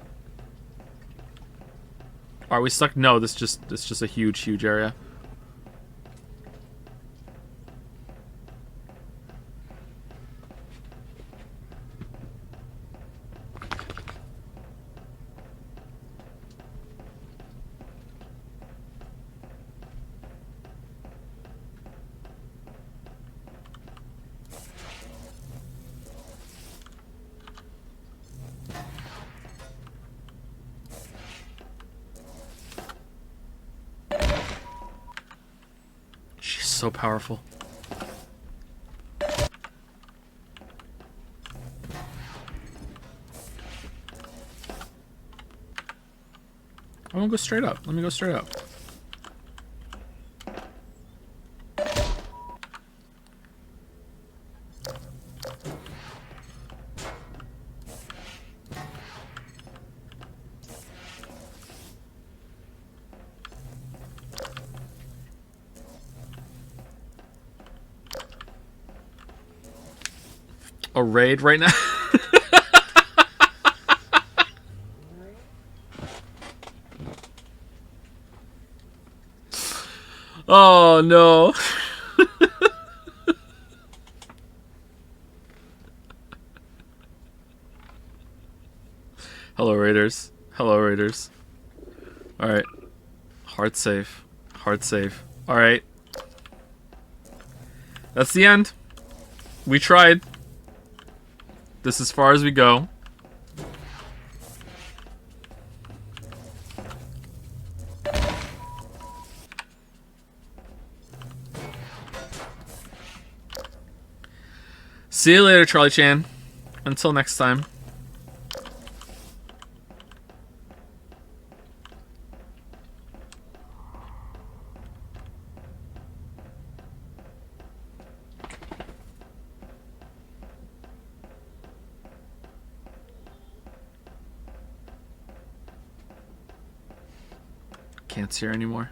Are we stuck? No, it's just a huge area. So powerful. I'm gonna go straight up. Let me go straight up. A raid right now? Oh no. Hello raiders. Hello raiders. Alright. Hard save. Hard save. Alright. That's the end. We tried. This is as far as we go. See you later, Charlie Chan. Until next time. Can't see her anymore.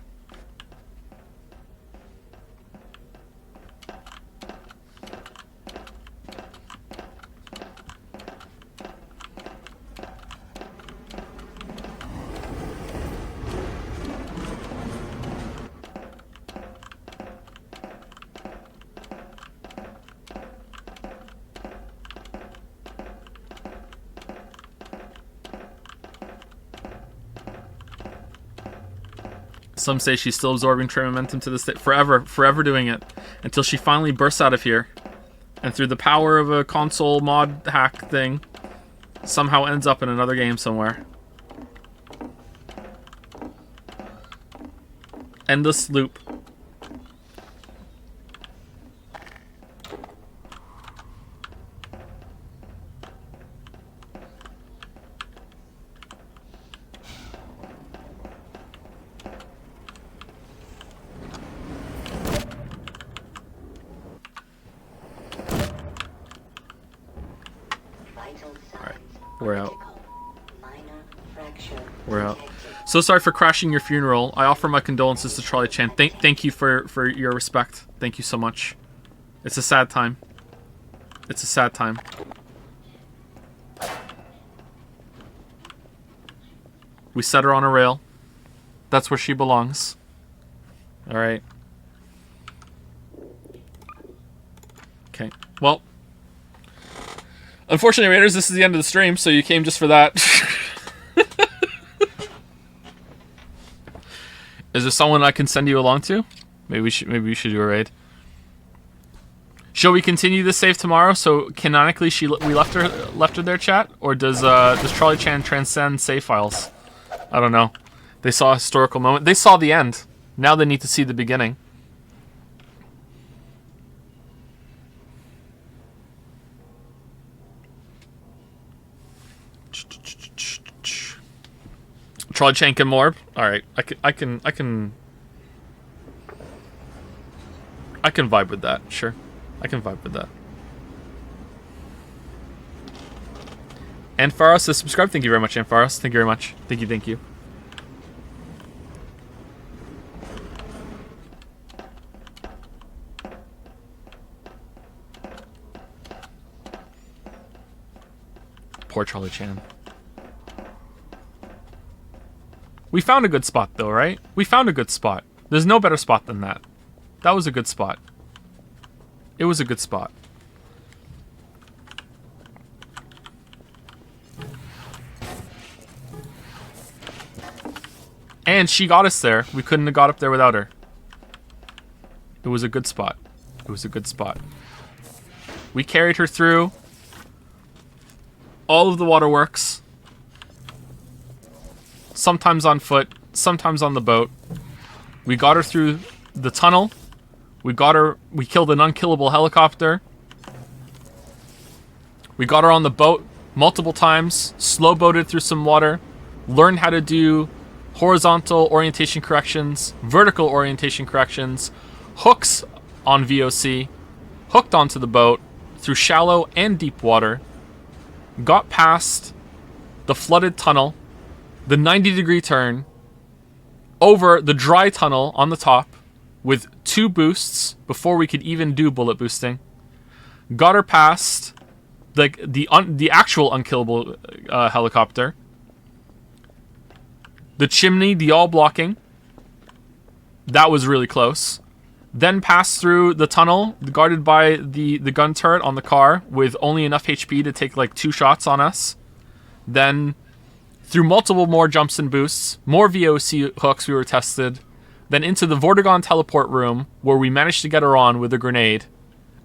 Some say she's still absorbing train momentum to this day. Forever doing it. Until she finally bursts out of here. And through the power of a console mod hack thing, somehow ends up in another game somewhere. Endless loop. We're out. We're out. So sorry for crashing your funeral. I offer my condolences to Charlie Chan. Thank you for your respect. Thank you so much. It's a sad time. It's a sad time. We set her on a rail. That's where she belongs. Alright. Okay. Well. Unfortunately, Raiders, this is the end of the stream, so you came just for that. Is there someone I can send you along to? Maybe we should do a raid. Shall we continue this save tomorrow? So canonically, we left her there, chat, or does Trolley Chan transcend save files? I don't know. They saw a historical moment. They saw the end. Now they need to see the beginning. Trolley Chan can morb. All right, I can vibe with that. Sure, I can vibe with that. And Faros says subscribe. Thank you very much, Faros. Thank you very much. Thank you. Thank you. Poor Trolley Chan. We found a good spot, though, right? We found a good spot. There's no better spot than that. That was a good spot. It was a good spot. And she got us there. We couldn't have got up there without her. It was a good spot. It was a good spot. We carried her through all of the waterworks. Sometimes on foot, sometimes on the boat. We got her through the tunnel. We killed an unkillable helicopter. We got her on the boat multiple times, slow boated through some water, learned how to do horizontal orientation corrections, vertical orientation corrections, hooks on VOC, hooked onto the boat through shallow and deep water, got past the flooded tunnel, the 90-degree turn, over the dry tunnel on the top with 2 boosts before we could even do bullet boosting. Got her past the actual unkillable helicopter, the chimney, the all blocking. That was really close. Then passed through the tunnel guarded by the gun turret on the car with only enough HP to take like 2 shots on us. Then through multiple more jumps and boosts, more VOC hooks we were tested, then into the Vortigaunt teleport room where we managed to get her on with a grenade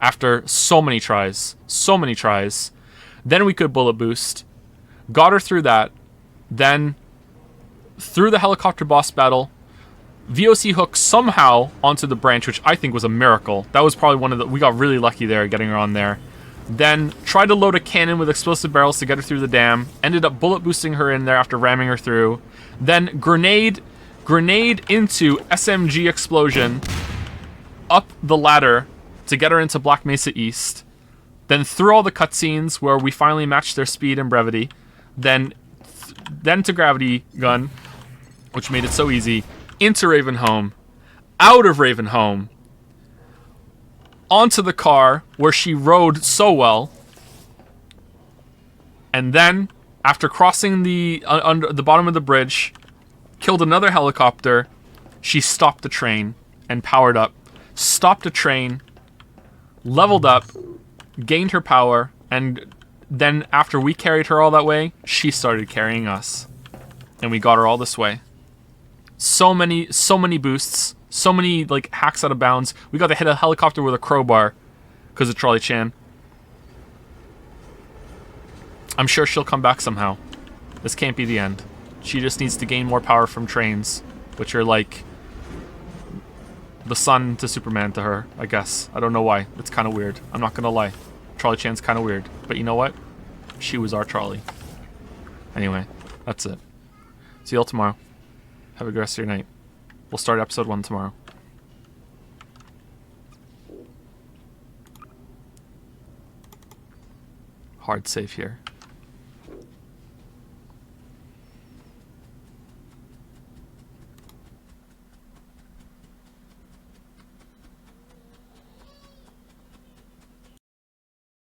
after so many tries. So many tries. Then we could bullet boost. Got her through that. Then through the helicopter boss battle, VOC hook somehow onto the branch, which I think was a miracle. That was probably one of the... We got really lucky there getting her on there. Then tried to load a cannon with explosive barrels to get her through the dam. Ended up bullet boosting her in there after ramming her through. Then grenade into SMG explosion up the ladder to get her into Black Mesa East. Then through all the cutscenes where we finally matched their speed and brevity. Then to gravity gun, which made it so easy. Into Ravenholm. Out of Ravenholm. Onto the car where she rode so well, and then after crossing the bottom of the bridge, killed another helicopter. She stopped the train and powered up. Stopped a train, leveled up, gained her power, and then after we carried her all that way, she started carrying us, and we got her all this way. So many boosts. So many, like, hacks out of bounds. We got to hit a helicopter with a crowbar because of Trolley Chan. I'm sure she'll come back somehow. This can't be the end. She just needs to gain more power from trains, which are like the sun to Superman to her, I guess. I don't know why. It's kind of weird. I'm not going to lie. Trolley Chan's kind of weird. But you know what? She was our Trolley. Anyway, that's it. See you all tomorrow. Have a good rest of your night. We'll start episode 1 tomorrow. Hard save here.